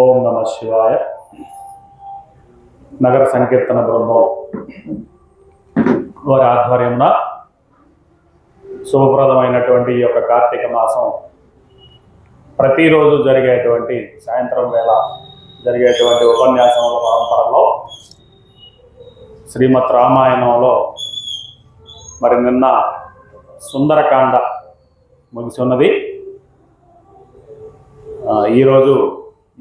ఓం నమ శివాయ. నగర సంకీర్తన బృందం వారి ఆధ్వర్యంన శుభప్రదమైనటువంటి ఈ యొక్క కార్తీక మాసం ప్రతిరోజు జరిగేటువంటి సాయంత్రం వేళ జరిగేటువంటి ఉపన్యాసముల పరంపరలో శ్రీమద్ రామాయణంలో మరి నిన్న సుందరకాండ ముగిసి ఉన్నది. ఈరోజు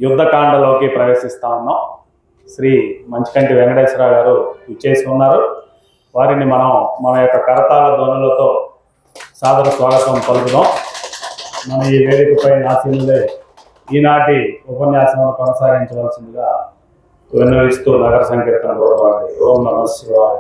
యుద్ధకాండలోకి ప్రవేశిస్తా ఉన్నాం. శ్రీ మంచికంటి వెంకటేశ్వర గారు ఇచ్చేసి ఉన్నారు. వారిని మనం మన యొక్క కరతాళ ధ్వనులతో సాదర స్వాగతం పలుకుదాం. మన ఈ వేదికపై ఆశీనులే ఈనాటి ఉపన్యాసమును కొనసాగించవలసిందిగా విన్నవిస్తూ నగర సంకీర్తన గౌరవాన్ని. ఓం నమ శివాయ.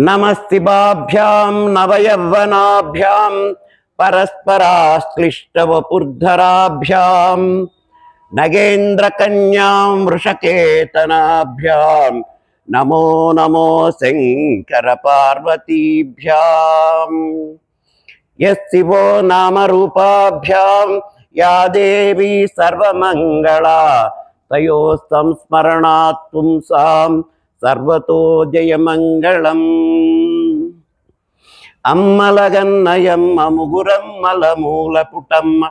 నమస్తిభాభ్యాం నవయవ్వనాభ్యాం పరస్పరాశ్లిష్టవపుర్ధరాభ్యాం నగేంద్రకన్యాం వృషకేతనాభ్యాం నమో నమో శంకర పార్వతీభ్యాం. యశివో నామరూపాభ్యాం యా దేవీ సర్వమంగళా తయో సంస్మరణాత్ పుంసాం సర్వతో జయమంగళం. అమ్మలగన్నయమ్మ ముగురమ్మల మూలపుటమ్మ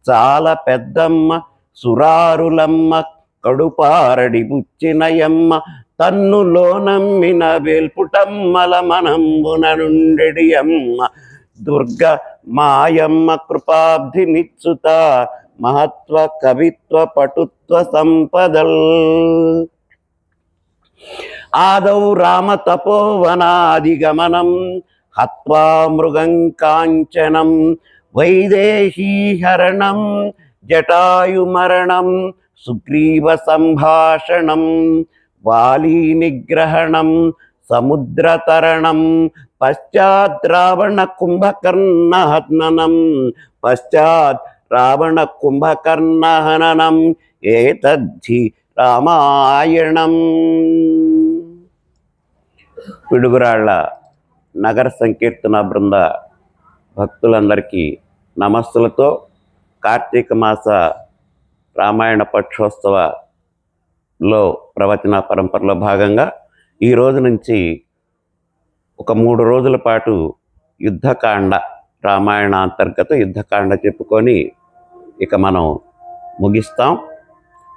చాల పెద్దమ్మ సురారులమ్మ కడుపారడి బుచ్చినయమ్మ తన్నులో నమ్మిన వేల్పుటమ్మల మనంబున నుండెడి అమ్మ దుర్గ మాయమ్మ కృపాబ్ధి నిచ్చుత మహత్వ కవిత్వ పటుత్వ సంపదల్. ఆదౌ రామ తపోవనాదిగమనం హత్వా మృగం కాంచనం వైదేహీహరణం జటాయుమరణం సుగ్రీవ సంభాషణం వాలీ నిగ్రహణం సముద్రతరణం పశ్చాత్ రావణ కుంభకర్ణహననం పశ్చాత్ రావణ కుంభకర్ణహననం ఏతద్ధి రామాయణం. పిడుగురాళ్ల నగర సంకీర్తన బృంద భక్తులందరికీ నమస్సులతో కార్తీక మాస రామాయణ పక్షోత్సవలో ప్రవచన పరంపరలో భాగంగా ఈ రోజు నుంచి ఒక 3 రోజుల పాటు యుద్ధకాండ రామాయణ అంతర్గత యుద్ధకాండ చెప్పుకొని ఇక మనం ముగిస్తాం.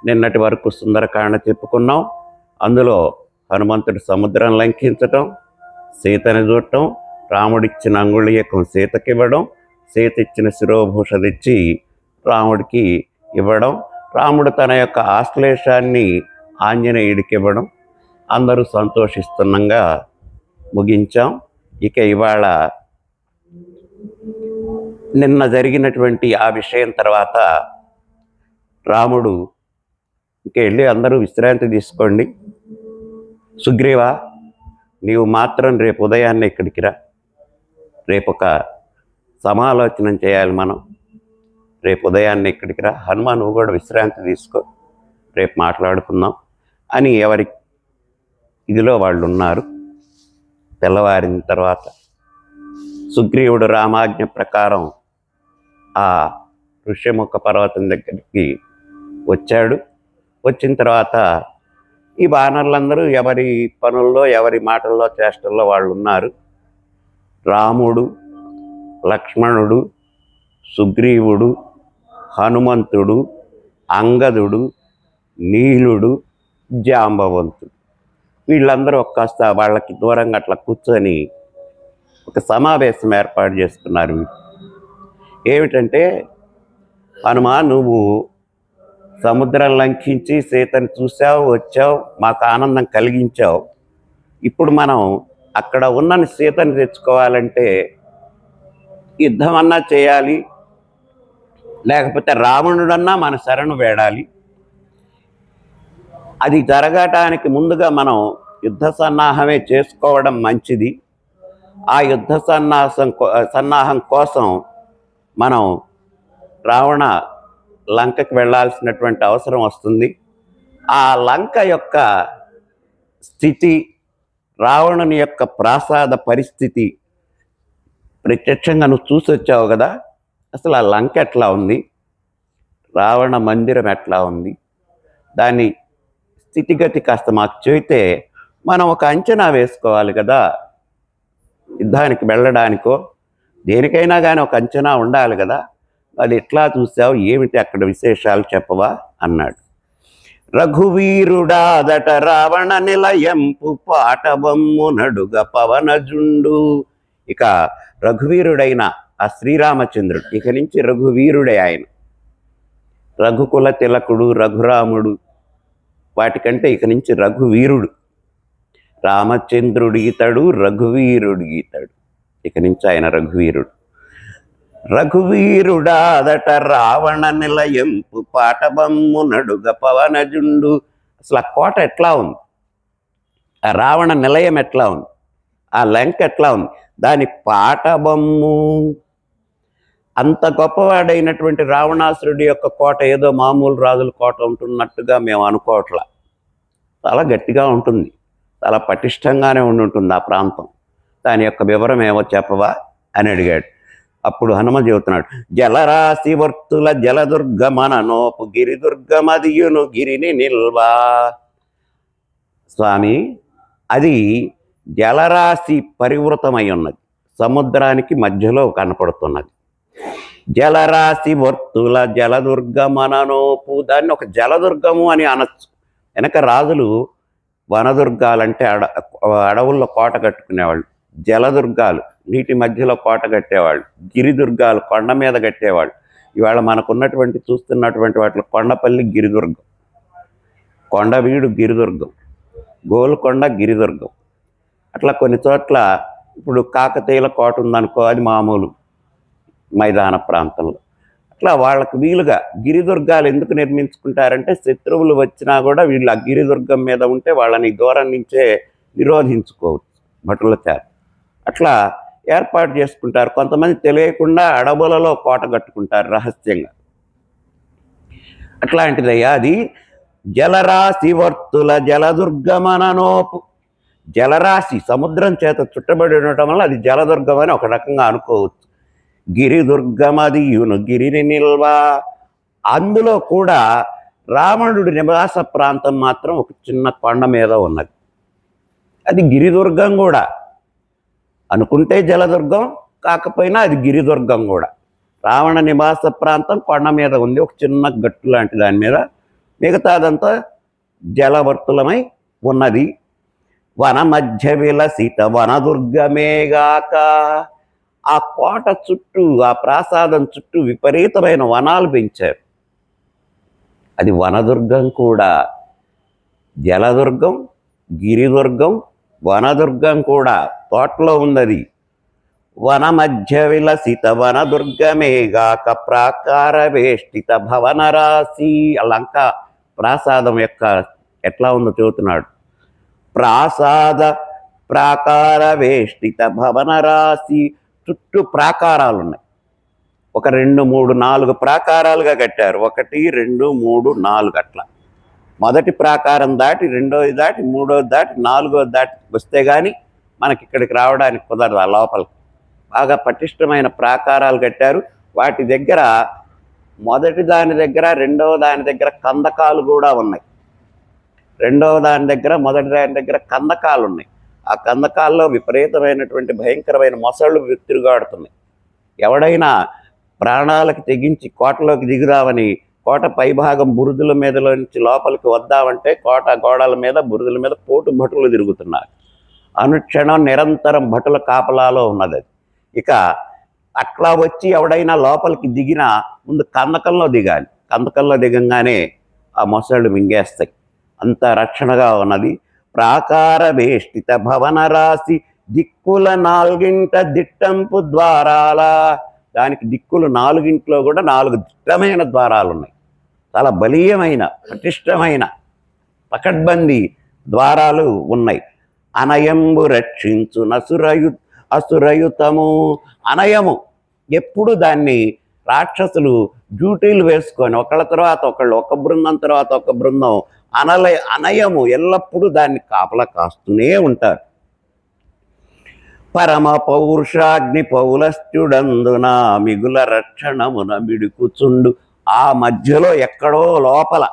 నిన్నటి వరకు సుందరకాండ చెప్పుకున్నాం. అందులో హనుమంతుడు సముద్రం లంఘించటం, సీతని చూడటం, రాముడిచ్చిన అంగుళీయకం సీతకివ్వడం, సీత ఇచ్చిన శిరోభూష తెచ్చి రాముడికి ఇవ్వడం, రాముడు తన యొక్క ఆశ్లేషాన్ని ఆంజనేయుడికి ఇవ్వడం, అందరూ సంతోషిస్తున్నంగా ముగించాం. ఇక ఇవాళ నిన్న జరిగినటువంటి ఆ విషయం తర్వాత రాముడు ఇంక వెళ్ళి అందరూ విశ్రాంతి తీసుకోండి, సుగ్రీవా నీవు మాత్రం రేపు ఉదయాన్నే ఇక్కడికి రా, రేపు ఒక సమాలోచనం చేయాలి మనం, రేపు ఉదయాన్నే ఇక్కడికి రా, హనుమాన్ నువ్వు కూడా విశ్రాంతి తీసుకో, రేపు మాట్లాడుకుందాం అని ఎవరి ఇదిలో వాళ్ళు ఉన్నారు. తెల్లవారిన తర్వాత సుగ్రీవుడు రామాజ్ఞ ప్రకారం ఆ ఋష్యముఖ పర్వతం దగ్గరికి వచ్చాడు. వచ్చిన తర్వాత ఈ వానరులందరూ ఎవరి పనుల్లో ఎవరి మాటల్లో చేష్టల్లో వాళ్ళు ఉన్నారు. రాముడు, లక్ష్మణుడు, సుగ్రీవుడు, హనుమంతుడు, అంగదుడు, నీలుడు, జాంబవంతుడు వీళ్ళందరూ ఒక్కాస్త వాళ్ళకి దూరంగా అట్లా కూర్చొని ఒక సమావేశం ఏర్పాటు చేసుకున్నారు. ఏమిటంటే, హనుమా నువ్వు సముద్రం లంఘించి సీతని చూసావు, వచ్చావు, మాకు ఆనందం కలిగించావు. ఇప్పుడు మనం అక్కడ ఉన్న సీతని తెచ్చుకోవాలంటే యుద్ధం అన్నా చేయాలి, లేకపోతే రావణుడన్నా మన శరణు వేడాలి. అది జరగటానికి ముందుగా మనం యుద్ధ సన్నాహమే చేసుకోవడం మంచిది. ఆ యుద్ధ సన్నాహం కోసం మనం రావణ లంకకి వెళ్ళాల్సినటువంటి అవసరం వస్తుంది. ఆ లంక యొక్క స్థితి, రావణుని యొక్క ప్రాసాద పరిస్థితి ప్రత్యక్షంగా నువ్వు చూసి వచ్చావు కదా. అసలు ఆ లంక ఎట్లా ఉంది, రావణ మందిరం ఎట్లా ఉంది, దాని స్థితిగతి కాస్త మాకు చెబితే మనం ఒక అంచనా వేసుకోవాలి కదా. యుద్ధానికి వెళ్ళడానికో దేనికైనా కానీ ఒక అంచనా ఉండాలి కదా. అది ఎట్లా చూసావు, ఏమిటి అక్కడ విశేషాలు చెప్పవా అన్నాడు. రఘువీరుడాదట రావణ నిలయంపు పాటబొమ్ము నడుగ పవనజుండు. ఇక రఘువీరుడైన ఆ శ్రీరామచంద్రుడు, ఇక నుంచి రఘువీరుడే ఆయన. రఘుకుల తిలకుడు, రఘురాముడు, వాటికంటే ఇక నుంచి రఘువీరుడు. రామచంద్రుడు ఈతడు, రఘువీరుడు ఈతడు. ఇక నుంచి ఆయన రఘువీరుడు. రఘువీరుడాదట రావణ నిలయంపు పాటబొమ్ము నడుగ పవనజుండు. అసలు ఆ కోట ఎట్లా ఉంది, ఆ రావణ నిలయం ఎట్లా ఉంది, ఆ లంక ఎట్లా ఉంది, దాని పాటబొమ్ము. అంత గొప్పవాడైనటువంటి రావణాసురుడి యొక్క కోట ఏదో మామూలు రాజుల కోట ఉంటున్నట్టుగా మేము అనుకోవట్లా. చాలా గట్టిగా ఉంటుంది, చాలా పటిష్టంగానే ఉంటుంది ఆ ప్రాంతం. దాని యొక్క వివరం ఏమో చెప్పవా అని అడిగాడు. అప్పుడు హనుమ చెబుతున్నాడు, జలరాశి వర్తుల జలదుర్గమననోపు గిరిదుర్గమదియును గిరిని నిల్వా. స్వామి, అది జలరాశి పరివృతమై ఉన్నది, సముద్రానికి మధ్యలో కనపడుతున్నది. జలరాశి వర్తుల జలదుర్గమననోపు, దాన్ని ఒక జలదుర్గము అని అనొచ్చు. వెనక రాజులు వనదుర్గాలంటే అడవుల్లో కోట కట్టుకునేవాళ్ళు, జలదుర్గాలు నీటి మధ్యలో కోట కట్టేవాళ్ళు, గిరిదుర్గాలు కొండ మీద కట్టేవాళ్ళు. ఇవాళ మనకున్నటువంటి చూస్తున్నటువంటి వాటిలో కొండపల్లి గిరిదుర్గం, కొండవీడు గిరిదుర్గం, గోల్కొండ గిరిదుర్గం. అట్లా కొన్ని చోట్ల ఇప్పుడు కాకతీయుల కోట ఉందనుకో, అది మామూలు మైదాన ప్రాంతంలో. అట్లా వాళ్ళకు వీలుగా గిరిదుర్గాలు ఎందుకు నిర్మించుకుంటారంటే, శత్రువులు వచ్చినా కూడా వీళ్ళు ఆ గిరిదుర్గం మీద ఉంటే వాళ్ళని దూరం నుంచే నిరోధించుకోవచ్చు భటుల చేత. అట్లా ఏర్పాటు చేసుకుంటారు. కొంతమంది తెలియకుండా అడవులలో కోట కట్టుకుంటారు రహస్యంగా. అట్లాంటిదయ్యా అది. జలరాశి వర్తుల జలదుర్గమననోపు, జలరాశి సముద్రం చేత చుట్టబడి ఉండటం వల్ల అది జలదుర్గం అని ఒక రకంగా అనుకోవచ్చు. గిరిదుర్గమదియును గిరిని నిల్వా, అందులో కూడా రావణుడి నివాస ప్రాంతం మాత్రం ఒక చిన్న కొండ మీద ఉన్నది. అది గిరిదుర్గం కూడా అనుకుంటే జలదుర్గం, కాకపోయినా అది గిరిదుర్గం కూడా. రావణ నివాస ప్రాంతం కొండ మీద ఉంది, ఒక చిన్న గట్టు లాంటి దాని మీద. మిగతాదంతా జలవర్తులమై ఉన్నది. వన మధ్య విలసిత వనదుర్గమేగాక, ఆ కోట చుట్టూ, ఆ ప్రాసాదం చుట్టూ విపరీతమైన వనాలు పెంచారు. అది వనదుర్గం కూడా. జలదుర్గం, గిరిదుర్గం, వనదుర్గం కూడా తోటలో ఉన్నది. వన మధ్య విలసిత వనదుర్గమేగాక ప్రాకార వేష్టిత భవనరాశి. లంక ప్రాసాదం యొక్క ఎట్లా ఉందో చెబుతున్నాడు. ప్రాసాద ప్రాకార వేష్టిత భవనరాశి, చుట్టూ ప్రాకారాలు ఉన్నాయి. ఒక 2, 3, 4 ప్రాకారాలుగా కట్టారు. 1, 2, 3, 4 అట్లా. మొదటి ప్రాకారం దాటి, రెండోది దాటి, మూడోది దాటి, నాలుగోది దాటి వస్తే కానీ మనకి ఇక్కడికి రావడానికి కుదరదు. ఆ లోపలికి బాగా పటిష్టమైన ప్రాకారాలు కట్టారు. వాటి దగ్గర, మొదటి దాని దగ్గర, రెండవ దాని దగ్గర కందకాలు కూడా ఉన్నాయి. రెండవ దాని దగ్గర, మొదటి దాని దగ్గర కందకాలు ఉన్నాయి. ఆ కందకాల్లో విపరీతమైనటువంటి భయంకరమైన మొసళ్ళు తిరుగాడుతున్నాయి. ఎవడైనా ప్రాణాలకు తెగించి కోటలోకి దిగుదామని, కోట పైభాగం బురుదుల మీదలో నుంచి లోపలికి వద్దామంటే కోట గోడల మీద, బురుదుల మీద పోటు భటులు తిరుగుతున్నారు. అనుక్షణం నిరంతరం భటుల కాపలాలో ఉన్నది. ఇక అట్లా వచ్చి ఎవడైనా లోపలికి దిగినా ముందు కందకంలో దిగాలి. కందకంలో దిగంగానే ఆ మొసళ్ళు మింగేస్తాయి. అంత రక్షణగా ఉన్నది. ప్రాకార వేష్టిత భవన రాశి దిక్కుల 4 దిట్టంపు ద్వారాల, దానికి దిక్కులు నాలుగింట్లో కూడా 4 దిట్టమైన ద్వారాలు ఉన్నాయి. చాలా బలీయమైన పటిష్టమైన పకడ్బందీ ద్వారాలు ఉన్నాయి. అనయంబు రక్షించు అసురయుతము. అనయము ఎప్పుడు దాన్ని రాక్షసులు డ్యూటీలు వేసుకొని ఒకళ్ళ తర్వాత ఒకళ్ళు, ఒక బృందం తర్వాత ఒక బృందం అనయము ఎల్లప్పుడూ దాన్ని కాపలా కాస్తూనే ఉంటారు. పరమ పౌరుషాగ్ని పౌలస్త్యుడందున మిగుల రక్షణమున మిడుకుచుండు. ఆ మధ్యలో ఎక్కడో లోపల,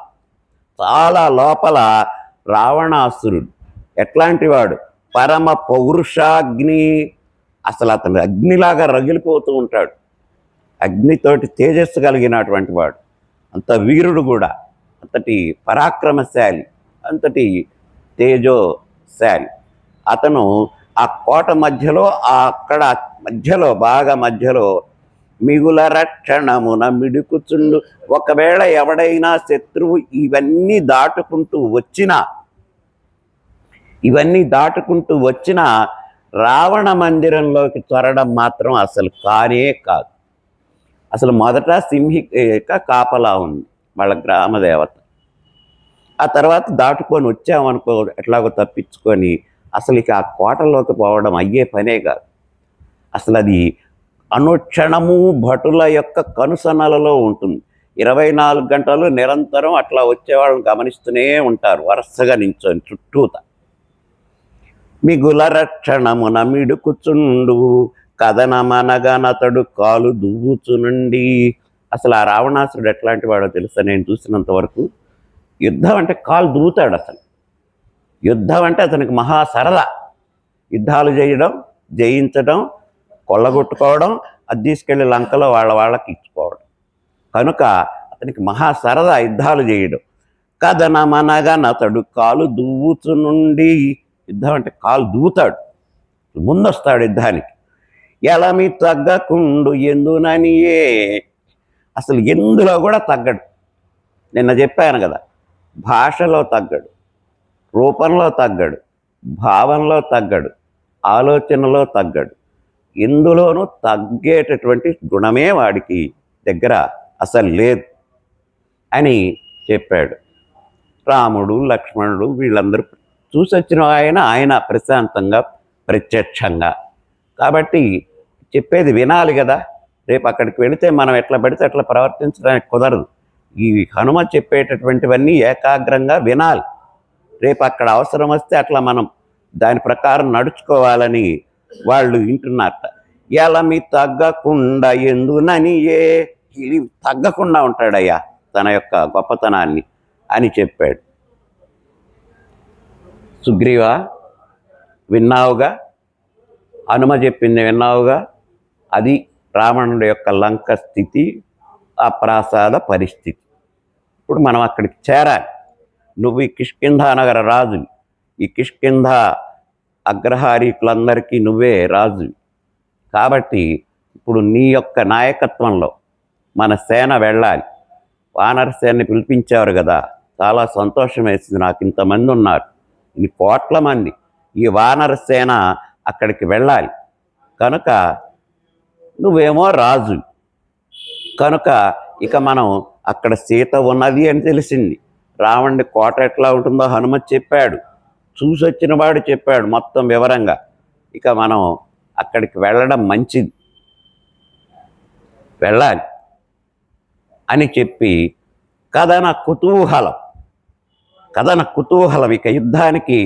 చాలా లోపల రావణాసురుడు ఎట్లాంటి వాడు? పరమ పౌరుషాగ్ని. అసలు అతను అగ్నిలాగా రగిలిపోతూ ఉంటాడు. అగ్నితోటి తేజస్సు కలిగినటువంటి వాడు. అంత వీరుడు కూడా, అంతటి పరాక్రమశాలి, అంతటి తేజోశాలి. అతను ఆ కోట మధ్యలో, అక్కడ మధ్యలో, బాగా మధ్యలో మిగుల రక్షణమున మిడుకుచుండు. ఒకవేళ ఎవడైనా శత్రువు ఇవన్నీ దాటుకుంటూ వచ్చినా రావణ మందిరంలోకి చొరడం మాత్రం అసలు కానే కాదు. అసలు మొదట సింహిక కాపలా ఉంది, వాళ్ళ గ్రామ దేవత. ఆ తర్వాత దాటుకొని వచ్చామనుకో, ఎట్లాగో తప్పించుకొని అసలు ఇక ఆ కోటలోకి పోవడం అయ్యే పనే కాదు. అసలు అది అనుక్షణము భటుల యొక్క కనుసనలలో ఉంటుంది. 24 గంటలు నిరంతరం అట్లా వచ్చేవాళ్ళని గమనిస్తూనే ఉంటారు, వరుసగా నించొని చుట్టూత. మిగుల రక్షణమున మిడుకుచుండు కథనమనగనతడు కాలు దువ్వుచునుండి. అసలు ఆ రావణాసురుడు ఎట్లాంటి వాడో తెలుసా? నేను చూసినంత వరకు యుద్ధం అంటే కాలు దువ్వుతాడు. అసలు యుద్ధం అంటే అతనికి మహా సరదా. యుద్ధాలు చేయడం, జయించడం, కొల్లగొట్టుకోవడం, అది తీసుకెళ్ళి లంకలో వాళ్ళకి ఇచ్చుకోవడం. కనుక అతనికి మహా సరదా యుద్ధాలు చేయడం. కథనమనగనతడు కాలు దువ్వుచునుండి. యుద్ధం అంటే కాలు దువ్వుతాడు, ముందొస్తాడు యుద్ధానికి. ఎలమి తగ్గకుండు ఎందుననియే. అసలు ఎందులో కూడా తగ్గడు. నిన్న చెప్పాను కదా, భాషలో తగ్గడు, రూపంలో తగ్గడు, భావంలో తగ్గడు, ఆలోచనలో తగ్గడు. ఎందులోనూ తగ్గేటటువంటి గుణమే వాడికి దగ్గర అసలు లేదు అని చెప్పాడు. రాముడు, లక్ష్మణుడు వీళ్ళందరూ చూసొచ్చిన ఆయన ప్రశాంతంగా, ప్రత్యక్షంగా. కాబట్టి చెప్పేది వినాలి కదా. రేపు అక్కడికి వెళితే మనం ఎట్లా పడితే అట్లా ప్రవర్తించడానికి కుదరదు. ఈ హనుమ చెప్పేటటువంటివన్నీ ఏకాగ్రంగా వినాలి. రేపు అక్కడ అవసరం వస్తే అట్లా మనం దాని ప్రకారం నడుచుకోవాలని వాళ్ళు వింటున్నారట. ఎలమి తగ్గకుండా ఎందుననియే. తగ్గకుండా ఉంటాడయ్యా తన యొక్క గొప్పతనాన్ని అని చెప్పాడు. సుగ్రీవా, విన్నావుగా, హనుమ చెప్పింది విన్నావుగా. అది రావణుడి యొక్క లంక స్థితి, ఆ ప్రాసాద పరిస్థితి. ఇప్పుడు మనం అక్కడికి చేరాలి. నువ్వు ఈ కిష్కింధ నగర రాజువి. ఈ కిష్కింధ అగ్రహారీకులందరికీ నువ్వే రాజువి. కాబట్టి ఇప్పుడు నీ యొక్క నాయకత్వంలో మన సేన వెళ్ళాలి. వానర సేనని పిలిపించారు కదా, చాలా సంతోషం వేసింది నాకు. ఇంతమంది ఉన్నారు, ఇన్ని కోట్ల మంది. ఈ వానర సేన అక్కడికి వెళ్ళాలి. కనుక నువ్వేమో రాజు. కనుక ఇక మనం అక్కడ సీత ఉన్నది అని తెలిసింది. రావణుడి కోట ఎట్లా ఉంటుందో హనుమత్ చెప్పాడు, చూసొచ్చిన వాడు చెప్పాడు మొత్తం వివరంగా. ఇక మనం అక్కడికి వెళ్ళడం మంచిది, వెళ్ళాలి అని చెప్పి కథన కుతూహలం ఇక యుద్ధానికి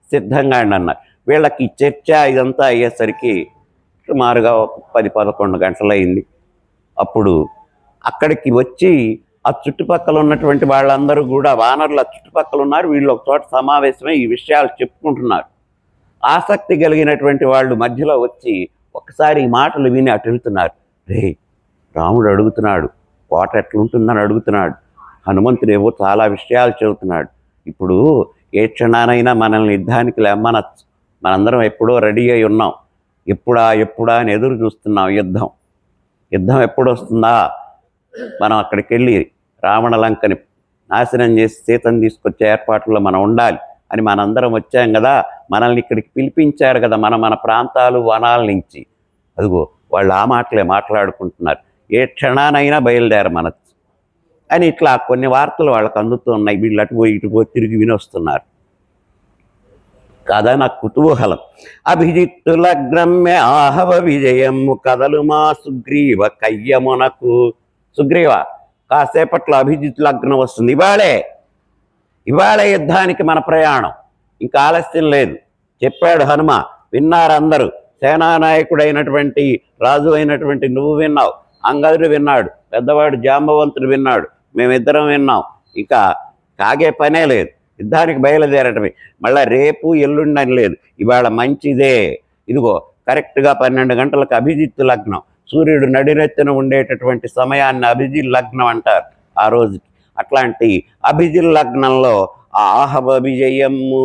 సిద్ధంగా అన్నారు. వీళ్ళకి చర్చ ఇదంతా అయ్యేసరికి సుమారుగా 10-11 గంటలైంది. అప్పుడు అక్కడికి వచ్చి ఆ చుట్టుపక్కల ఉన్నటువంటి వాళ్ళందరూ కూడా, వానరులు ఆ చుట్టుపక్కల ఉన్నారు, వీళ్ళు ఒక చోట సమావేశమై ఈ విషయాలు చెప్పుకుంటున్నారు. ఆసక్తి కలిగినటువంటి వాళ్ళు మధ్యలో వచ్చి ఒకసారి ఈ మాటలు విని అటు వెళ్తున్నారు. రే, రాముడు అడుగుతున్నాడు కోట ఎట్లుంటుందని అడుగుతున్నాడు. హనుమంతుడు ఏవో చాలా విషయాలు చెబుతున్నాడు. ఇప్పుడు ఏ క్షణానైనా మనల్ని యుద్ధానికి లెమ్మనచ్చు. మనందరం ఎప్పుడో రెడీ అయి ఉన్నాం. ఎప్పుడా అని ఎదురు చూస్తున్నాం. యుద్ధం ఎప్పుడు వస్తుందా? మనం అక్కడికి వెళ్ళి రావణ లంకని నాశనం చేసి సీతను తీసుకొచ్చే ఏర్పాట్లలో మనం ఉండాలి అని మనందరం వచ్చాం కదా. మనల్ని ఇక్కడికి పిలిపించారు కదా, మన ప్రాంతాలు వనాల నుంచి. అదిగో వాళ్ళు ఆ మాటలే మాట్లాడుకుంటున్నారు. ఏ క్షణానైనా బయలుదేరమనొచ్చు అని ఇట్లా కొన్ని వార్తలు వాళ్ళకు అందుతూ ఉన్నాయి. వీళ్ళు అటు పోయి ఇటు పోయి తిరిగి వినొస్తున్నారు కదా. నాకు కుతూహలం. అభిజిత్తు లగ్నమ్మె ఆహవ విజయము కదలు మా సుగ్రీవ కయ్యమునకు. సుగ్రీవ, కాసేపట్లో అభిజిత్ లగ్నం వస్తుంది. ఇవాళే యుద్ధానికి మన ప్రయాణం, ఇంకా ఆలస్యం లేదు చెప్పాడు హనుమ. విన్నారు అందరూ. సేనానాయకుడైనటువంటి రాజు అయినటువంటి నువ్వు విన్నావు, అంగదుడు విన్నాడు, పెద్దవాడు జాంబవంతుడు విన్నాడు, మేమిద్దరం విన్నాం. ఇక కాగే పనే లేదు, యుద్ధానికి బయలుదేరటమే. మళ్ళీ రేపు ఎల్లుండి అని లేదు, ఇవాళ మంచిదే. ఇదిగో కరెక్ట్గా 12 గంటలకు అభిజిత్ లగ్నం. సూర్యుడు నడిరెత్తిన ఉండేటటువంటి సమయాన్ని అభిజిత్ లగ్నం అంటారు ఆ రోజుకి. అట్లాంటి అభిజిత్ లగ్నంలో ఆ ఆహవ విజయము,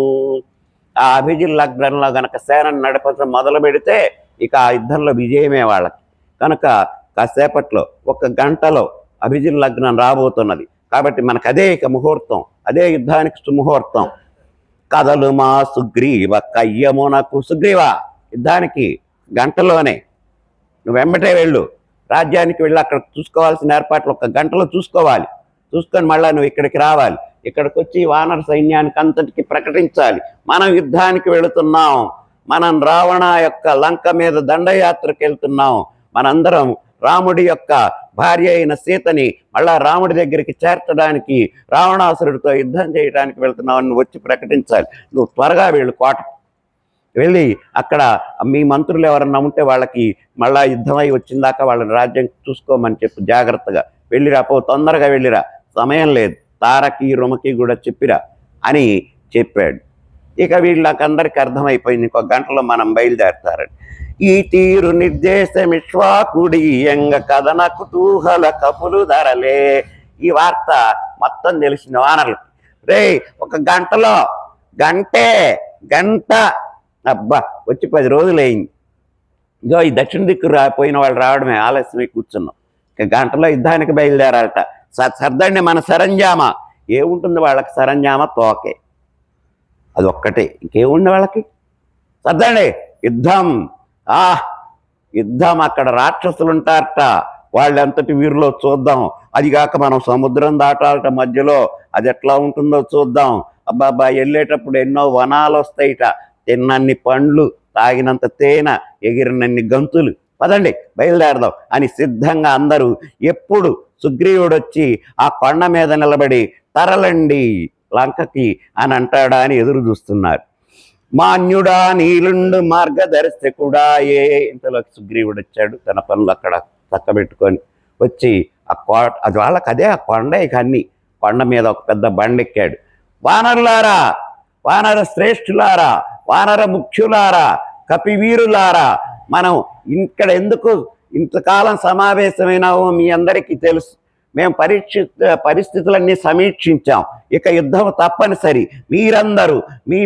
ఆ అభిజిత్ లగ్నంలో గనక సేనను నడపడం మొదలు పెడితే ఇక ఆ యుద్ధంలో విజయమే వాళ్ళకి. కనుక కాసేపట్లో 1 గంటలో అభిజిత్ లగ్నం రాబోతున్నది. కాబట్టి మనకు అదే ఇక ముహూర్తం, అదే యుద్ధానికి సుముహూర్తం. కదలు మా సుగ్రీవ కయ్యమునకు. సుగ్రీవ, యుద్ధానికి గంటలోనే నువ్వు వెంబటే వెళ్ళు, రాజ్యానికి వెళ్ళి అక్కడ చూసుకోవాల్సిన ఏర్పాట్లు 1 గంటలో చూసుకోవాలి. చూసుకొని మళ్ళీ నువ్వు ఇక్కడికి రావాలి. ఇక్కడికి వచ్చి వానర సైన్యానికి అంతటికి ప్రకటించాలి, మనం యుద్ధానికి వెళుతున్నాం, మనం రావణ యొక్క లంక మీద దండయాత్రకు వెళ్తున్నాం, మనందరం రాముడి యొక్క భార్య అయిన సీతని మళ్ళా రాముడి దగ్గరికి చేర్చడానికి, రావణాసురుడితో యుద్ధం చేయడానికి వెళ్తున్నావు అని వచ్చి ప్రకటించాలి. నువ్వు త్వరగా వెళ్ళు, కోట వెళ్ళి అక్కడ మీ మంత్రులు ఎవరన్నా ఉంటే వాళ్ళకి మళ్ళా యుద్ధమై వచ్చిందాక వాళ్ళని రాజ్యం చూసుకోమని చెప్పు, జాగ్రత్తగా వెళ్ళిరా, తొందరగా వెళ్ళిరా, సమయం లేదు, తారకి రుమకి కూడా చెప్పిరా అని చెప్పాడు. ఇక వీళ్ళకందరికీ అర్థమైపోయింది 1 గంటలో మనం బయలుదేరతారని. ఈ తీరు నిర్దేశమిష్వాకుడి ఎంగ కథన కుతూహల కపులు ధరలే. ఈ వార్త మొత్తం తెలిసిన వానరులకి. రే 1 గంటలో, గంట అబ్బా వచ్చి 10 రోజులైంది. ఇదో ఈ దక్షిణ దిక్కు పోయిన వాళ్ళు రావడమే ఆలస్యమై కూర్చున్నాం. ఇక గంటలో యుద్ధానికి బయలుదేరాలట. సర్దండి మన సరంజామా. ఏముంటుంది వాళ్ళకి? సరంజామా తోకే, అది ఒక్కటే, ఇంకేముంది వాళ్ళకి? సర్దండి, యుద్ధం. యుద్ధం. అక్కడ రాక్షసులు ఉంటారట, వాళ్ళంతటి వీరిలో చూద్దాం. అదిగాక మనం సముద్రం దాటాలట మధ్యలో, అది ఎట్లా ఉంటుందో చూద్దాం. అబ్బాబ్బా, వెళ్ళేటప్పుడు ఎన్నో వనాలు వస్తాయిట, తిన్నన్ని పండ్లు, తాగినంత తేనె, ఎగిరినన్ని గంతులు. పదండి బయలుదేరదాం అని సిద్ధంగా అందరూ. ఎప్పుడు సుగ్రీవుడు వచ్చి ఆ కొండ మీద నిలబడి తరలండి లంకకి అని అంటాడా అని ఎదురు చూస్తున్నారు. మాన్యుడా నీలుండు మార్గదర్శకుడా. ఇంతలోకి సుగ్రీవుడు వచ్చాడు, తన పనులు అక్కడ చక్కబెట్టుకొని వచ్చి అది వాళ్ళకి అదే ఆ కొండ. ఇక అన్ని కొండ మీద ఒక పెద్ద బండెక్కాడు. వానరులారా, వానర శ్రేష్ఠులారా, వానర ముఖ్యులారా, కపివీరులారా, మనం ఇక్కడ ఎందుకు ఇంతకాలం సమావేశమైనావో మీ అందరికీ తెలుసు. మేము పరిస్థితులన్నీ సమీక్షించాం. ఇక యుద్ధం తప్పనిసరి. మీరందరూ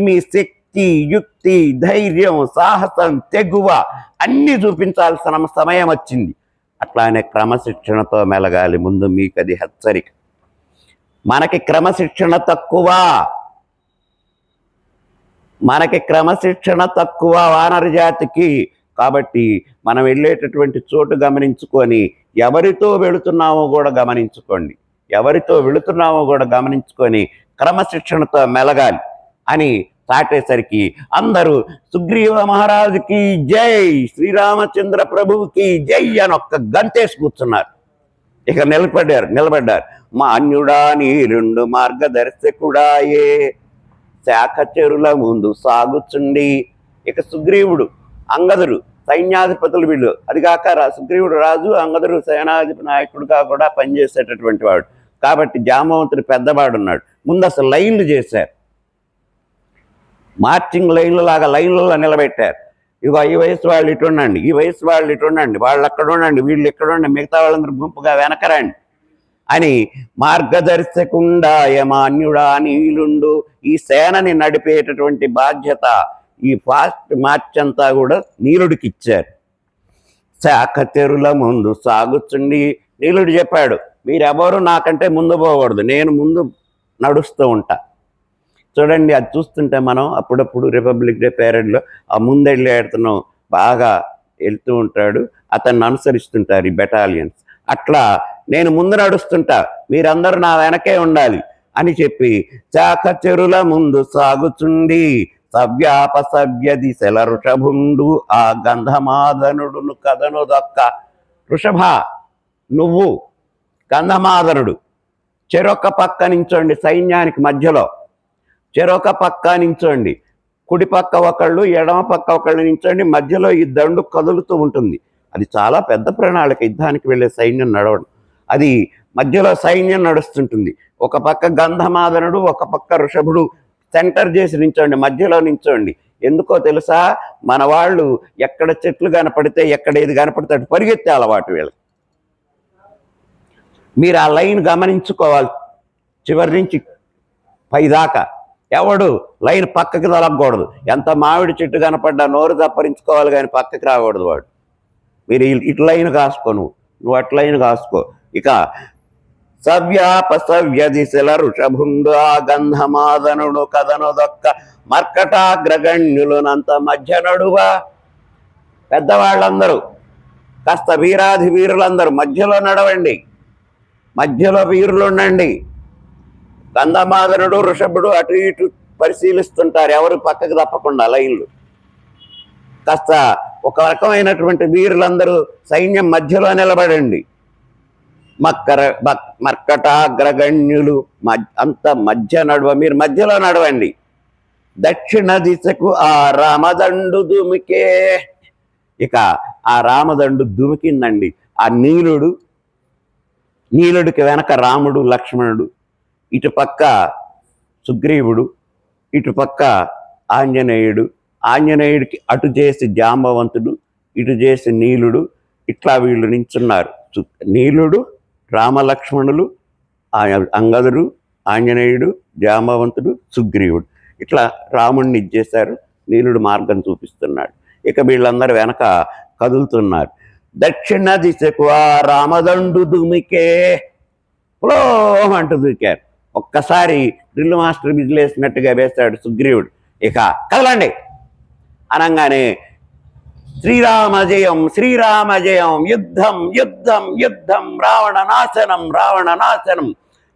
మీ శక్తి, యుక్తి, ధైర్యం, సాహసం, తెగువ అన్నీ చూపించాల్సిన సమయం వచ్చింది. అట్లానే క్రమశిక్షణతో మెలగాలి. ముందు మీకు అది హెచ్చరిక. మనకి క్రమశిక్షణ తక్కువ వానర జాతికి. కాబట్టి మనం వెళ్ళేటటువంటి చోటు గమనించుకొని ఎవరితో వెళుతున్నామో కూడా గమనించుకొని క్రమశిక్షణతో మెలగాలి అని చాటేసరికి అందరూ సుగ్రీవ మహారాజుకి జై, శ్రీరామచంద్ర ప్రభువుకి జై అని ఒక్క గంతేసి కూర్చున్నారు. ఇక నిలబడ్డారు. మాన్యుడా నీలుండు మార్గదర్శకుడాయే, శాఖ చెరుల ముందు సాగుచుండి. ఇక సుగ్రీవుడు, అంగదుడు సైన్యాధిపతులు వీళ్ళు. అదిగాక సుగ్రీవుడు రాజు, అంగదుడు సేనాధిపతి నాయకుడుగా కూడా పనిచేసేటటువంటి వాడు. కాబట్టి జాంబవంతుడు పెద్దవాడు ఉన్నాడు. ముందు అసలు లైన్లు చేశారు, మార్చింగ్ లైన్లు లాగా లైన్లలో నిలబెట్టారు. ఇగో ఈ వయసు వాళ్ళు ఇటు ఉండండి, ఈ వయసు వాళ్ళు ఇటు ఉండండి, వాళ్ళు అక్కడ ఉండండి, వీళ్ళు ఇక్కడ ఉండండి, మిగతా వాళ్ళందరూ గుంపుగా వెనకరండి అని మార్గదర్శకుండా యమాన్యుడా నీలుండు. ఈ సేనని నడిపేటటువంటి బాధ్యత, ఈ ఫాస్ట్ మార్చ్ అంతా కూడా నీలుడికి ఇచ్చారు. శాఖ తెరుల ముందు సాగుచుండి. నీలుడు చెప్పాడు, మీరెవరు నాకంటే ముందు పోకూడదు, నేను ముందు నడుస్తూ ఉంటా. చూడండి, అది చూస్తుంటే మనం అప్పుడప్పుడు రిపబ్లిక్ డే పేరెడ్లో ఆ ముందెళ్ళి ఆడుతున్నాం బాగా వెళ్తూ ఉంటాడు. అతన్ని అనుసరిస్తుంటారు ఈ బెటాలియన్స్. అట్లా నేను ముందు నడుస్తుంటా, మీరందరూ నా వెనకే ఉండాలి అని చెప్పి చాక చెరుల ముందు సాగుచుండి సవ్యాపసవ్య దిశల వృషభుండు ఆ గంధమాదనుడును కథను దొక్క. వృషభ, నువ్వు గంధమాదనుడు చెరొక పక్క నించోండి, సైన్యానికి మధ్యలో చెరొక పక్క నించోండి. కుడి పక్క ఒకళ్ళు, ఎడమ పక్క ఒకళ్ళు నించోండి. మధ్యలో ఈ దండు కదులుతూ ఉంటుంది. అది చాలా పెద్ద ప్రణాళిక, యుద్ధానికి వెళ్ళే సైన్యం నడవడం. అది మధ్యలో సైన్యం నడుస్తుంటుంది. ఒక పక్క గంధమాదనుడు, ఒక పక్క వృషభుడు సెంటర్ చేసి నించోండి, మధ్యలో నించోండి. ఎందుకో తెలుసా? మన వాళ్ళు ఎక్కడ చెట్లు కనపడితే, ఎక్కడ ఏది కనపడితే అటు పరిగెత్తే అలవాటు వీళ్ళకి. మీరు ఆ లైన్ గమనించుకోవాలి చివరి నుంచి పైదాకా. ఎవడు లైన్ పక్కకి తొలగకూడదు. ఎంత మామిడి చెట్టు కనపడ్డా నోరు తప్పరించుకోవాలి, కానీ పక్కకి రాకూడదు వాడు. మీరు ఇటు లైన్ కాసుకో, నువ్వు అటు లైన్ కాసుకో. ఇక సవ్యాపసవ్య దిశల వృషభుండు ఆ గంధమాదనుడు కథను దొక్క మర్కటాగ్రగణ్యులునంత మధ్య నడువా. పెద్దవాళ్ళందరూ, కాస్త వీరాధి వీరులందరూ మధ్యలో నడవండి, మధ్యలో వీరులు ఉండండి. గంధమాదనుడు వృషభుడు అటు ఇటు పరిశీలిస్తుంటారు, ఎవరు పక్కకు తప్పకుండా లైన్లు. కాస్త ఒక రకమైనటువంటి వీరులందరూ సైన్యం మధ్యలో నిలబడండి. మర్కటాగ్రగణ్యులు అంత మధ్య నడువ, మీరు మధ్యలో నడవండి. దక్షిణ దిశకు ఆ రామదండు దుమికే. ఇక ఆ రామదండు దుమికిందండి. ఆ నీలుడికి వెనక రాముడు లక్ష్మణుడు, ఇటుపక్క సుగ్రీవుడు, ఇటుపక్క ఆంజనేయుడు. ఆంజనేయుడికి అటు చేసి జాంబవంతుడు, ఇటు చేసి నీలుడు. ఇట్లా వీళ్ళు నించున్నారు. నీలుడు, రామలక్ష్మణులు, అంగదుడు, ఆంజనేయుడు, జాంబవంతుడు, సుగ్రీవుడు. ఇట్లా రాముడిని ఇచ్చేశారు. నీలుడు మార్గం చూపిస్తున్నాడు. ఇక వీళ్ళందరూ వెనక కదులుతున్నారు. దక్షిణ దిశకు ఆ రామదండు దుమికే. పులో అంటూ దూకారు. ఒక్కసారి డ్రిల్ మాస్టర్ బిజిలేసినట్టుగా వేస్తాడు సుగ్రీవుడు. ఇక కదలండి అనగానే శ్రీరామ జయం, శ్రీరామ జయం, యుద్ధం యుద్ధం యుద్ధం, రావణ నాశనం, రావణ నాశనం,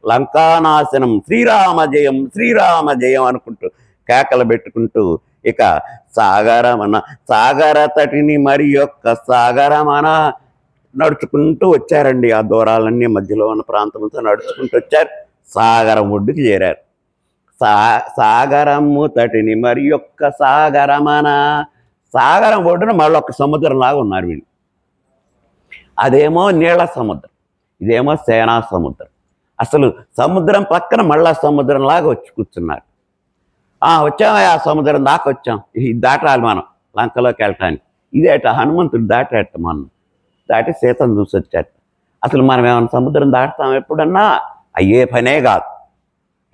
లంకానాశనం, శ్రీరామ జయం, శ్రీరామ జయం అనుకుంటూ కేకలు పెట్టుకుంటూ ఇక సాగర తటిని మరి యొక్క సాగరమన నడుచుకుంటూ వచ్చారండి. ఆ దూరాలన్నీ మధ్యలో ఉన్న ప్రాంతంతో నడుచుకుంటూ వచ్చారు. సాగరం ఒడ్డుకి చేరారు. సాగరము తటిని మరి యొక్క సాగరమన. సాగరం ఒడ్డున మళ్ళొక్క సముద్రంలాగా ఉన్నారు వీళ్ళు. అదేమో నీళ్ల సముద్రం, ఇదేమో సేనా సముద్రం. అసలు సముద్రం పక్కన మళ్ళా సముద్రంలాగా వచ్చి కూర్చున్నారు. వచ్చామా, ఆ సముద్రం దాకా వచ్చాం, ఇది దాటాలి మనం లంకలోకి వెళ్ళటానికి. ఇదేట హనుమంతుడు దాటాట, మనం దాటి సీతను చూసి వచ్చాట. అసలు మనం ఏమైనా సముద్రం దాటుతాం ఎప్పుడన్నా? అయ్యే పనే కాదు.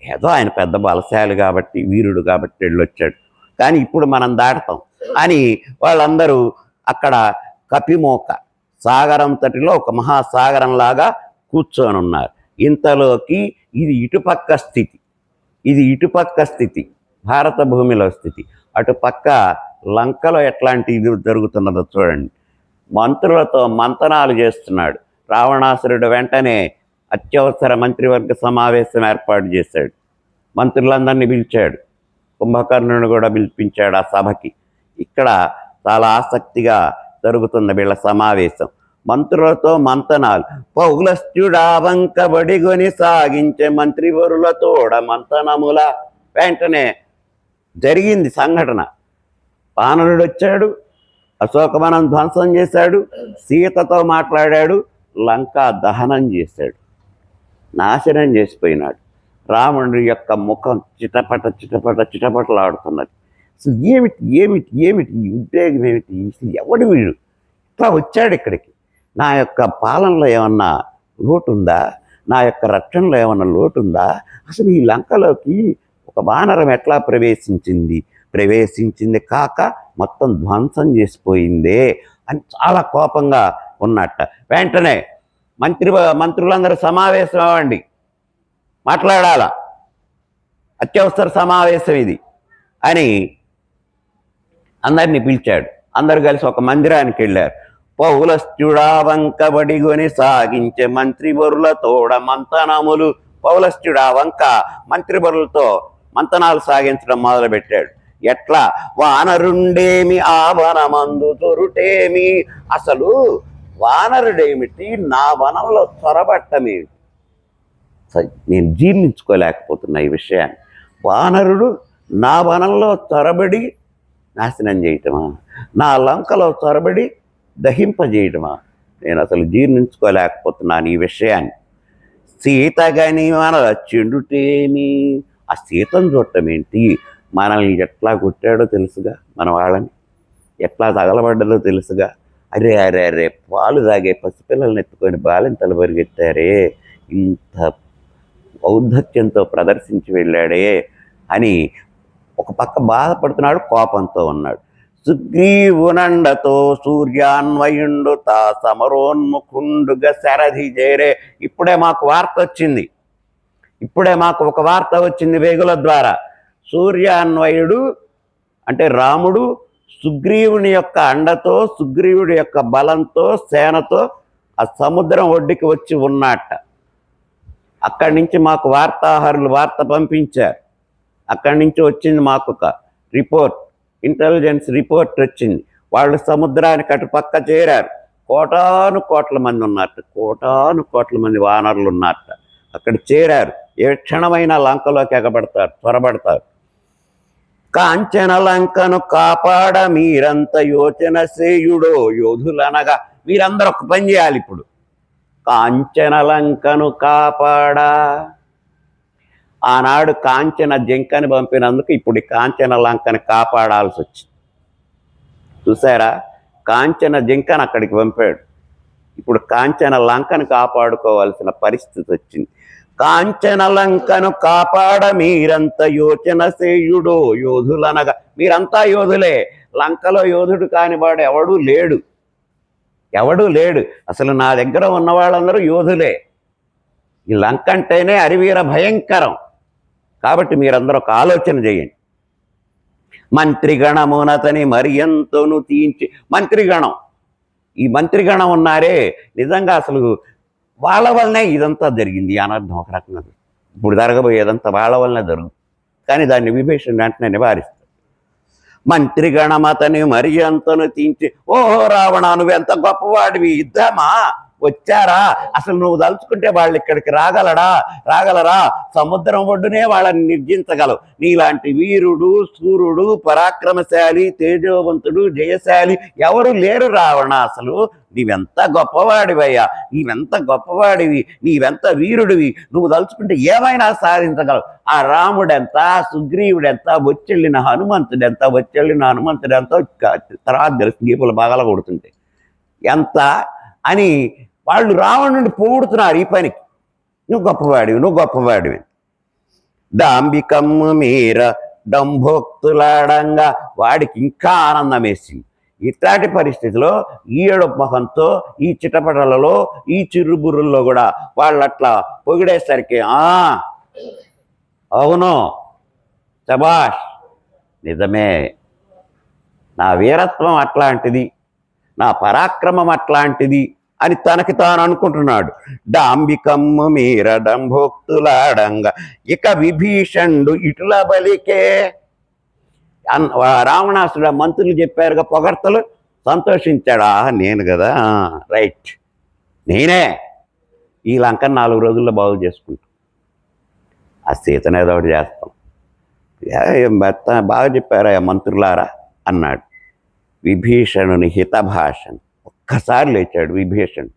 ఏదో ఆయన పెద్ద బలశాలి కాబట్టి, వీరుడు కాబట్టి వెళ్ళొచ్చాడు. కానీ ఇప్పుడు మనం దాటుతాం అని వాళ్ళందరూ అక్కడ కపిమోక సాగరం తటిలో ఒక మహాసాగరంలాగా కూర్చొని ఉన్నారు. ఇంతలోకి ఇది ఇటుపక్క స్థితి, ఇది ఇటుపక్క స్థితి, భారత భూమిలో స్థితి. అటుపక్క లంకలో ఎట్లాంటి ఇది జరుగుతున్నదో చూడండి. మంత్రులతో మంతనాలు చేస్తున్నాడు రావణాసురుడు. వెంటనే అత్యవసర మంత్రివర్గ సమావేశం ఏర్పాటు చేశాడు. మంత్రులందరినీ పిలిచాడు, కుంభకర్ణుని కూడా పిలిపించాడు ఆ సభకి. ఇక్కడ చాలా ఆసక్తిగా జరుగుతున్న వీళ్ళ సమావేశం. మంత్రులతో మంతనాలు. పౌలస్త్యుడా వంకబడిగొని సాగించే మంత్రివరులతోడ మంతనముల. వెంటనే జరిగింది సంఘటన. వానరుడు వచ్చాడు, అశోకవనం ధ్వంసం చేశాడు, సీతతో మాట్లాడాడు, లంకా దహనం చేశాడు, నాశనం చేసిపోయినాడు. రావణుడి యొక్క ముఖం చిటపట చిటపట చిటపటలాడుతున్నది. అసలు ఏమిటి ఏమిటి ఏమిటి ఈ ఉద్వేగం ఏమిటి? అసలు ఎవడు వీడు ఇట్లా వచ్చాడు ఇక్కడికి? నా యొక్క పాలనలో ఏమన్నా లోటు ఉందా? నా యొక్క రక్షణలో ఏమన్నా లోటు ఉందా? అసలు ఈ లంకలోకి ఒక వానరం ఎట్లా ప్రవేశించింది కాక మొత్తం ధ్వంసం చేసిపోయిందే అని చాలా కోపంగా ఉన్నట్ట. వెంటనే మంత్రులందరూ సమావేశం అవ్వండి, మాట్లాడాలా, అత్యవసర సమావేశం ఇది అని అందరినీ పిలిచాడు. అందరు కలిసి ఒక మందిరానికి వెళ్ళారు. పౌలస్త్యుడా వంకబడిగొని సాగించే మంత్రివరుల తోడ మంతనములు. పౌలస్త్యుడా వంక మంత్రివరులతో మంతనాలు సాగించడం మొదలుపెట్టాడు. ఎట్లా? వానరుండేమి ఆ వనమందు తొరుటేమి. అసలు వానరుడేమిటి, నా వనంలో చొరబట్టమేమిటి? నేను జీర్ణించుకోలేకపోతున్నా ఈ విషయాన్ని. వానరుడు నా వనంలో చొరబడి నాశనం చేయటమా, నా లంకలో చొరబడి దహింపజేయటమా? నేను అసలు జీర్ణించుకోలేకపోతున్నాను ఈ విషయాన్ని. సీతగని మన చెండుటేమి. ఆ సీతను చూడటం ఏంటి? మనల్ని ఎట్లా కొట్టాడో తెలుసుగా, మన వాళ్ళని ఎట్లా తగలబడ్డదో తెలుసుగా. అరే అరే అరే, పాలు తాగే పసిపిల్లల్ని ఎత్తుకొని బాలింతలు పరిగెత్తారే, ఇంత ఔద్ధత్యంతో ప్రదర్శించి వెళ్ళాడే అని ఒక పక్క బాధపడుతున్నాడు, కోపంతో ఉన్నాడు. సుగ్రీవునండతో సూర్యాన్వయుండు తా సమరోన్ముఖుండుగా శరధి చేరే. ఇప్పుడే మాకు వార్త వచ్చింది, ఇప్పుడే మాకు ఒక వార్త వచ్చింది వేగుల ద్వారా. సూర్యాన్వయుడు అంటే రాముడు సుగ్రీవుని యొక్క అండతో, సుగ్రీవుడి యొక్క బలంతో, సేనతో ఆ సముద్రం ఒడ్డుకి వచ్చి ఉన్నట్ట. అక్కడి నుంచి మాకు వార్తాహరులు వార్త పంపించారు. అక్కడి నుంచి వచ్చింది మాకు ఒక రిపోర్ట్, ఇంటెలిజెన్స్ రిపోర్ట్ వచ్చింది. వాళ్ళు సముద్రానికి అటుపక్క చేరారు. కోటాను కోట్ల మంది ఉన్నట్టు, కోటాను కోట్ల మంది వానరులు ఉన్నట్ట. అక్కడ చేరారు. ఏ క్షణమైన లంకలోకి ఎగబడతారు, త్వరబడతారు. కాంచన లంకను కాపాడ మీరంత యోచన సేయుడో యోధులనగా. మీరందరూ ఒక పని చేయాలి ఇప్పుడు. కాంచన లంకను కాపాడా. ఆనాడు కాంచన జింకని పంపినందుకు ఇప్పుడు కాంచన లంకని కాపాడాల్సి వచ్చింది. చూసారా? కాంచన జింకను అక్కడికి పంపాడు, ఇప్పుడు కాంచన లంకను కాపాడుకోవాల్సిన పరిస్థితి వచ్చింది. కాంచన లంకను కాపాడ మీరంత యోచన సేయుడో యోధులనగా. మీరంతా యోధులే, లంకలో యోధుడు కానివాడు ఎవడూ లేడు, ఎవడూ లేడు. అసలు నా దగ్గర ఉన్న వాళ్ళందరూ యోధులే. ఈ లంక అంటేనే అరివీర భయంకరం. కాబట్టి మీరందరూ ఒక ఆలోచన చేయండి. మంత్రిగణమునతని మరి ఎంతోను తీయించి. మంత్రిగణం, ఈ మంత్రిగణం ఉన్నారే, నిజంగా అసలు వాళ్ళ వల్లనే ఇదంతా జరిగింది. ఈ అనర్థం ఒక రకంగా ఇప్పుడు జరగబోయేదంతా వాళ్ళ వల్లనే జరుగుతుంది. కానీ దాన్ని విభీషణుడు వెంటనే నివారిస్తాడు. మంత్రిగణమతని మరి ఎంతను తీయించి. ఓహో రావణ, నువ్వెంత గొప్పవాడివి, ఇద్దామా, వచ్చారా? అసలు నువ్వు తలుచుకుంటే వాళ్ళు ఇక్కడికి రాగలరా? సముద్రం ఒడ్డునే వాళ్ళని నిర్జించగలవు. నీలాంటి వీరుడు, సూర్యుడు, పరాక్రమశాలి, తేజోవంతుడు, జయశాలి ఎవరు లేరు రావణ. అసలు నీవెంత గొప్పవాడివయ్యా, నీవెంత గొప్పవాడివి, నీవెంత వీరుడివి. నువ్వు తలుచుకుంటే ఏమైనా సాధించగలవు. ఆ రాముడెంత, సుగ్రీవుడెంత, వచ్చెళ్ళిన హనుమంతుడెంత, తర్వాత తెలిసి గీపులు బాగా కొడుతుంటే ఎంత అని వాళ్ళు రావణుని పొగుడుతున్నారు ఈ పనికి. నువ్వు గొప్పవాడివి. డాంబికమ్మ మీర డంభోక్తులాడంగా వాడికి ఇంకా ఆనందం వేసింది. ఇట్లాంటి పరిస్థితిలో ఈ ఏడుపు మొహంతో, ఈ చిటపటలలో, ఈ చిరుబుర్రుల్లో కూడా వాళ్ళు అట్లా పొగిడేసరికి అవును, శభాష్, నిజమే, నా వీరత్వం అట్లాంటిది, నా పరాక్రమం అట్లాంటిది అని తనకి తాను అనుకుంటున్నాడు. డాంబికమ్మ మీర డంభోక్తులాడంగా ఇక విభీషణుడు ఇటుల బలికే. రావణాసుడు మంత్రులు చెప్పారుగా పొగడ్తలు, సంతోషించాడా? నేను కదా, రైట్, నేనే ఈ లంకను 4 రోజుల్లో బాగు చేసుకుంటాం, ఆ సీతను ఏదో ఒకటి చేస్తాం. బాగా చెప్పారా మంత్రులారా అన్నాడు. విభీషణుని హితభాషను ఒక్కసారి లేచాడు విభీషణుడు.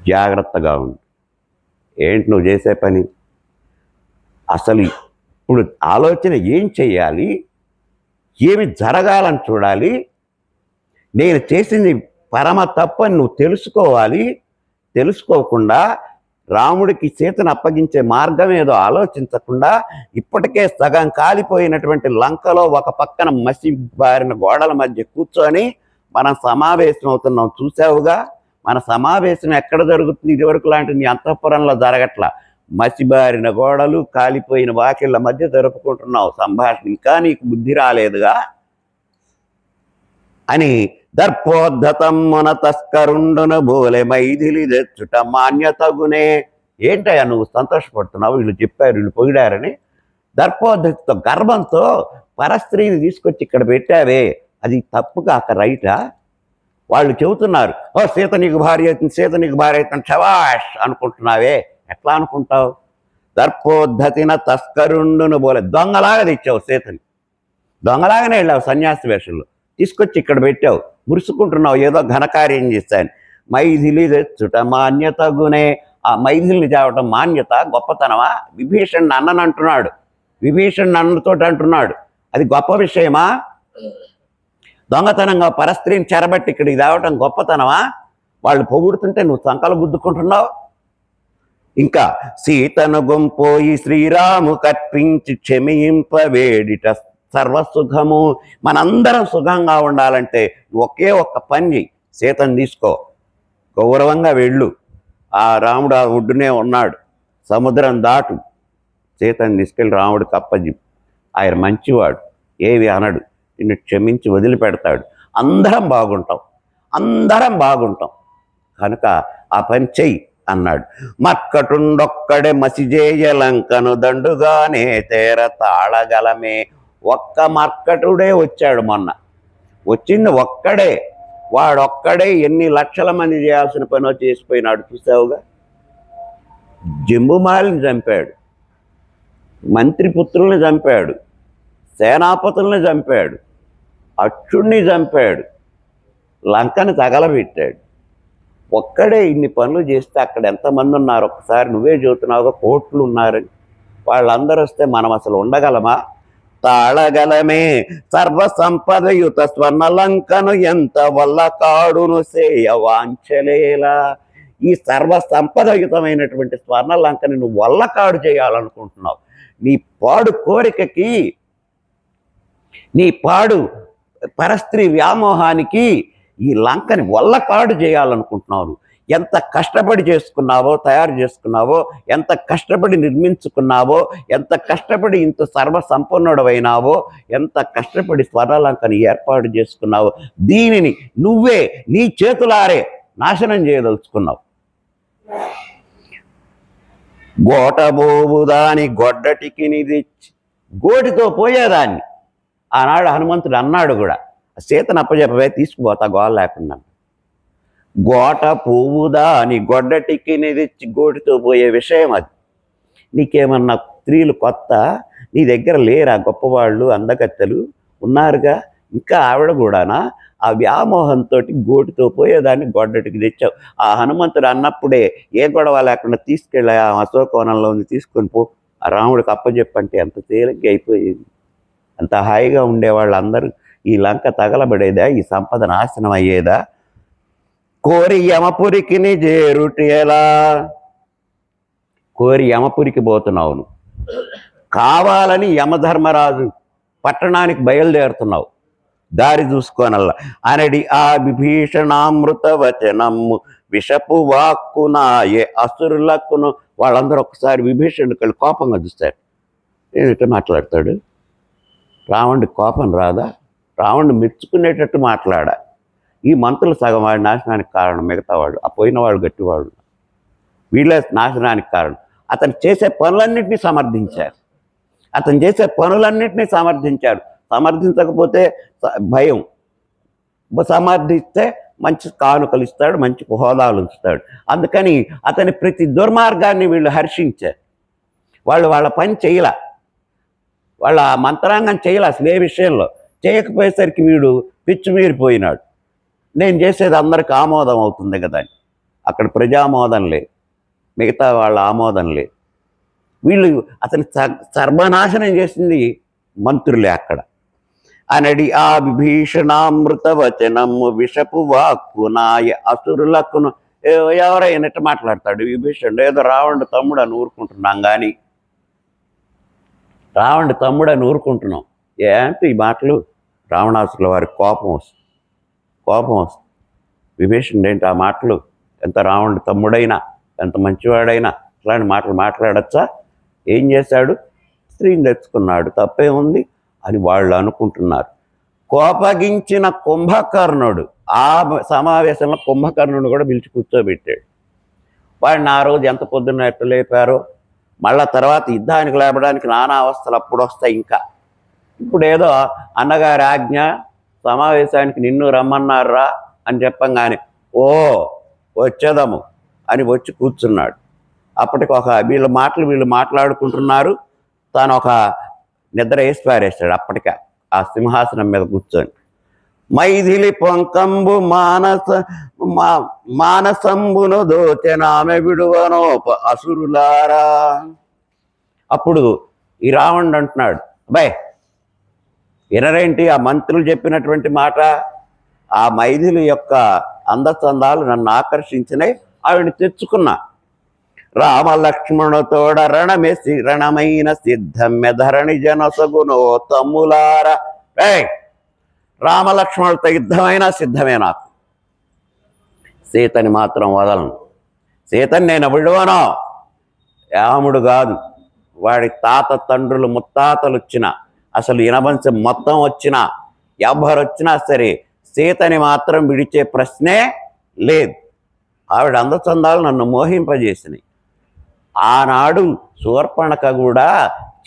జాగ్రత్తగా ఉండు, ఏంటి నువ్వు చేసే పని? అసలు ఇప్పుడు ఆలోచన ఏం చెయ్యాలి, ఏమి జరగాలని చూడాలి. నేను చేసింది పరమ తప్పని నువ్వు తెలుసుకోవాలి. తెలుసుకోకుండా రాముడికి సీతను అప్పగించే మార్గం ఏదో ఆలోచించకుండా ఇప్పటికే సగం కాలిపోయినటువంటి లంకలో ఒక పక్కన మసి బారిన గోడల మధ్య కూర్చొని మనం సమావేశం అవుతున్నాం. చూసావుగా, మన సమావేశం ఎక్కడ జరుగుతుంది? ఇదివరకు లాంటి నీ అంతఃపురంలో జరగట్లా. మసిబారిన గోడలు, కాలిపోయిన వాకిళ్ళ మధ్య జరుపుకుంటున్నావు సంభాషణ. ఇంకా నీకు బుద్ధి రాలేదుగా అని దర్పోద్ధతమ్మున తస్కరుండును బోలె మైథిలి తెచ్చుట మాన్యతగునే. ఏంటయ్యా నువ్వు సంతోషపడుతున్నావు, వీళ్ళు చెప్పారు, వీళ్ళు పొగిడారని? దర్పోద్ధతితో, గర్వంతో పరస్త్రీని తీసుకొచ్చి ఇక్కడ పెట్టావే, అది తప్పు కాక రైటా? వాళ్ళు చెబుతున్నారు, ఓ సీత నీకు భార్య అవుతుంది, సీత నీకు భార్య అవుతుంది, శవాష్ అనుకుంటున్నావే. ఎట్లా అనుకుంటావు? దర్పోద్ధతిన తస్కరుండును బోలే, దొంగలాగా తెచ్చావు సీతని, దొంగలాగానే వెళ్ళావు సన్యాసి వేషంలో, తీసుకొచ్చి ఇక్కడ పెట్టావు, మురుసుకుంటున్నావు ఏదో ఘనకార్యం చేశాను. మైథిలి తెచ్చుట మాన్యతగునే. ఆ మైథిలిని తేవటం మాన్యత, గొప్పతనమా? విభీషణ్ అన్నని అంటున్నాడు, విభీషణ్ అన్నతో అంటున్నాడు, అది గొప్ప విషయమా? దొంగతనంగా పరస్త్రీని చెరబట్టి ఇక్కడికి తేవటం గొప్పతనమా? వాళ్ళు పొగుడుతుంటే నువ్వు సంకలు గుద్దుకుంటున్నావు. ఇంకా సీతను గొంపోయి శ్రీరాము కర్పించి క్షమింపవేడిట సర్వసుఖము. మనందరం సుఖంగా ఉండాలంటే ఒకే ఒక్క పని చెయ్యి, సీతను తీసుకో, గౌరవంగా వెళ్ళు, ఆ రాముడు ఆ ఒడ్డునే ఉన్నాడు, సముద్రం దాటు, సీతను తీసుకెళ్ళి రాముడికి అప్పజెప్పు. ఆయన మంచివాడు, ఏవి అనడు, నిన్ను క్షమించి వదిలిపెడతాడు. అందరం బాగుంటాం, అందరం బాగుంటాం, కనుక ఆ పని చెయ్యి అన్నాడు. మర్కటుండొక్కడే మసిజేయలంకను దండుగానే తేర తాళగలమే. ఒక్క మర్కటుడే వచ్చాడు మొన్న, వచ్చింది ఒక్కడే, వాడొక్కడే ఎన్ని లక్షల మంది చేయాల్సిన పనో చేసిపోయినాడు. చూసావుగా, జంబుమాలిని చంపాడు, మంత్రిపుత్రుల్ని చంపాడు, సేనాపతుల్ని చంపాడు, అక్షుణ్ణి చంపాడు, లంకని తగలబెట్టాడు. ఒక్కడే ఇన్ని పనులు చేస్తే అక్కడ ఎంతమంది ఉన్నారు ఒకసారి నువ్వే చెబుతున్నావుగా, కోట్లు ఉన్నారని. వాళ్ళందరూ వస్తే మనం అసలు ఉండగలమా? తాళగలమే సర్వ సంపదయుత స్వర్ణలంకను ఎంత వల్ల కాడును సేయ వాంఛలేలా. ఈ సర్వ సంపదయుతమైనటువంటి స్వర్ణలంకని నువ్వు వల్లకాడు చేయాలనుకుంటున్నావు. నీ పాడు కోరికకి, నీ పాడు పరస్త్రీ వ్యామోహానికి ఈ లంకని వల్లకాడు చేయాలనుకుంటున్నావు. ఎంత కష్టపడి చేసుకున్నావో, తయారు చేసుకున్నావో, ఎంత కష్టపడి నిర్మించుకున్నావో, ఎంత కష్టపడి ఇంత సర్వసంపన్నుడవైనావో, ఎంత కష్టపడి స్వర్ణలంకని ఏర్పాటు చేసుకున్నావో, దీనిని నువ్వే నీ చేతులారే నాశనం చేయదలుచుకున్నావు. గోటబోవుదాని గొడ్డటికి నిదిచ్చి, గోటితో పోయేదాన్ని. ఆనాడు హనుమంతుడు అన్నాడు కూడా, సీతను అప్పచెప్పవే, తీసుకుపోతా గోల లేకుండా. గోట పువ్వుదా అని గొడ్డటికి నిదిచ్చి గోటితో పోయే విషయం అది. నీకేమన్నా స్త్రీలు కొత్త? నీ దగ్గర లేరా గొప్పవాళ్ళు, అందగత్తెలు ఉన్నారుగా, ఇంకా ఆవిడ కూడానా? ఆ వ్యామోహంతో గోటితో పోయేదాన్ని గొడ్డటికి తెచ్చావు. ఆ హనుమంతుడు అన్నప్పుడే ఏ గొడవ లేకుండా తీసుకెళ్ళి ఆ అశోకవనంలో తీసుకొని పో, ఆ రాముడికి అప్పచెప్పంటే ఎంత తేలిగ్గా అయిపోయేది, అంత హాయిగా ఉండేవాళ్ళు అందరూ. ఈ లంక తగలబడేదా? ఈ సంపద నాశనం అయ్యేదా? కోరి యమపురికి చేరుటేలా. కోరి యమపురికి పోతున్నావు నువ్వు, కావాలని యమధర్మరాజు పట్టణానికి బయలుదేరుతున్నావు, దారి చూసుకోనల్లా. అనడి ఆ విభీషణామృత వచనము విషపు వాక్కునాయే అసురులకును. వాళ్ళందరూ ఒకసారి విభీషణుడికి కోపంగా చూస్తారు. ఏమిటో మాట్లాడతాడు, రావణుడి కోపం రాదా? రావణుడు మెచ్చుకునేటట్టు మాట్లాడా. ఈ మంత్రులు సగం వాడి నాశనానికి కారణం, మిగతావాడు ఆ పోయినవాడు గట్టివాడు, వీళ్ళే నాశనానికి కారణం. అతను చేసే పనులన్నింటినీ సమర్థించారు, అతను చేసే పనులన్నింటినీ సమర్థించారు. సమర్థించకపోతే భయం, సమర్థిస్తే మంచి కానుకలు ఇస్తాడు, మంచి హోదాలు ఉంచుతాడు. అందుకని అతని ప్రతి దుర్మార్గాన్ని వీళ్ళు హర్షించారు. వాళ్ళ పని చేయలే, వాళ్ళ మంత్రాంగం చేయలే. అసలు ఏ విషయంలో చేయకపోయేసరికి వీడు పిచ్చిమీరిపోయినాడు. నేను చేసేది అందరికి ఆమోదం అవుతుంది కదా అని. అక్కడ ప్రజామోదం లేదు, మిగతా వాళ్ళ ఆమోదం లేదు. వీళ్ళు అతని సర్వనాశనం చేసింది మంత్రులే అక్కడ. అనడి ఆ విభీషణామృత వచనము విషపు వాక్కు నాయ అసురులకును. ఎవరైనట్టు మాట్లాడతాడు విభీషణుడు, ఏదో రావణుడు తమ్ముడు అని ఊరుకుంటున్నాం, కానీ రావణుడు తమ్ముడు అని ఊరుకుంటున్నాం. ఏంటి ఈ మాటలు? రావణాసుల వారికి కోపం వస్తుంది. విభీషణుడు ఏంటి ఆ మాటలు? ఎంత రావణుడు తమ్ముడైనా, ఎంత మంచివాడైనా ఇట్లాంటి మాటలు మాట్లాడచ్చా? ఏం చేశాడు? స్త్రీని తెచ్చుకున్నాడు, తప్పే ఉంది అని వాళ్ళు అనుకుంటున్నారు. కోపగించిన కుంభకర్ణుడు ఆ సమావేశంలో కుంభకర్ణుడు కూడా పిలిచి కూర్చోబెట్టాడు. వాడిని ఆ రోజు ఎంత పొద్దున్న ఎట్టు లేపారో, మళ్ళా తర్వాత యుద్ధానికి లేపడానికి నానా అవస్థలు అప్పుడు వస్తాయి. ఇంకా ఇప్పుడు ఏదో అన్నగారి ఆజ్ఞ, సమావేశానికి నిన్ను రమ్మన్నారా అని చెప్పంగానే ఓ వచ్చేదము అని వచ్చి కూర్చున్నాడు. అప్పటికి వీళ్ళు మాట్లాడుకుంటున్నారు. తాను ఒక నిద్ర వేసి పారేస్తాడు అప్పటికే ఆ సింహాసనం మీద కూర్చొని. మైథిలి పొంకంబు మానసంబును దోచెనామె విడువనోప అసురులారా. అప్పుడు ఈ రావణుడు అంటున్నాడు, అబ్బాయి వినరేంటి ఆ మంత్రులు చెప్పినటువంటి మాట? ఆ మైథిలి యొక్క అందచందాలు నన్ను ఆకర్షించినాయి, ఆవిడని తెచ్చుకున్నా. రామలక్ష్మణుతోడ రణమైన సిద్ధమ్మె ధరణి జనసగునో తమ్ములార. రామలక్ష్మణులతో యుద్ధమైనా సిద్ధమే నాకు. సీతని మాత్రం వదలను. సీతని నేను విడువను. రాముడు కాదు, వాడి తాత తండ్రులు ముత్తాతలు వచ్చినా, అసలు ఇనవంశం మొత్తం వచ్చినా, ఎవరు వచ్చినా సరే సీతని మాత్రం విడిచే ప్రశ్నే లేదు. ఆవిడ అందచందాలు నన్ను మోహింపజేసినాయి. ఆనాడు శూర్పణఖ కూడా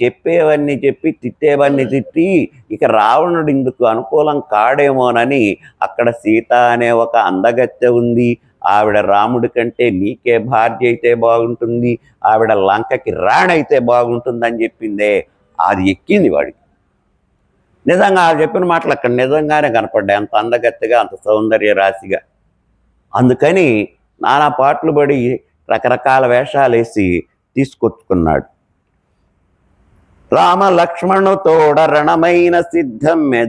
చెప్పేవన్నీ చెప్పి తిట్టేవన్నీ తిట్టి ఇక రావణుడు ఇందుకు అనుకూలం కాడేమోనని అక్కడ సీత అనే ఒక అందగత్తె ఉంది, ఆవిడ రాముడి కంటే నీకే భార్య అయితే బాగుంటుంది, ఆవిడ లంకకి రాణైతే బాగుంటుందని చెప్పిందే, అది ఎక్కింది వాడికి. నిజంగా ఆ చెప్పిన మాటలు అక్కడ నిజంగానే కనపడ్డాయి, అంత అందగత్తెగా, అంత సౌందర్య రాశిగా. అందుకని నానా పాటలు పడి రకరకాల వేషాలు వేసి తీసుకొచ్చుకున్నాడు. రామ లక్ష్మణుతోడ రణమైన సిద్ధమ్మె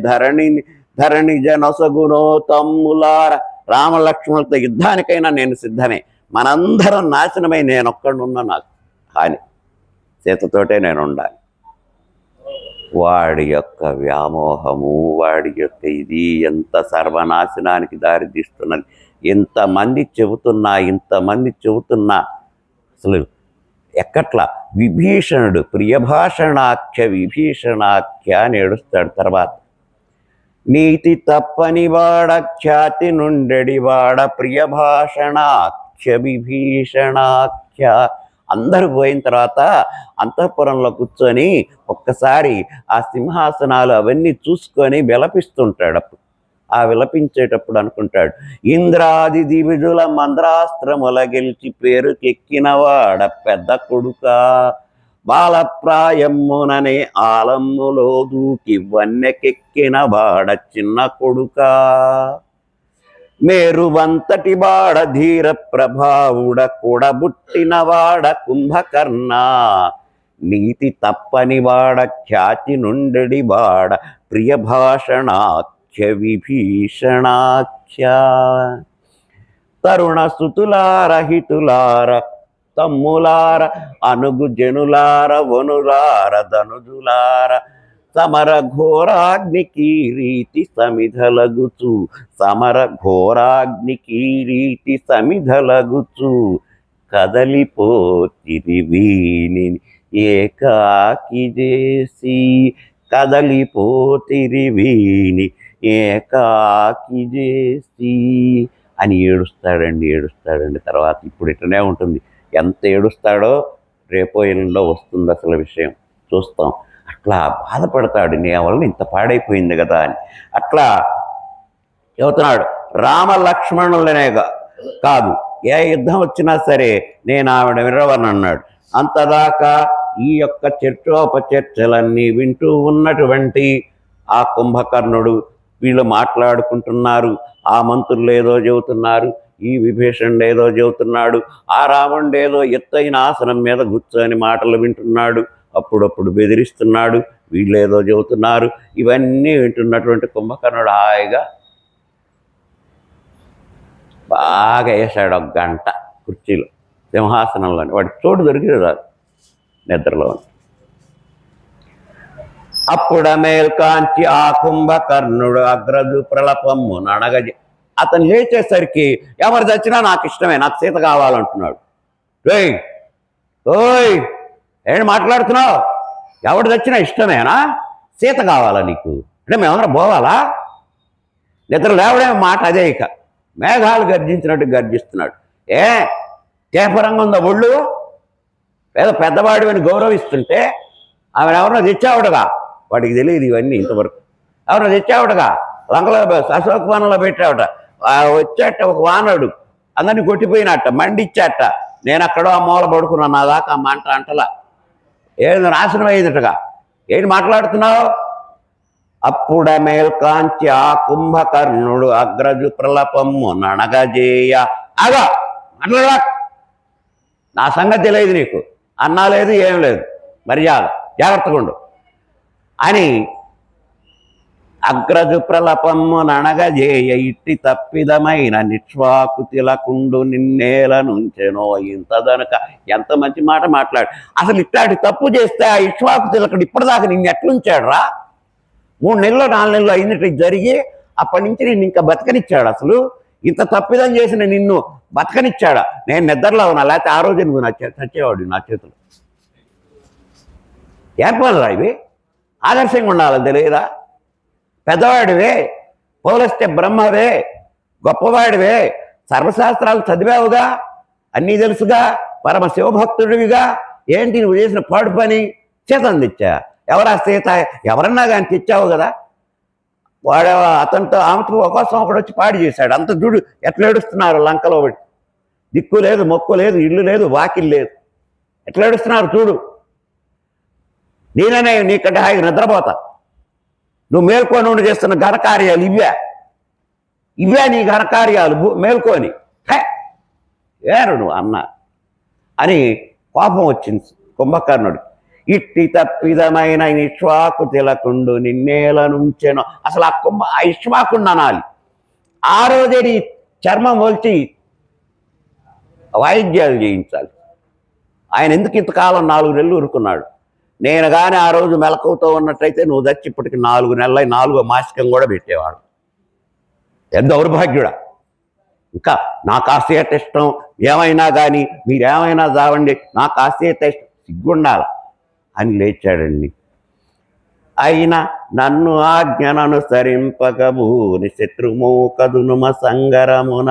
ధరణి జనసగునో తమ్ములార. రామలక్ష్మణులతో యుద్ధానికైనా నేను సిద్ధమే, మనందరం నాశనమై నేనొక్కడున్నా నాకు కానీ సీతతోటే నేను ఉండాలి. వాడి యొక్క వ్యామోహము, వాడి యొక్క ఇది ఎంత సర్వనాశనానికి దారితీస్తున్నది. ఇంతమంది చెబుతున్నా అసలు ఎక్కట్లా. విభీషణుడు ప్రియభాషణాఖ్య విభీషణాఖ్య అని ఏడుస్తాడు. తర్వాత నీతి తప్పని వాడ ఖ్యాతి నుండెడి వాడ ప్రియభాషణాఖ్య విభీషణాఖ్య. అందరూ పోయిన తర్వాత అంతఃపురంలో కూర్చొని ఒక్కసారి ఆ సింహాసనాలు అవన్నీ చూసుకొని విలపిస్తుంటాడు. అప్పుడు ఆ విలపించేటప్పుడు అనుకుంటాడు, ఇంద్రాది దివిజుల మంద్రాస్త్రముల గెలిచి పేరుకెక్కినవాడ పెద్ద కొడుక, బాలప్రాయమ్ముననే ఆలమ్ములో దూకి వన్నెకెక్కిన వాడ చిన్న కొడుక, మేరువంతటి వాడ ధీర ప్రభావుడ కూడబుట్టిన వాడ కుంభకర్ణ, నీతి తప్పని వాడ ఖ్యాతి నుండెడి వాడ ప్రియభాషణాఖ్య విభీషణాఖ్య. తరుణ సుతులార హితులార తమ్ములార అనుగు జనులార వనులార ధనుజులార సమర ఘోరాగ్ని కీరీతి సమిధలగుచు, సమర ఘోరాగ్ని కీరీతి సమిధలగుచు, కదలిపోతిరి వీని ఏకాకి చేసి, కదలిపోతిరి వీని ఏకాకి చేసి అని ఏడుస్తాడండి. తర్వాత ఇప్పుడు ఇట్లనే ఉంటుంది. ఎంత ఏడుస్తాడో రేపో ఎల్లుండో వస్తుంది అసలు విషయం, చూస్తాం. అట్లా బాధపడతాడు, నీ వల్ల ఇంత పాడైపోయింది కదా అని. అట్లా చెబుతున్నాడు. రామలక్ష్మణులనే కాదు, ఏ యుద్ధం వచ్చినా సరే నేను ఆవిడ విరవనన్నాడు. అంతదాకా ఈ యొక్క చర్చోపచర్చలన్నీ వింటూ ఉన్నటువంటి ఆ కుంభకర్ణుడు, వీళ్ళు మాట్లాడుకుంటున్నారు. ఆ మంత్రులు ఏదో చెబుతున్నారు, ఈ విభీషణుడు ఏదో చెబుతున్నాడు, ఆ రావణుడు ఏదో ఎత్తైన ఆసనం మీద కూర్చొని మాటలు వింటున్నాడు, అప్పుడప్పుడు బెదిరిస్తున్నాడు, వీళ్ళు ఏదో చెబుతున్నారు. ఇవన్నీ వింటున్నటువంటి కుంభకర్ణుడు హాయిగా బాగా వేసాడు ఒక గంట కుర్చీలో, సింహాసనంలోని. వాడికి చోటు దొరికింది రాదు నిద్రలో. అప్పుడమేల్కాంచి ఆ కుంభకర్ణుడు అగ్రజు ప్రలపమ్ము నడగజి. అతను లేచేసరికి ఎవరు చచ్చినా నాకు ఇష్టమే, నాకు సీత కావాలంటున్నాడు. ఓయ్ ఏంటి మాట్లాడుతున్నావు? ఎవడు చచ్చినా ఇష్టమేనా? సీత కావాలా నీకు? అంటే మేమందరం పోవాలా? నిద్ర లేవడమే మాట అదే. ఇక మేఘాలు గర్జించినట్టు గర్జిస్తున్నాడు. చేపరంగా ఉందా ఒళ్ళు? ఏదో పెద్దవాడు అని గౌరవిస్తుంటే ఆమె ఎవరినో తెచ్చావుడుగా, వాడికి తెలియదు ఇవన్నీ ఇంతవరకు. ఎవరినో తెచ్చావుడుగా, లంకలో అశోకవనంలో పెట్టావుట. వచ్చాట ఒక వానరుడు, అందరినీ కొట్టిపోయినట్ట, మండిచ్చాట. నేను అక్కడో ఆ మూల పడుకున్నాను, నా దాకా ఆ మంట అంటలా. ఏదో నాశనం అయిందటగా. ఏంటి మాట్లాడుతున్నావు? అప్పుడ మేల్కాంచి ఆ కుంభకర్ణుడు అగ్రజు ప్రలపము ననగజేయ. అగా మాట్లాడా, నా సంగతి తెలియదు నీకు, అన్నా లేదు ఏం లేదు, మర్యాద జాగ్రత్తగా ఉండు అని అగ్రజు ప్రలపము ననగజేయ. ఇట్టి తప్పిదమైన నిష్వాకుతిలకుండు నిన్నేల నుంచెనో ఇంతదనక. ఎంత మంచి మాట మాట్లాడు. అసలు ఇట్లాంటి తప్పు చేస్తే ఆ ఇష్వాకుతిలకుడు ఇప్పటిదాకా నిన్ను ఎట్లుంచాడు రా? 3 నెలలు 4 నెలలు అయినట్టు జరిగి అప్పటి నుంచి నిన్ను ఇంకా బతకనిచ్చాడు. అసలు ఇంత తప్పిదం చేసిన నిన్ను బతకనిచ్చాడా? నేను నిద్రలో ఉన్నా, లేకపోతే ఆ రోజు నువ్వు చచ్చేవాడు నా చేతులు. ఏం పనులు ఇవి? ఆదర్శంగా ఉండాలని తెలియదా? పెద్దవాడివే, పౌలస్తే బ్రహ్మవే, గొప్పవాడివే, సర్వశాస్త్రాలు చదివావుగా, అన్నీ తెలుసుగా, పరమ శివభక్తుడివిగా. ఏంటి నువ్వు చేసిన పాడు పని? చేతను తెచ్చా. ఎవరా సీత? ఎవరన్నా కానీ తెచ్చావు కదా. వాడు అతనితో ఆమెతో ఒకసం ఒకడు వచ్చి పాడు చేశాడు. అంత చూడు ఎట్లా ఏడుస్తున్నారు లంకలో. దిక్కు లేదు, మొక్కు లేదు, ఇల్లు లేదు, వాకిల్ లేదు, ఎట్లా ఏడుస్తున్నారు చూడు. నేననే నీకంటే హాయిగా నిద్రపోతా. నువ్వు మేల్కొని ఉండి చేస్తున్న ఘనకార్యాలు ఇవే నీ ఘనకార్యాలు. మేల్కొని ఏరు నువ్వు అన్న అని కోపం వచ్చింది కుంభకర్ణుడు. ఇట్టి తప్పిదమైన ఇష్వాకు తిలకుండు నిన్నేల నుంచెనో. అసలు ఆ ఇష్వాకుని అనాలి. ఆ రోజే నీ చర్మం ఒలిచి వాయిద్యాలు చేయించాలి. ఆయన ఎందుకు ఇంతకాలం 4 నెలలు ఊరుకున్నాడు? నేను కానీ ఆ రోజు మెలకువతో ఉన్నట్టయితే నువ్వు చచ్చి ఇప్పటికి 4 నెలలై 4వ మాసికం కూడా పెట్టేవాడు. ఎంత దౌర్భాగ్యుడా! ఇంకా నా కాసేట ఇష్టం, ఏమైనా కానీ మీరేమైనా చావండి, నా కాసేట ఇష్టం, సిగ్గుండాల అని లేచాడండి. అయినా నన్ను ఆజ్ఞననుసరింపకబూని శత్రుమూకదునుమ సంగరమున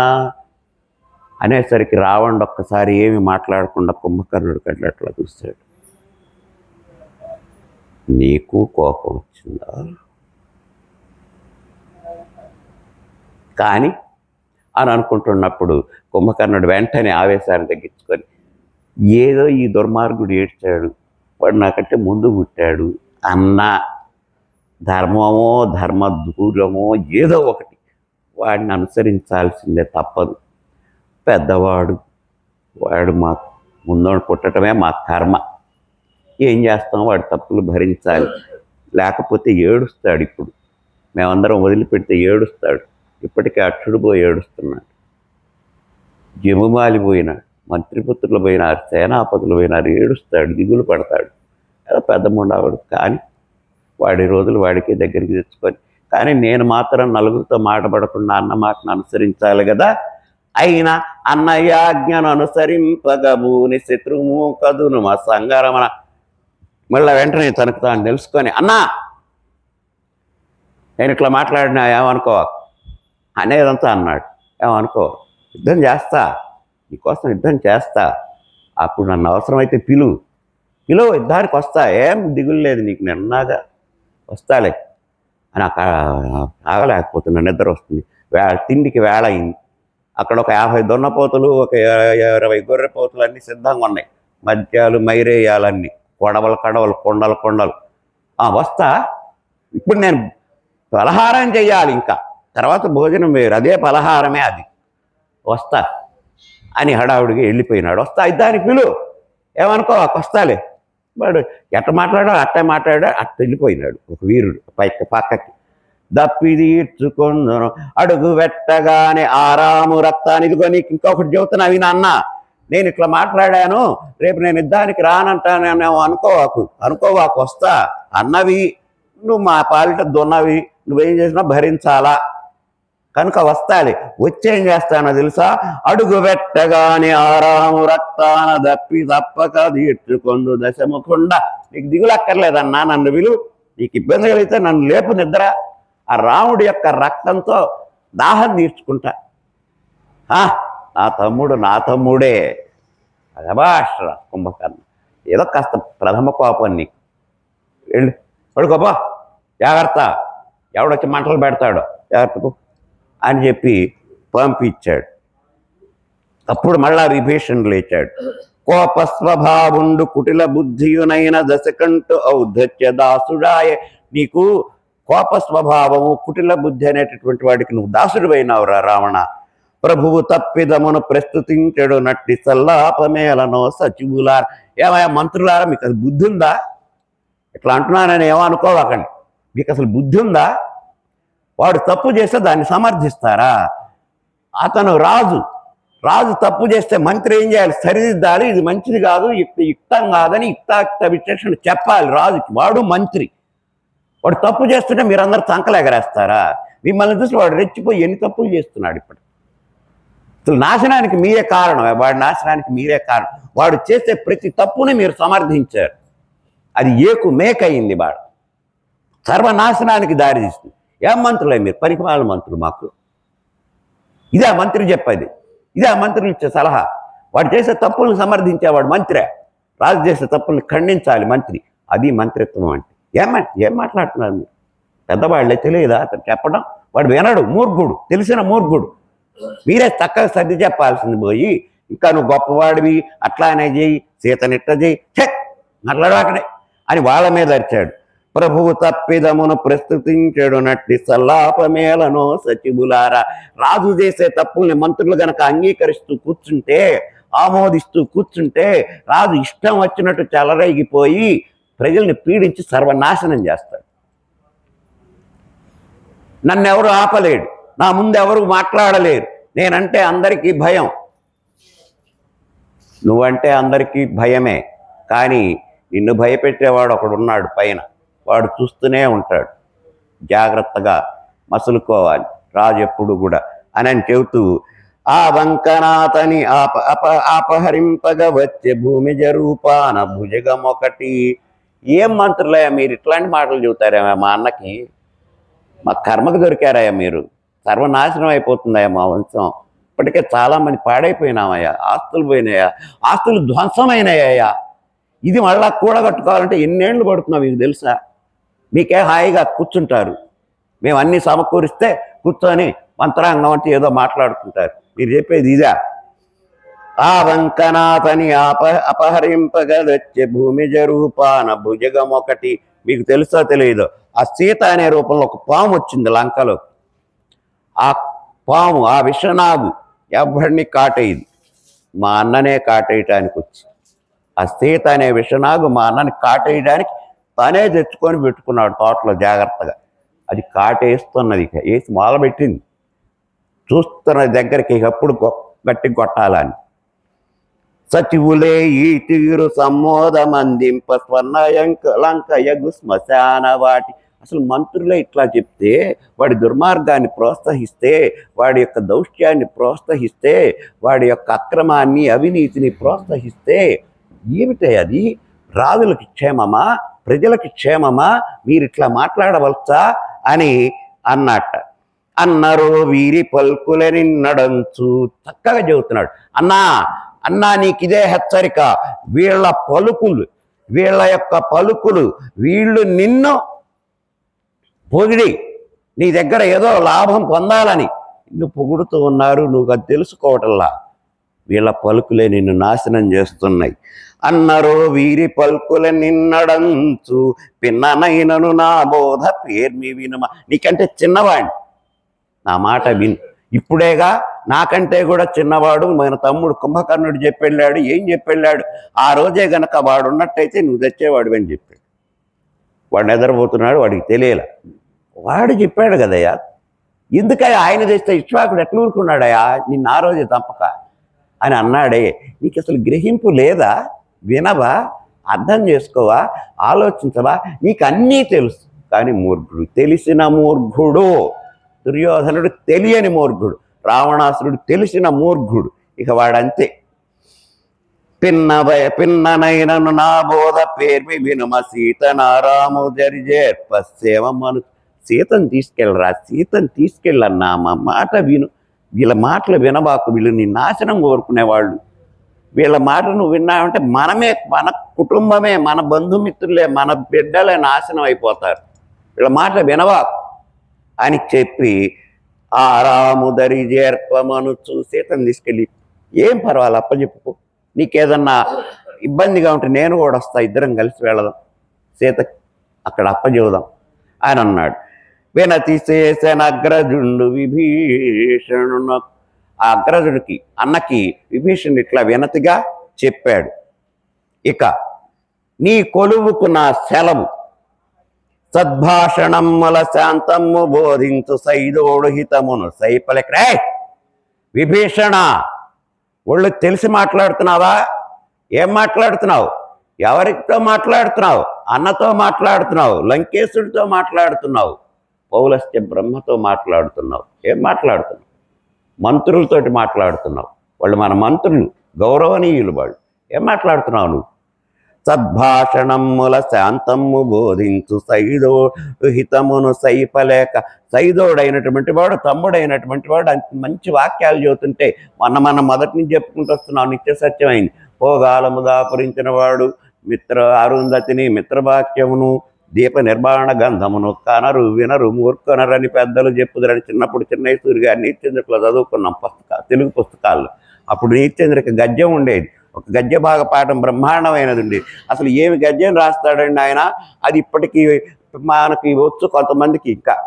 అనేసరికి రావణుడు ఒక్కసారి ఏమి మాట్లాడకుండా కుంభకర్ణుడు కట్లట్లా చూస్తాడు. నీకు కోపం వచ్చిందా? కానీ అని అనుకుంటున్నప్పుడు కుంభకర్ణుడు వెంటనే ఆవేశాన్ని తగ్గించుకొని, ఏదో ఈ దుర్మార్గుడు ఏడ్చాడు, వాడు నాకంటే ముందు పుట్టాడు అన్న ధర్మమో ధర్మ దూరమో ఏదో ఒకటి వాడిని అనుసరించాల్సిందే, తప్పదు. పెద్దవాడు, వాడు మా ముందు పుట్టడమే మా కర్మ. ఏం చేస్తాం, వాడి తప్పులు భరించాలి. లేకపోతే ఏడుస్తాడు. ఇప్పుడు మేమందరం వదిలిపెడితే ఏడుస్తాడు. ఇప్పటికే అక్షుడు పోయి ఏడుస్తున్నాడు, జముమాలి పోయినాడు, మంత్రిపుత్రులు పోయినారు, సేనాపతులు పోయినారు, ఏడుస్తాడు, దిగులు పడతాడు. ఏదో పెద్ద ముండావాడు. కానీ వాడి రోజులు వాడికి దగ్గరికి తెచ్చుకొని, కానీ నేను మాత్రం నలుగురితో మాట పడకుండా అన్న మాటను అనుసరించాలి కదా. అయినా అన్నయాజ్ఞను అనుసరింపగబూని శత్రుమూకదును మా సంగరమణ. మళ్ళీ వెంటనే తనకు తాను తెలుసుకొని, అన్నా నేను ఇట్లా మాట్లాడినా ఏమనుకో అనేదంతా అన్నాడు. ఏమనుకో, యుద్ధం చేస్తా, నీకోసం యుద్ధం చేస్తా, అప్పుడు నన్ను అవసరమైతే పిలువు, యుద్ధానికి వస్తా, ఏం దిగులు లేదు నీకు, నిన్నాగా వస్తాలే అని. ఆగలేకపోతున్నా, నిద్ర వస్తుంది. తిండికి వేళ అయింది. అక్కడ ఒక 50 దున్నపోతులు, ఒక 20 గొర్రెపోతులు అన్నీ సిద్ధంగా ఉన్నాయి. మద్యాలు, మైరేయాలన్నీ, కొడవలు కడవలు, కొండలు. వస్తా, ఇప్పుడు నేను పలహారం చెయ్యాలి, ఇంకా తర్వాత భోజనం వేరు, అదే పలహారమే, అది వస్తా అని హడావుడిగా వెళ్ళిపోయినాడు. వస్తా, యుద్ధానికి పిలువు, ఏమనుకో వస్తాలే. వాడు ఎట్ట మాట్లాడాడు అట్టే మాట్లాడాడు, అట్ట వెళ్ళిపోయినాడు ఒక వీరుడు పక్కకి. దప్పి తీర్చుకొందును అడుగు పెట్టగానే ఆరాము రక్తానికి. నీకు ఇంకొకటి చెబుతున్నా వినా అన్న, నేను ఇట్లా మాట్లాడాను, రేపు నేను యుద్ధానికి రానంటానేమో అనుకోవాకు, వస్తా అన్నవి నువ్వు మా పాలిట దున్నవి, నువ్వేం చేసినా భరించాలా, కనుక వస్తాలి. వచ్చేం చేస్తానో తెలుసా? అడుగు పెట్టగానే ఆరాము రక్తాన దప్పి తప్పక తీర్చుకొందు దశముఖుండ. నీకు దిగులక్కర్లేదన్నా, నన్ను విలు, నీకు ఇబ్బంది కలిగితే నన్ను లేపు నిద్ర. ఆ రాముడి యొక్క రక్తంతో దాహం తీర్చుకుంటా. నా తమ్ముడే అభాష్రా కుంభకర్ణ, ఏదో కాస్త ప్రథమ కోపం నీకు, వెళ్ళు పడుకోపా, జాగ్రత్త, ఎవడొచ్చి మంటలు పెడతాడో జాగ్రత్తకు అని చెప్పి పంపించాడు. అప్పుడు మళ్ళా విభీషణుడు లేచాడు. కోపస్వభావుండు కుటిల బుద్ధియునైన దశకంటు ఔద్ధత్య దాసుడాయ. నీకు కోప స్వభావము, కుటిల బుద్ధి అనేటటువంటి వాడికి నువ్వు దాసుడివైనావురా రావణ. ప్రభువు తప్పిదమును ప్రస్తుతించడు నట్టి సల్లాపమేలనో సచివులార. ఏమయ్యా మంత్రులారా, మీకు అది బుద్ధి ఉందా? ఇట్లా అంటున్నానని ఏమనుకోవాకండి, మీకు అసలు బుద్ధి ఉందా? వాడు తప్పు చేస్తే దాన్ని సమర్థిస్తారా? అతను రాజు తప్పు చేస్తే మంత్రి ఏం చేయాలి? సరిదిద్దాలి, ఇది మంచిది కాదు, యుక్తం కాదని యుక్తాయుక్త విచక్షణ చెప్పాలి రాజుకి. వాడు మంత్రి, వాడు తప్పు చేస్తుంటే మీరందరూ చంకలేగరేస్తారా? మిమ్మల్ని చూసి వాడు రెచ్చిపోయి ఎన్ని తప్పులు చేస్తున్నాడు. ఇప్పుడు అసలు నాశనానికి మీరే కారణం, వాడి నాశనానికి మీరే కారణం. వాడు చేసే ప్రతి తప్పుని మీరు సమర్థించారు, అది మేకయింది. వాడు సర్వనాశనానికి దారి తీస్తుంది. ఏం మంత్రులే మీరు, పనికిమాల మంత్రులు మాకు. ఇదే మంత్రి చెప్పేది, ఇదే మంత్రులు ఇచ్చే సలహా. వాడు చేసే తప్పులను సమర్థించేవాడు మంత్రే. రాజు చేసే తప్పుల్ని ఖండించాలి మంత్రి. అది మంత్రిత్వం అంటే. ఏం మాట్లాడుతున్నారు మీరు? పెద్దవాళ్ళే తెలియదా అతను చెప్పడం? వాడు వినడు, మూర్ఖుడు, తెలిసిన మూర్ఖుడు. మీరే చక్కగా సర్ది చెప్పాల్సింది పోయి, ఇంకా నువ్వు గొప్పవాడివి, అట్లానే చేయి, సీతనిట్ట చేయి, మాట్లాడవాకనే అని వాళ్ళ మీద అరిచాడు. ప్రభువు తప్పిదమును ప్రస్తుతించడు నట్టి సల్లాపమేలనో సచివులారా. రాజు చేసే తప్పుల్ని మంత్రులు గనక అంగీకరిస్తూ కూర్చుంటే, ఆమోదిస్తూ కూర్చుంటే, రాజు ఇష్టం వచ్చినట్టు చెలరేగిపోయి ప్రజల్ని పీడించి సర్వనాశనం చేస్తాడు. నన్నెవరు ఆపలేడు, నా ముందు ఎవరు మాట్లాడలేరు, నేనంటే అందరికీ భయం. నువ్వంటే అందరికీ భయమే, కానీ నిన్ను భయపెట్టేవాడు ఒకడున్నాడు పైన, వాడు చూస్తూనే ఉంటాడు. జాగ్రత్తగా మసులుకోవాలి రాజు ఎప్పుడు కూడా అని చెబుతూ, ఆ వంకనాతని అపహరింపగా వచ్చే భూమి జరూపాన భుజగం ఒకటి. ఏం మంత్రులయ్యా మీరు ఇట్లాంటి మాటలు చెబుతారేమో మా అన్నకి? మా కర్మకు దొరికారయ్యా మీరు, సర్వనాశనం అయిపోతుందయ్యా మా వంశం. ఇప్పటికే చాలామంది పాడైపోయినామయ్యా, ఆస్తులు పోయినాయా, ఆస్తులు ధ్వంసమైనాయ్యా. ఇది మళ్ళా కూడగట్టుకోవాలంటే ఎన్నేళ్ళు పడుతున్నాం మీకు తెలుసా? మీకే హాయిగా కూర్చుంటారు, మేము అన్నీ సమకూరిస్తే కూర్చొని మంత్రాంగం అంటే ఏదో మాట్లాడుకుంటారు. మీరు చెప్పేది ఇదా? ఆ వంకనాథని అపహరింపగలొచ్చే భూమి జరూపాన భుజగం ఒకటి. మీకు తెలుసో తెలియదు, ఆ సీత అనే రూపంలో ఒక పాము వచ్చింది లంకలో. ఆ పాము, ఆ విషనాగు ఎవరిని కాటేది, మా అన్ననే కాటేయటానికి వచ్చి. ఆ సీత అనే విషనాగు మా అన్నని కాటేయడానికి తనే తెచ్చుకొని పెట్టుకున్నాడు తోటలో జాగ్రత్తగా. అది కాటేస్తున్నది, వేసి మొదలుపెట్టింది, చూస్తున్న దగ్గరికి ఎప్పుడు గట్టి కొట్టాలని. సచివులే ఈ తీరు సమ్మోదమందింప స్వర్ణయంకలంకయగు శ్మశాన వాటి. అసలు మంత్రులే ఇట్లా చెప్తే, వాడి దుర్మార్గాన్ని ప్రోత్సహిస్తే, వాడి యొక్క దౌష్ట్యాన్ని ప్రోత్సహిస్తే, వాడి యొక్క అక్రమాన్ని అవినీతిని ప్రోత్సహిస్తే ఏమిటే అది? రాజులకి క్షేమమా, ప్రజలకి క్షేమమా? మీరు ఇట్లా మాట్లాడవచ్చా అని అన్నట్ట. అన్నరో వీరి పల్కులని నడంచు. చక్కగా చెబుతున్నాడు. అన్నా నీకు ఇదే హెచ్చరిక. వీళ్ళ పలుకులు, వీళ్ళ యొక్క పలుకులు, వీళ్ళు నిన్ను పొగిడి నీ దగ్గర ఏదో లాభం పొందాలని నిన్ను పొగుడుతూ ఉన్నారు, నువ్వు అది తెలుసుకోవటంలా. వీళ్ళ పలుకులే నిన్ను నాశనం చేస్తున్నాయి. అన్నరో వీరి పలుకుల నిన్నడంచు పిన్ననైనను నా బోధ పేర్మి వినుమ. నీకంటే చిన్నవాడిని, నా మాట విను. ఇప్పుడేగా నాకంటే కూడా చిన్నవాడు మన తమ్ముడు కుంభకర్ణుడు చెప్పెళ్ళాడు. ఏం చెప్పెళ్ళాడు? ఆ రోజే గనక వాడు ఉన్నట్టయితే నువ్వు తెచ్చేవాడు అని చెప్పాడు. వాడు నిద్రపోతున్నాడు, వాడికి తెలియలే. వాడు చెప్పాడు కదయ్యా. ఎందుకయ్యా ఆయన తెస్తే ఇక్ష్వాకుడు ఎట్లా ఊరుకున్నాడయ్యా నిన్ను ఆ రోజే తప్పక అని అన్నాడే. నీకు అసలు గ్రహింపు లేదా? వినవా? అర్థం చేసుకోవా? ఆలోచించవా? నీకు అన్నీ తెలుసు, కానీ మూర్ఖుడు, తెలిసిన మూర్ఖుడు. దుర్యోధనుడు తెలియని మూర్ఖుడు, రావణాసురుడు తెలిసిన మూర్ఖుడు. ఇక వాడంతే. పిన్ననైనను నా బోధ పేర్మి వినుమ సీత నారాము జరిజేర్పసేమను. సీతను తీసుకెళ్ళరా, సీతను తీసుకెళ్ళన్నా, మా మాట విను, వీళ్ళ మాటలు వినబాకు, వీళ్ళు నీ నాశనం కోరుకునేవాళ్ళు, వీళ్ళ మాట నువ్వు విన్నావంటే మనమే, మన కుటుంబమే, మన బంధుమిత్రులే, మన బిడ్డలే నాశనం అయిపోతారు, వీళ్ళ మాట వినబాకు అని చెప్పి ఆ రాముదరి చేర్పమనుచు సీతను తీసుకెళ్ళి, ఏం పర్వాలేదు అప్పచెప్పుకో, నీకేదన్నా ఇబ్బందిగా ఉంటే నేను కూడా వస్తా, ఇద్దరం కలిసి వెళదాం, సీత అక్కడ అప్పచెబుదాం అని అన్నాడు. వినతి చేసిన అగ్రజుండు విభీషణున, ఆ అగ్రజుడికి అన్నకి విభీషణుడు ఇట్లా వినతిగా చెప్పాడు. ఇక నీ కొలువుకు నా సెలవు, సద్భాషణమ్ముల శాంతమ్ము బోధించు సైదోడు హితమును సైపలెక్రే. విభీషణ, ఒళ్ళు తెలిసి మాట్లాడుతున్నావా? ఏం మాట్లాడుతున్నావు? ఎవరితో మాట్లాడుతున్నావు? అన్నతో మాట్లాడుతున్నావు, లంకేశుడితో మాట్లాడుతున్నావు, పౌలస్త్య బ్రహ్మతో మాట్లాడుతున్నావు, ఏం మాట్లాడుతున్నావు? మంత్రులతోటి మాట్లాడుతున్నావు, వాళ్ళు మన మంత్రులు, గౌరవనీయులు వాళ్ళు, ఏం మాట్లాడుతున్నావు నువ్వు? సద్భాషణమ్ముల శాంతమ్ము బోధించు సైదోడు హితమును సైపలేక. సైదోడైనటువంటి వాడు, తమ్ముడైనటువంటి వాడు మంచి వాక్యాలు చెబుతుంటే మనం మొదటి నుంచి చెప్పుకుంటూ వస్తున్నాం, నిత్య సత్యమైంది. భోగాలము దాపురించిన వాడు మిత్ర అరుంధతిని మిత్రవాక్యమును దీప నిర్మాణ గంధమును కనరు వినరు మూర్ఖనరని పెద్దలు చెప్పుదరని చిన్నప్పుడు చిన్నయ్య గారు నీతిచంద్రికలో చదువుకున్నాం తెలుగు పుస్తకాల్లో. అప్పుడు నీతిచంద్రిక గద్యం ఉండేది, ఒక గద్య భాగ పాఠం బ్రహ్మాండమైనది ఉండేది. అసలు ఏమి గద్యం రాస్తాడండి ఆయన, అది ఇప్పటికీ మనకి వచ్చు కొంతమందికి. ఇంకా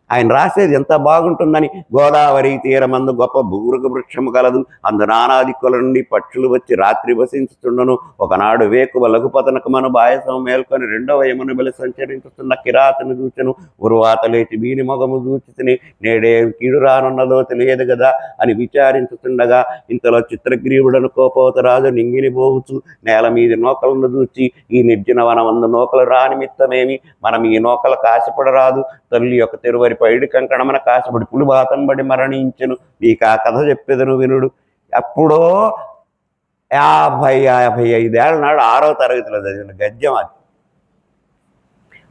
ఆయన రాసేది ఎంత బాగుంటుందని, గోదావరి తీరమందు గొప్ప బూరుగ వృక్షము కలదు, అందు నానాదిక్కుల నుండి పక్షులు వచ్చి రాత్రి వసించుతుండను. ఒకనాడు వేకువ లఘుపతనకమను బాయసం మేల్కొని రెండవ యమును బలి సంచరించుతున్న కిరాతను చూచెను. ఉరువాత లేచి వీని మొగము చూచితిని, నేడే కీడు రానున్నదో తెలియదు కదా అని విచారించుతుండగా ఇంతలో చిత్రగ్రీవుడను కోపోతరాజు నింగిని పోవచ్చు నేల మీది నూకలను చూచి, ఈ నిర్జన వనమందు నూకలు రానిమిత్తమేమి, మనం ఈ నూకలు కాసిపడరాదు, తల్లి యొక్క తెరువరి పైడి కంకణమన కాసిపడి పులిబాతంబడి మరణించెను, నీకు ఆ కథ చెప్పేదను వినుడు. అప్పుడో 55 ఏళ్ళ నాడు 6వ తరగతిలో చదివిన గద్యం అది.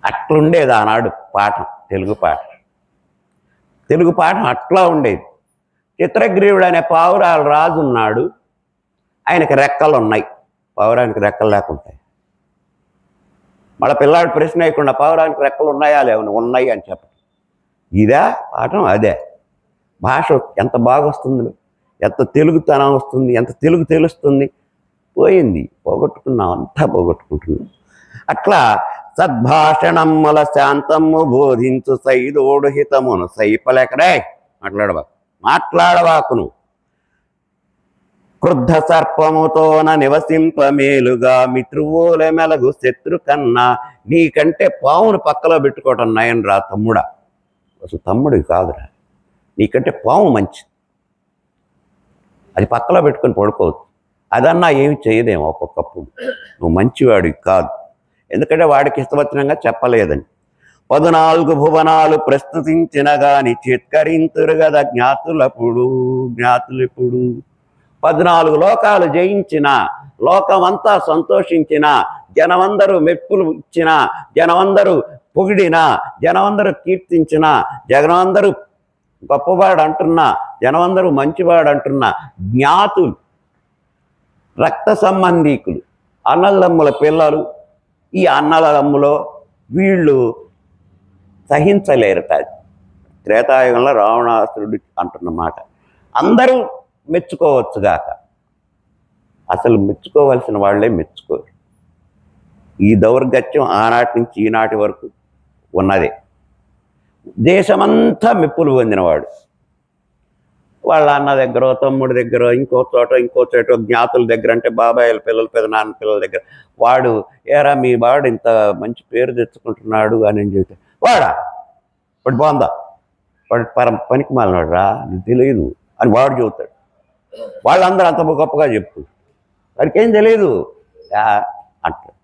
అట్లుండేది ఆనాడు పాఠం, తెలుగు పాఠం అట్లా ఉండేది. చిత్రగ్రీవుడు అనే పావురాల రాజు ఉన్నాడు, ఆయనకి రెక్కలు ఉన్నాయి, పావురానికి రెక్కలు లేకుంటాయి. మళ్ళీ పిల్లాడు ప్రశ్న వేయకుండా పావురానికి రెక్కలు ఉన్నాయా లేవు, ఉన్నాయి అని చెప్పండి. ఇదే పాఠం, అదే భాష. ఎంత బాగా వస్తుంది, ఎంత తెలుగుతనం వస్తుంది, ఎంత తెలుగు తెలుస్తుంది. పోయింది, పోగొట్టుకున్నాం, అంతా పోగొట్టుకుంటున్నాం. అట్లా సద్భాషణమ్ముల శాంతమ్ము బోధించు సైదోడు హితమును సైపలేకడే. మాట్లాడవాకును క్రుద్ధ సర్పముతోన నివసింపమేలుగా మిత్రువోల మెలగు శత్రు కన్నా. నీకంటే పావును పక్కలో పెట్టుకోవటం నయం రా తమ్ముడా, అసలు తమ్ముడివి కాదురా, నీకంటే పాము మంచిది, అది పక్కలో పెట్టుకొని పడుకోవచ్చు. అదన్నా ఏమి చేయదేమో ఒక్కొక్కప్పుడు, నువ్వు మంచివాడివి కాదు, ఎందుకంటే వాడికి ఇష్టవచనంగా చెప్పలేదని. 14 భువనాలు ప్రస్తుతించిన గాని చిత్కరింతురు కదా జ్ఞాతులెప్పుడు. 14 లోకాలు జయించిన, లోకమంతా సంతోషించిన, జనమందరూ మెప్పులు ఇచ్చిన, జనమందరూ పొగిడిన, జనమందరూ కీర్తించిన, జనమందరూ గొప్పవాడు అంటున్నా, జనమందరూ మంచివాడు అంటున్నా జ్ఞాతులు, రక్త సంబంధీకులు, అన్నదమ్ముల పిల్లలు. ఈ అన్నదమ్ములో వీళ్ళు సహించలేరట. త్రేతాయుగంలో రావణాసురుడు అంటున్న మాట అందరూ మెచ్చుకోవచ్చుగాక, అసలు మెచ్చుకోవాల్సిన వాళ్ళే మెచ్చుకోరు. ఈ దౌర్గత్యం ఆనాటి నుంచి ఈనాటి వరకు ఉన్నదే. దేశమంతా మెప్పులు పొందినవాడు, వాళ్ళ అన్న దగ్గర, తమ్ముడి దగ్గర, ఇంకో చోట జ్ఞాతుల దగ్గర, అంటే బాబాయిల పిల్లలు, పెదనాన్న పిల్లల దగ్గర, వాడు ఏరా మీ వాడు ఇంత మంచి పేరు తెచ్చుకుంటున్నాడు అని చెబితే, వాడు బాగుందా, వాడు పనికి మాలినాడు రా, నీకు తెలియదు అని వాడు చెబుతాడు. వాళ్ళందరూ అంత గొప్పగా చెప్తూ వాడికి ఏం తెలియదు అంటారు.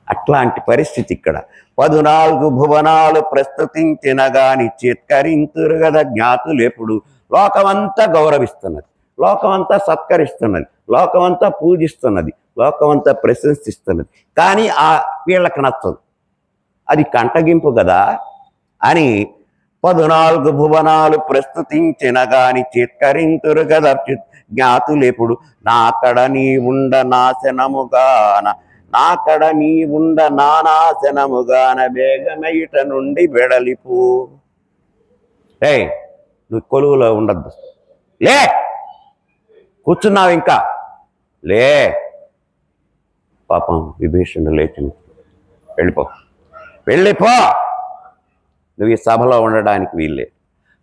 అట్లాంటి పరిస్థితి ఇక్కడ. 14 భువనాలు ప్రస్తుతించిన గాని చిత్కరింతురు కదా జ్ఞాతులు ఎప్పుడు. లోకమంతా గౌరవిస్తున్నది, లోకమంతా సత్కరిస్తున్నది, లోకమంతా పూజిస్తున్నది, లోకమంతా ప్రశంసిస్తున్నది. కానీ వీళ్ళకి నచ్చదు. అది కంటగింపు కదా. అని 14 భువనాలు ప్రస్తుతించిన గాని చిత్కరింతురు గదర్చి జ్ఞాతులెప్పుడు నాకడ నీ ఉండ నాశనముగాన నాకడ నీ ఉండ నా నాశనముగాన వేగమయిట నుండి వెడలిపు. రే నువ్వు కొలువులో ఉండద్దు, లే కూర్చున్నావు ఇంకా లే. పాపం విభీషణుడు లేచి వెళ్ళిపో, నువ్వు ఈ సభలో ఉండడానికి వీల్లే,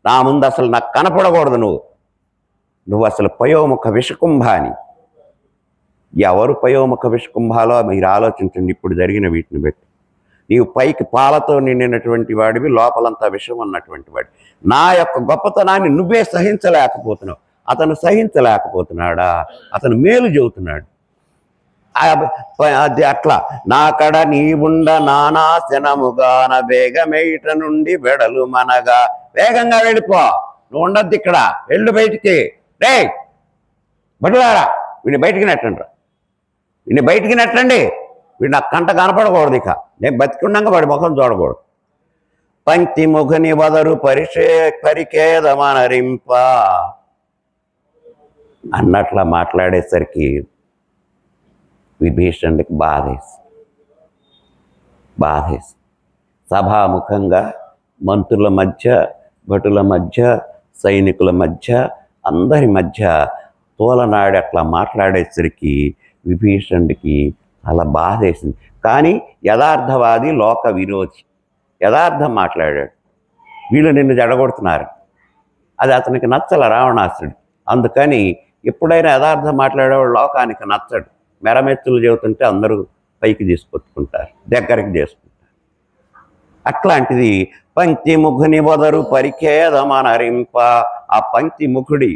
నా ముందు అసలు నాకు కనపడకూడదు, నువ్వు అసలు పయోముఖ విషకుంభాని. ఎవరు పయోముఖ విషకుంభాలో మీరు ఆలోచించండి ఇప్పుడు జరిగిన వీటిని బట్టి. నీవు పైకి పాలతో నిండినటువంటి వాడివి, లోపలంతా విషం అన్నటువంటి వాడి. నా యొక్క గొప్పతనాన్ని నువ్వే సహించలేకపోతున్నావు, అతను సహించలేకపోతున్నాడా? అతను మేలు చెబుతున్నాడు. అది అట్లా నాకడ నీ ఉండ నానాశనముగాన వేగమేట నుండి వెడలు మనగా. వేగంగా వెళ్ళిపో, నువ్వు ఉండద్దు ఇక్కడ, వెళ్ళు బయటికి. రే బడులారా వీడిని బయటికి నెట్టండి, వీడు నాకు కంట కనపడకూడదు, ఇక నేను బతికుండగా వాడి ముఖం చూడకూడదు. పంక్తి ముఖని వదరు పరికేదమనరింప అన్నట్లా మాట్లాడేసరికి విభీషణుడికి బాధేసి సభాముఖంగా మంత్రుల మధ్య, భటుల మధ్య, సైనికుల మధ్య, అందరి మధ్య తోలనాడి అట్లా మాట్లాడేసరికి విభీషణుడికి చాలా బాధేసింది. కానీ యథార్థవాది, లోక విరోధి, యథార్థం మాట్లాడాడు. వీళ్ళు నిన్ను జడగొడుతున్నారు, అది అతనికి నచ్చల రావణాసుడు. అందుకని ఎప్పుడైనా యథార్థం మాట్లాడేవాడు లోకానికి నచ్చడు. మెరమెత్తులు చెబుతుంటే అందరూ పైకి తీసుకొచ్చుకుంటారు, దగ్గరికి చేసుకుంటారు. అట్లాంటిది పంక్తి ముఖుని వదరు పరిఖేదమనరింప. ఆ పంక్తి ముఖుడి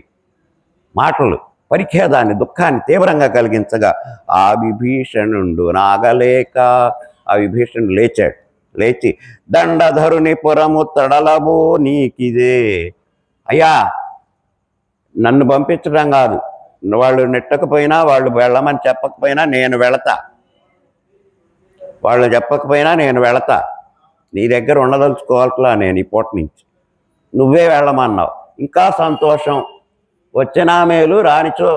మాటలు పరిఖేదాన్ని, దుఃఖాన్ని తీవ్రంగా కలిగించగా ఆ విభీషణుడు నాగలేక, ఆ విభీషణుడు లేచి దండధరుని పురము తడలబో నీకిదే. అయ్యా నన్ను పంపించడం కాదు, వాళ్ళు నెట్టకపోయినా, వాళ్ళు వెళ్ళమని చెప్పకపోయినా నేను వెళతా, వాళ్ళు చెప్పకపోయినా నేను వెళతా. నీ దగ్గర ఉండదలుచుకోవాలా నేను ఈ పూట నుంచి, నువ్వే వెళ్ళమన్నావు, ఇంకా సంతోషం. వచ్చినా మేలు, రానిచో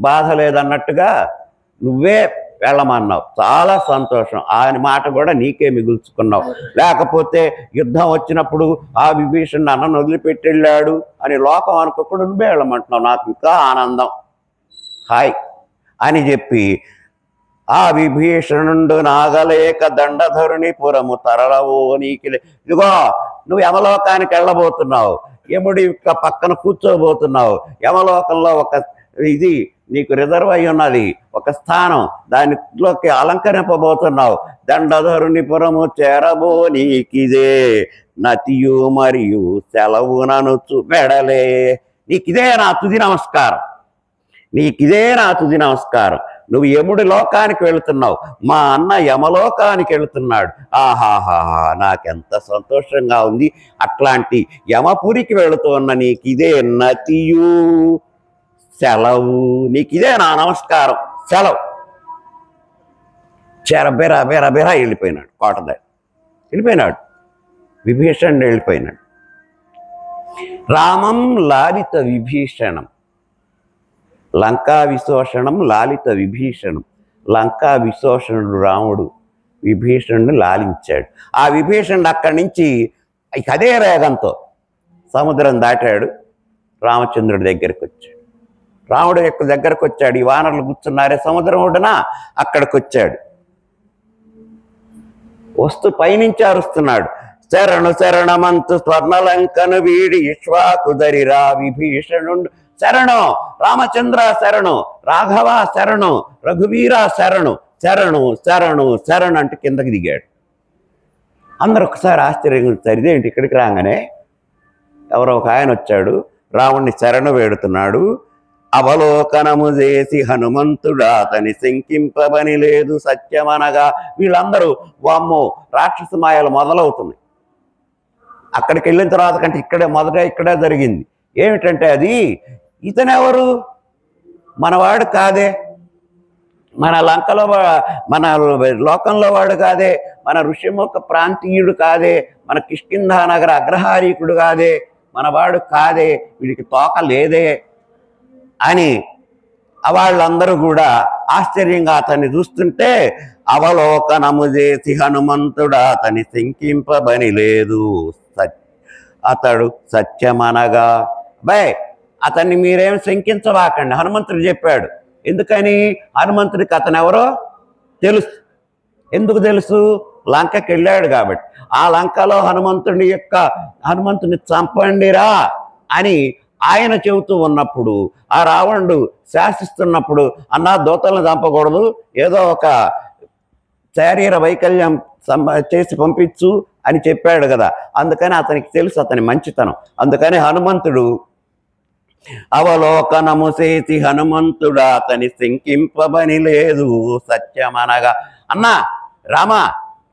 బాధ లేదన్నట్టుగా నువ్వే వెళ్ళమన్నావు, చాలా సంతోషం. ఆయన మాట కూడా నీకే మిగుల్చుకున్నావు. లేకపోతే యుద్ధం వచ్చినప్పుడు ఆ విభీషణుడు అన్నను వదిలిపెట్టి వెళ్ళాడు అని లోకం అనుకోకుండా నువ్వే వెళ్ళమంటున్నావు, నాకు ఇంకా ఆనందం, హాయ్ అని చెప్పి ఆ విభీషణుడు నాగలేక దండధరుని పురము తరలవో నీకిలే. ఇదిగో నువ్వు యమలోకానికి వెళ్ళబోతున్నావు, యముడి పక్కన కూర్చోబోతున్నావు. యమలోకంలో ఒక ఇది నీకు రిజర్వ్ అయి ఉన్నది, ఒక స్థానం, దానిలోకి అలంకరింపబోతున్నావు. దండధరుని పురము చేరబో నీకిదే నతియు మరియు సెలవుననుచు వెడలే. నీకిదే నా తుది నమస్కారం. నువ్వు యముడి లోకానికి వెళుతున్నావు, మా అన్న యమలోకానికి వెళుతున్నాడు. ఆహాహా, నాకెంత సంతోషంగా ఉంది. అట్లాంటి యమపురికి వెళుతున్న నీకిదే నతియు సెలవు, నీకిదే నా నమస్కారం, సెలవు. బెర వెళ్ళిపోయినాడు, కోటదాడి వెళ్ళిపోయినాడు, విభీషణుడు వెళ్ళిపోయినాడు. రామం లాలిత విభీషణం, లంకా విశోషణం లాలిత విభీషణం. లంకా విశోషణుడు రాముడు విభీషణుడిని లాలించాడు. ఆ విభీషణుడు అక్కడి నుంచి ఇక అదే వేగంతో సముద్రం దాటాడు, రామచంద్రుడి దగ్గరికి వచ్చాడు. రాముడు యొక్క దగ్గరకు వచ్చాడు. ఈ వానరులు కూర్చున్నారే సముద్రం ఒడ్డున, అక్కడికి వచ్చాడు. వస్తూ పైనుంచి అరుస్తున్నాడు, శరణమంతు స్వర్ణలంకను వీడి ఇష్వాకుదరిరా విభీషణుడు శరణు, రామచంద్ర శరణు, రాఘవ శరణు, రఘువీర శరణు అంటే కిందకి దిగాడు. అందరూ ఒకసారి ఆశ్చర్యంగా ఇదేంటి ఇక్కడికి రాగానే ఎవరో ఒక ఆయన వచ్చాడు, రాముణ్ణి శరణు వేడుతున్నాడు. అవలోకనము చేసి హనుమంతుడా అతని శంకింపబని లేదు సత్యమనగా. వీళ్ళందరూ వామ్మో రాక్షస మాయలు మొదలవుతుంది. అక్కడికి వెళ్ళిన తర్వాత కంటే ఇక్కడే జరిగింది. ఏమిటంటే అది, ఇతనెవరు, మనవాడు కాదే, మన లంకలో మన లోకంలో వాడు కాదే, మన ఋషిముఖ ప్రాంతీయుడు కాదే, మన కిష్కింధా నగర అగ్రహారీకుడు కాదే, మన వాడు కాదే, వీడికి తోక లేదే అని వాళ్ళందరూ కూడా ఆశ్చర్యంగా అతన్ని చూస్తుంటే అవలోకనము చేసి హనుమంతుడు అతని శంకింపబని లేదు. అతడు సత్యమనగా అతన్ని మీరేం శంకించవాకండి, హనుమంతుడు చెప్పాడు. ఎందుకని? హనుమంతుడికి అతను ఎవరో తెలుసు. ఎందుకు తెలుసు? లంకకి వెళ్ళాడు కాబట్టి. ఆ లంకలో హనుమంతుని చంపండిరా అని ఆయన చెబుతూ ఉన్నప్పుడు, ఆ రావణుడు శాసిస్తున్నప్పుడు, అన్నా దూతలను చంపకూడదు, ఏదో ఒక శారీర వైకల్యం చేసి పంపించు అని చెప్పాడు కదా. అందుకని అతనికి తెలుసు అతని మంచితనం. అందుకని హనుమంతుడు అవలోకనము చేసి హనుమంతుడు అతని శంకింపబని లేదు. సత్యమనగా అన్నా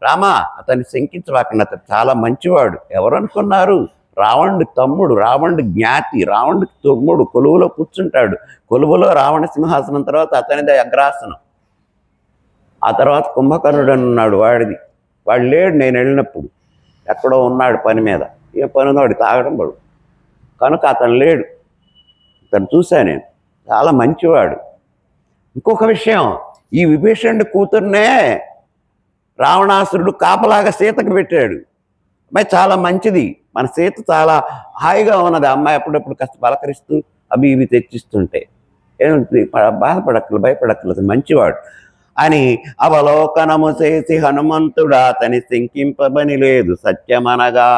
రామా అతన్ని శంకించవాకండి, అతను చాలా మంచివాడు. ఎవరు అనుకున్నారు? రావణుడి తమ్ముడు, రావణుడి జ్ఞాతి, రావణుడికి తమ్ముడు కొలువులో కూర్చుంటాడు. కొలువులో రావణ సింహాసనం తర్వాత అతనిదే అగ్రాసనం. ఆ తర్వాత కుంభకర్ణుడు అని ఉన్నాడు, వాడు లేడు. నేను వెళ్ళినప్పుడు ఎక్కడో ఉన్నాడు పని మీద. ఏ పని వాడు తాగడం పడు కనుక అతను లేడు. అతను చూశా నేను, చాలా మంచివాడు. ఇంకొక విషయం, ఈ విభీషణుడి కూతుర్నే రావణాసురుడు కాపలాగా సీతకు పెట్టాడు. అమ్మాయి చాలా మంచిది, మన సీత చాలా హాయిగా ఉన్నది. అమ్మాయి అప్పుడప్పుడు కాస్త పలకరిస్తూ అవి ఇవి తెచ్చిస్తుంటే ఏమిటి భయపడక్కర్లేదు, మంచివాడు అని అవలోకనము చేసి హనుమంతుడు అతని శంకింపబని లేదు. సత్యమనగా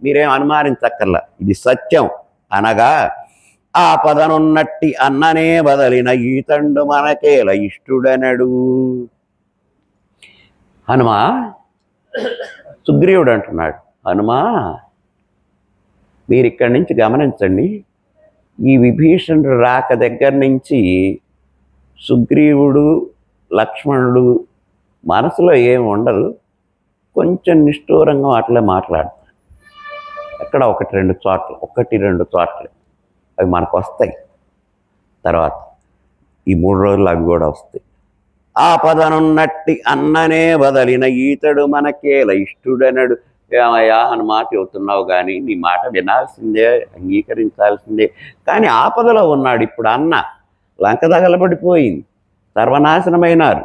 మీరేం అనుమానించక్కర్లా, ఇది సత్యం అనగా ఆ పదనున్నట్టి అన్ననే బదలిన ఈతండు మనకేల ఇష్టుడనడు. హనుమా, సుగ్రీవుడు అంటున్నాడు, హనుమా మీరు ఇక్కడి నుంచి గమనించండి, ఈ విభీషణుడు రాక దగ్గర నుంచి సుగ్రీవుడు లక్ష్మణుడు మనసులో ఏం ఉండదు, కొంచెం నిష్ఠూరంగా అట్లే మాట్లాడతారు. ఎక్కడ ఒకటి రెండు చోట్ల అవి మనకు వస్తాయి. తర్వాత ఈ 3 రోజులు అవి కూడా వస్తాయి. ఆ పదనున్నట్టి అన్ననే బదలిన ఈతడు మనకేల ఇష్టుడనడు. ఏమయ్యా అని మాట చెబుతున్నావు కానీ నీ మాట వినాల్సిందే, అంగీకరించాల్సిందే. కానీ ఆపదలో ఉన్నాడు ఇప్పుడు అన్న. లంక తగలబడిపోయింది, సర్వనాశనమైనారు.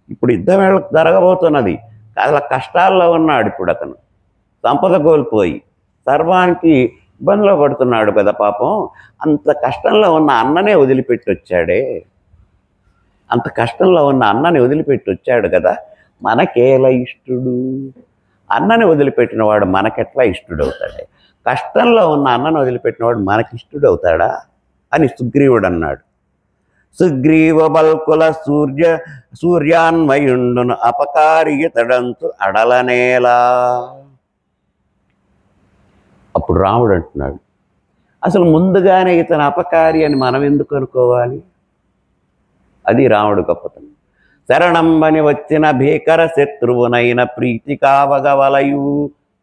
ఇప్పుడు యుద్ధం జరగబోతున్నది. చాలా కష్టాల్లో ఉన్నాడు ఇప్పుడు అతను. సంపద కోల్పోయి సర్వానికి ఇబ్బందిలో పడుతున్నాడు కదా పాపం. అంత కష్టంలో ఉన్న అన్ననే వదిలిపెట్టి వచ్చాడే, అంత కష్టంలో ఉన్న అన్నని వదిలిపెట్టి వచ్చాడు కదా, మనకేలా ఇష్టుడు? అన్నని వదిలిపెట్టినవాడు మనకెట్లా ఇష్టుడవుతాడే? కష్టంలో ఉన్న అన్నను వదిలిపెట్టినవాడు మనకి ఇష్టుడవుతాడా అని సుగ్రీవుడు అన్నాడు. సుగ్రీవ బల్కుల సూర్యాన్వయుండును అపకారియతడంతు అడలనేలా. అప్పుడు రాముడు అంటున్నాడు, అసలు ముందుగానే ఇతను అపకారి అని మనం ఎందుకు అనుకోవాలి? అది రాముడు గొప్పతనం. శరణంబని వచ్చిన భీకర శత్రువునైన ప్రీతి కావగవలయు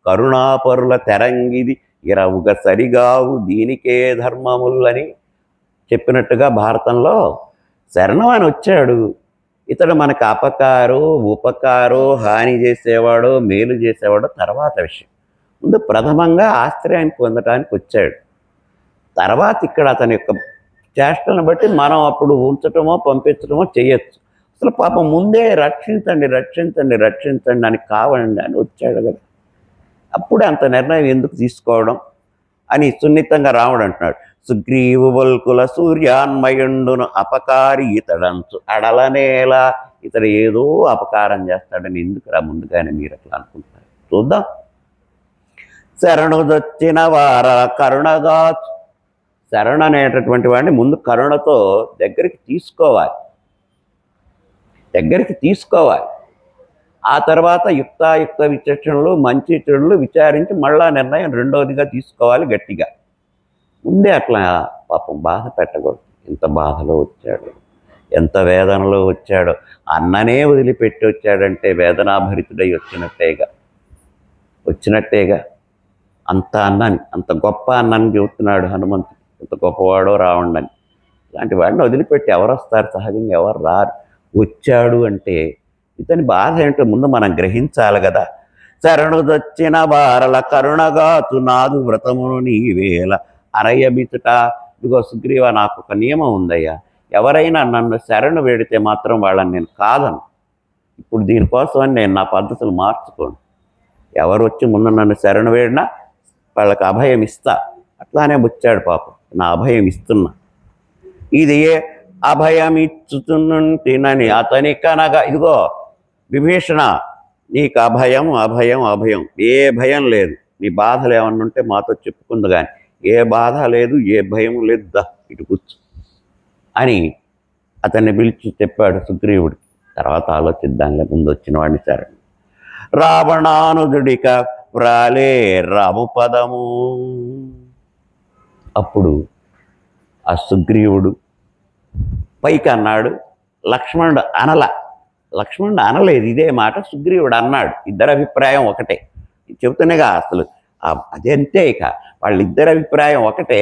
కరుణాపరుల తెరంగిది ఇరవుగ సరిగావు దీనికే ధర్మములని చెప్పినట్టుగా భారతంలో శరణం అని వచ్చాడు. ఇతడు మనకు అపకారో ఉపకారో హాని చేసేవాడో మేలు చేసేవాడో తర్వాత విషయం. ముందు ప్రథమంగా ఆశ్రయాన్ని పొందడానికి వచ్చాడు. తర్వాత ఇక్కడ అతని యొక్క చేష్టలను బట్టి మనం అప్పుడు ఉంచటమో పంపించటమో చేయొచ్చు. అసలు పాపం ముందే రక్షించండి అని కావాలండి అని వచ్చాడు కదా. అప్పుడే అంత నిర్ణయం ఎందుకు తీసుకోవడం అని సున్నితంగా రాముడు అంటున్నాడు. సుగ్రీవు బల్కుల సూర్యాన్మయుండును అపకారి ఇతడంచు అడలనేలా. ఇతడు ఏదో అపకారం చేస్తాడని ఎందుకు ముందుగానే మీరు అట్లా అనుకుంటారు? చూద్దాం. శరణుదొచ్చిన వార కరుణగా. శరణ అనేటటువంటి వాడిని ముందు కరుణతో దగ్గరికి తీసుకోవాలి. ఆ తర్వాత యుక్తాయుక్త విచక్షణలు మంచి చెడులు విచారించి మళ్ళా నిర్ణయం రెండవదిగా తీసుకోవాలి గట్టిగా. ముందే అట్లా పాపం బాధ పెట్టకూడదు. ఎంత బాధలో వచ్చాడు, ఎంత వేదనలో వచ్చాడో. అన్ననే వదిలిపెట్టి వచ్చాడంటే వేదనాభరితుడై వచ్చినట్టేగా. అంత అన్నాన్ని, అంత గొప్ప అన్నాన్ని చెబుతున్నాడు హనుమంతుడు. ఎంత గొప్పవాడో రావణుడని. ఇలాంటి వాడిని వదిలిపెట్టి ఎవరు వస్తారు? సహజంగా ఎవరు రారు. వచ్చాడు అంటే ఇతని బాధ ఏంటో ముందు మనం గ్రహించాలి కదా. శరణుదొచ్చిన వారల కరుణగాతు నాదు వ్రతమును నీవేల అరయబితుట. ఇదిగో సుగ్రీవ, నాకు ఒక నియమం ఉందయ్యా, ఎవరైనా నన్ను శరణు వేడితే మాత్రం వాళ్ళని నేను కాదను. ఇప్పుడు దీనికోసమని నేను నా పద్ధతులు మార్చుకోను. ఎవరు వచ్చి ముందు నన్ను శరణు వేడినా వాళ్ళకి అభయం ఇస్తా. అట్లానే వచ్చాడు పాపం, నా అభయం ఇస్తున్నా. ఇది అభయం ఇచ్చుతున్నంటినని అతని కనగా, ఇదిగో విభీషణ, నీకు అభయం అభయం అభయం, ఏ భయం లేదు. నీ బాధలు ఏమన్నా ఉంటే మాతో చెప్పుకుంది, కానీ ఏ బాధ లేదు, ఏ భయం లేదు, దా ఇటు కూర్చు అని అతన్ని పిలిచి చెప్పాడు సుగ్రీవుడికి. తర్వాత ఆలోచిద్దాంలే, ముందు వచ్చిన వాడిని సరే. రావణానుజుడిక వ్రాలే రాము పదము. అప్పుడు ఆ సుగ్రీవుడు పైకి అన్నాడు, లక్ష్మణుడు అనలేదు ఇదే మాట, సుగ్రీవుడు అన్నాడు. ఇద్దరి అభిప్రాయం ఒకటే చెబుతున్నాగా అసలు. అదంతే, ఇక వాళ్ళిద్దరి అభిప్రాయం ఒకటే.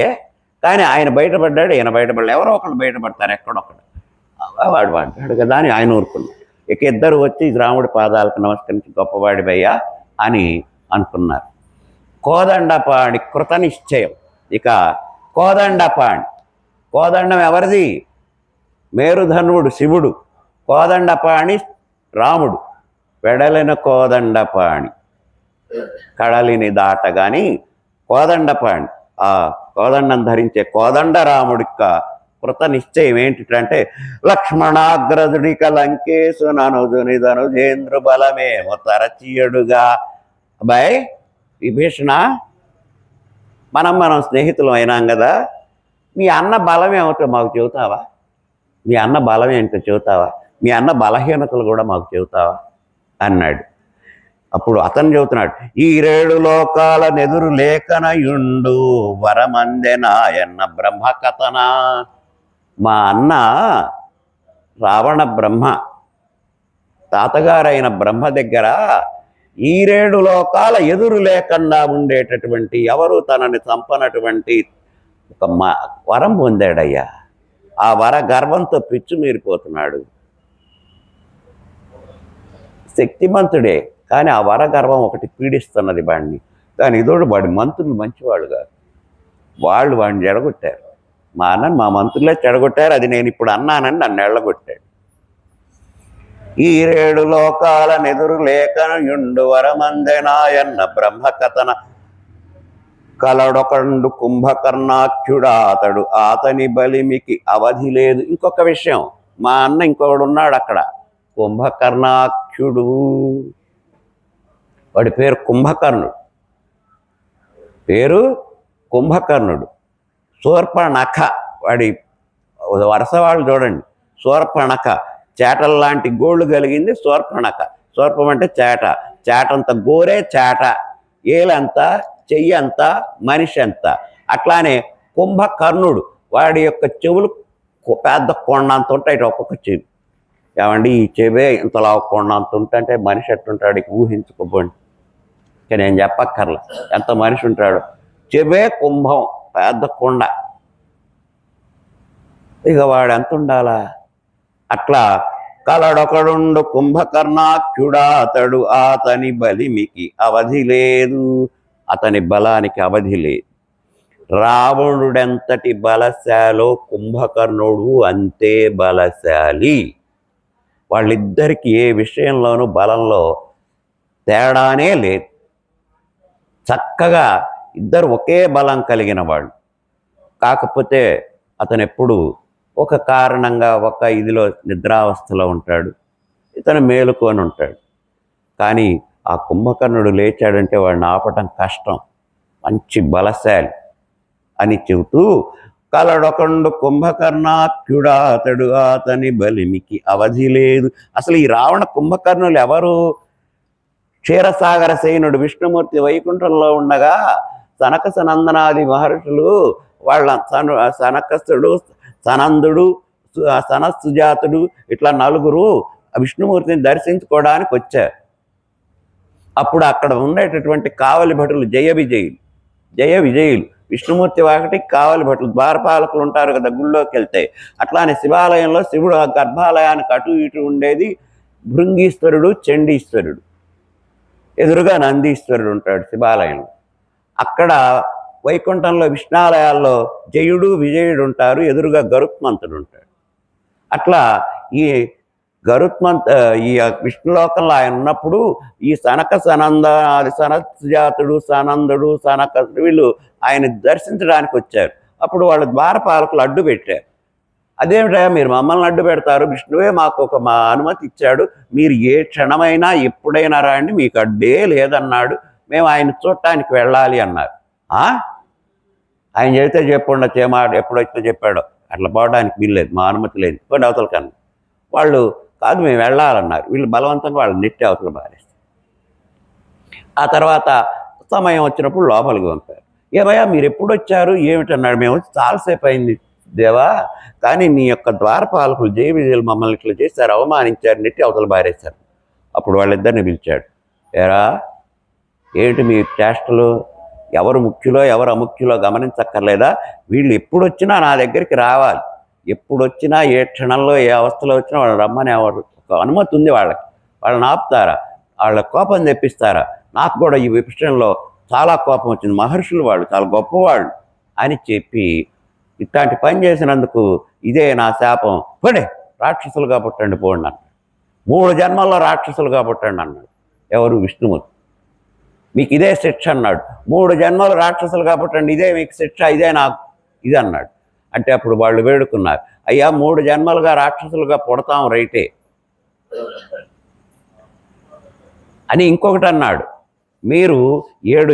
కానీ ఆయన బయటపడ్డాడు, ఈయన బయటపడలేదు. ఎవరో ఒకళ్ళు బయటపడతారు, ఎక్కడొక్కడు. వాడు పడ్డాడు కదా అని ఆయన ఊరుకున్నాడు. ఇక ఇద్దరు వచ్చి రాముడి పాదాలకు నమస్కరించి గొప్పవాడివయ్యా అని అనుకున్నారు. కోదండపాణి కృత నిశ్చయం. ఇక కోదండం ఎవరిది? మేరుధనుడు శివుడు, కోదండపాణి రాముడు. వెడలిన కోదండపాణి కడలిని దాటగాని కోదండపాణి, ఆ కోదండం ధరించే కోదండరాముడిక కృత నిశ్చయం ఏంటంటే, లక్ష్మణాగ్రదుడిక లంకేశు ననుజుని ధనుజేంద్ర బలమేమో తరచీయడుగా. అబ్బాయి విభీషణ, మనం స్నేహితులం అయినాం కదా, మీ అన్న బలం ఏమిటో మాకు చెబుతావా? మీ అన్న బలం ఏంటో చెబుతావా? మీ అన్న బలహీనతలు కూడా మాకు చెబుతావా అన్నాడు. అప్పుడు అతను చెబుతున్నాడు, ఈ 7 లోకాల నెదురు లేఖనయుండు వరమందెనాయన్న బ్రహ్మకథన. మా అన్న రావణ బ్రహ్మ, తాతగారైన బ్రహ్మ దగ్గర ఈ 7 లోకాల ఎదురు లేకుండా ఉండేటటువంటి, ఎవరు తనని చంపనటువంటి ఒక వరం పొందాడయ్యా. ఆ వర గర్వంతో పిచ్చు మీరిపోతున్నాడు. శక్తిమంతుడే, కానీ ఆ వర గర్వం ఒకటి పీడిస్తున్నది వాడిని. కానీ ఇదోడు వాడి మంత్రులు మంచివాళ్ళు కాదు, వాళ్ళు వాడిని చెడగొట్టారు. మా మంత్రులే చెడగొట్టారు. అది నేను ఇప్పుడు అన్నానని నన్ను ఎళ్ళగొట్టాడు. ఈ 7 లోకాల నెదురు లేఖనయుండు వరమందెనాయన్న బ్రహ్మకథన కలడొకండు కుంభకర్ణాఖ్యుడా అతడు ఆతని బలిమికి అవధి లేదు. ఇంకొక విషయం, మా అన్న ఇంకొకడు ఉన్నాడు అక్కడ, కుంభకర్ణాఖ్యుడు. వాడి పేరు కుంభకర్ణుడు. శూర్పణఖ, వాడి వరుస వాళ్ళు చూడండి. శూర్పణఖ, చేటల్లాంటి గోళ్ళు కలిగింది శూర్పణఖ. శూర్పం అంటే చేటంత గోరే చేట, ఏలంత చెయ్యంత మనిషి అంత. అట్లానే కుంభకర్ణుడు, వాడి యొక్క చెవులు పెద్ద కొండంత ఉంటాయి ఒక్కొక్క చెవి. ఏమండి, ఈ చెవే ఇంతలా కొండంత ఉంటే మనిషి ఎట్టుంటాడు ఊహించుకోబోండి. ఇక నేను చెప్పక్కర్లా ఎంత మనిషి ఉంటాడు. చెవే కుంభం, పెద్ద కొండ. ఇక వాడు ఎంత ఉండాలా? అట్లా కలడొకడుండు కుంభకర్ణాఖ్యుడా అతడు ఆతని బలిమికి అవధి లేదు. అతని బలానికి అవధి లేదు. రావణుడెంతటి బలశాలో కుంభకర్ణుడు అంతే బలశాలి. వాళ్ళిద్దరికీ ఏ విషయంలోనూ బలంలో తేడానే లేదు. చక్కగా ఇద్దరు ఒకే బలం కలిగిన వాళ్ళు. కాకపోతే అతను ఎప్పుడు ఒక కారణంగా ఒక ఇదిలో నిద్రావస్థలో ఉంటాడు, ఇతను మేలుకొని ఉంటాడు. కానీ ఆ కుంభకర్ణుడు లేచాడంటే వాడిని ఆపటం కష్టం, మంచి బలశాలి అని చెబుతూ, కలడొకండు కుంభకర్ణాఖ్యుడా అతడు అతని బలిమికి అవధి లేదు. అసలు ఈ రావణ కుంభకర్ణులు ఎవరు? క్షీరసాగర సేనుడు విష్ణుమూర్తి వైకుంఠంలో ఉండగా సనక సనందనాది మహర్షులు వాళ్ళ సనకస్తుడు, సనందుడు, సనత్సుజాతుడు ఇట్లా 4 విష్ణుమూర్తిని దర్శించుకోవడానికి వచ్చారు. అప్పుడు అక్కడ ఉండేటటువంటి కావలి భటులు జయ విజయులు విష్ణుమూర్తి వాకిటికి కావలి భటులు ద్వారపాలకులు ఉంటారు కదా గుళ్ళోకి వెళ్తే. అట్లానే శివాలయంలో శివుడు ఆ గర్భాలయానికి అటు ఇటు ఉండేది భృంగీశ్వరుడు, చండీశ్వరుడు. ఎదురుగా నందీశ్వరుడు ఉంటాడు శివాలయంలో. అక్కడ వైకుంఠంలో విష్ణాలయాల్లో జయుడు, విజయుడు ఉంటారు, ఎదురుగా గరుత్మంతుడు ఉంటాడు. అట్లా ఈ ఈ విష్ణులోకంలో ఆయన ఉన్నప్పుడు ఈ సనత్జాతుడు, సనందుడు, వీళ్ళు ఆయన దర్శించడానికి వచ్చారు. అప్పుడు వాళ్ళ ద్వారపాలకులు అడ్డు పెట్టారు. అదేమిటా మీరు మమ్మల్ని అడ్డు పెడతారు, విష్ణువే మాకు మా అనుమతి ఇచ్చాడు, మీరు ఏ క్షణమైనా ఎప్పుడైనా రండి, మీకు అడ్డే లేదన్నాడు, మేము ఆయన చూడటానికి వెళ్ళాలి అన్నారు. ఆయన చెబితే చెప్పండి చేమాడు, ఎప్పుడైతే చెప్పాడో అట్లా పోవడానికి వీల్లేదు, మా అనుమతి లేదు, కొన్ని అవతల కన్నా. వాళ్ళు కాదు మేము వెళ్ళాలన్నారు. వీళ్ళు బలవంతంగా వాళ్ళు నెట్టి అవతల బారేస్తారు. ఆ తర్వాత సమయం వచ్చినప్పుడు లోపలికి పంపారు. ఏమయ్యా మీరు ఎప్పుడు వచ్చారు ఏమిటన్నాడు. మేము వచ్చి చాలాసేపు అయింది దేవా, కానీ నీ యొక్క ద్వారపాలకులు జయ విజయులు మమ్మల్ని ఇట్లా చేశారు, అవమానించారు, నెట్టి అవతల బారేశారు. అప్పుడు వాళ్ళిద్దరిని పిలిచాడు. ఏరా ఏంటి మీ చేష్టలు, ఎవరు ముఖ్యులో ఎవరు అముఖ్యులో గమనించక్కర్లేదా? వీళ్ళు ఎప్పుడు వచ్చినా నా దగ్గరికి రావాలి, ఎప్పుడు వచ్చినా ఏ క్షణంలో ఏ అవస్థలో వచ్చినా వాళ్ళు రమ్మని ఎవరు ఒక అనుమతి ఉంది వాళ్ళకి. వాళ్ళని ఆపుతారా, వాళ్ళ కోపం తెప్పిస్తారా? నాకు కూడా ఈ విషయంలో చాలా కోపం వచ్చింది, మహర్షులు వాళ్ళు చాలా గొప్పవాళ్ళు అని చెప్పి ఇట్లాంటి పని చేసినందుకు ఇదే నా శాపం, పోండి రాక్షసులుగా పుట్టండి పోండి అన్నాడు. 3 జన్మల్లో రాక్షసులుగా పుట్టండి అన్నాడు. ఎవరు? విష్ణుమూర్తి. మీకు ఇదే శిక్ష అన్నాడు. 3 జన్మలు రాక్షసులుగా పుట్టండి, ఇదే మీకు శిక్ష, ఇదే నాకు ఇది అన్నాడు. అంటే అప్పుడు వాళ్ళు వేడుకున్నారు, అయ్యా 3 జన్మలుగా రాక్షసులుగా పుడతాం రైటే అని. ఇంకొకటి అన్నాడు, మీరు 7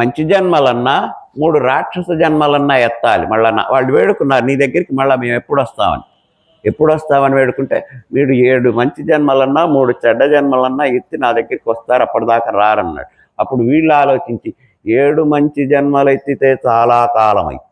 మంచి జన్మలన్నా 3 రాక్షస జన్మలన్నా ఎత్తాలి. మళ్ళా వాళ్ళు వేడుకున్నారు, నీ దగ్గరికి మళ్ళీ మేము ఎప్పుడు వస్తామని వేడుకుంటే, మీరు 7 మంచి జన్మలన్నా 3 చెడ్డ జన్మలన్నా ఎత్తి నా దగ్గరికి వస్తారు, అప్పటిదాకా రారన్నాడు. అప్పుడు వీళ్ళు ఆలోచించి 7 మంచి జన్మలు ఎత్తితే చాలా కాలం అయింది,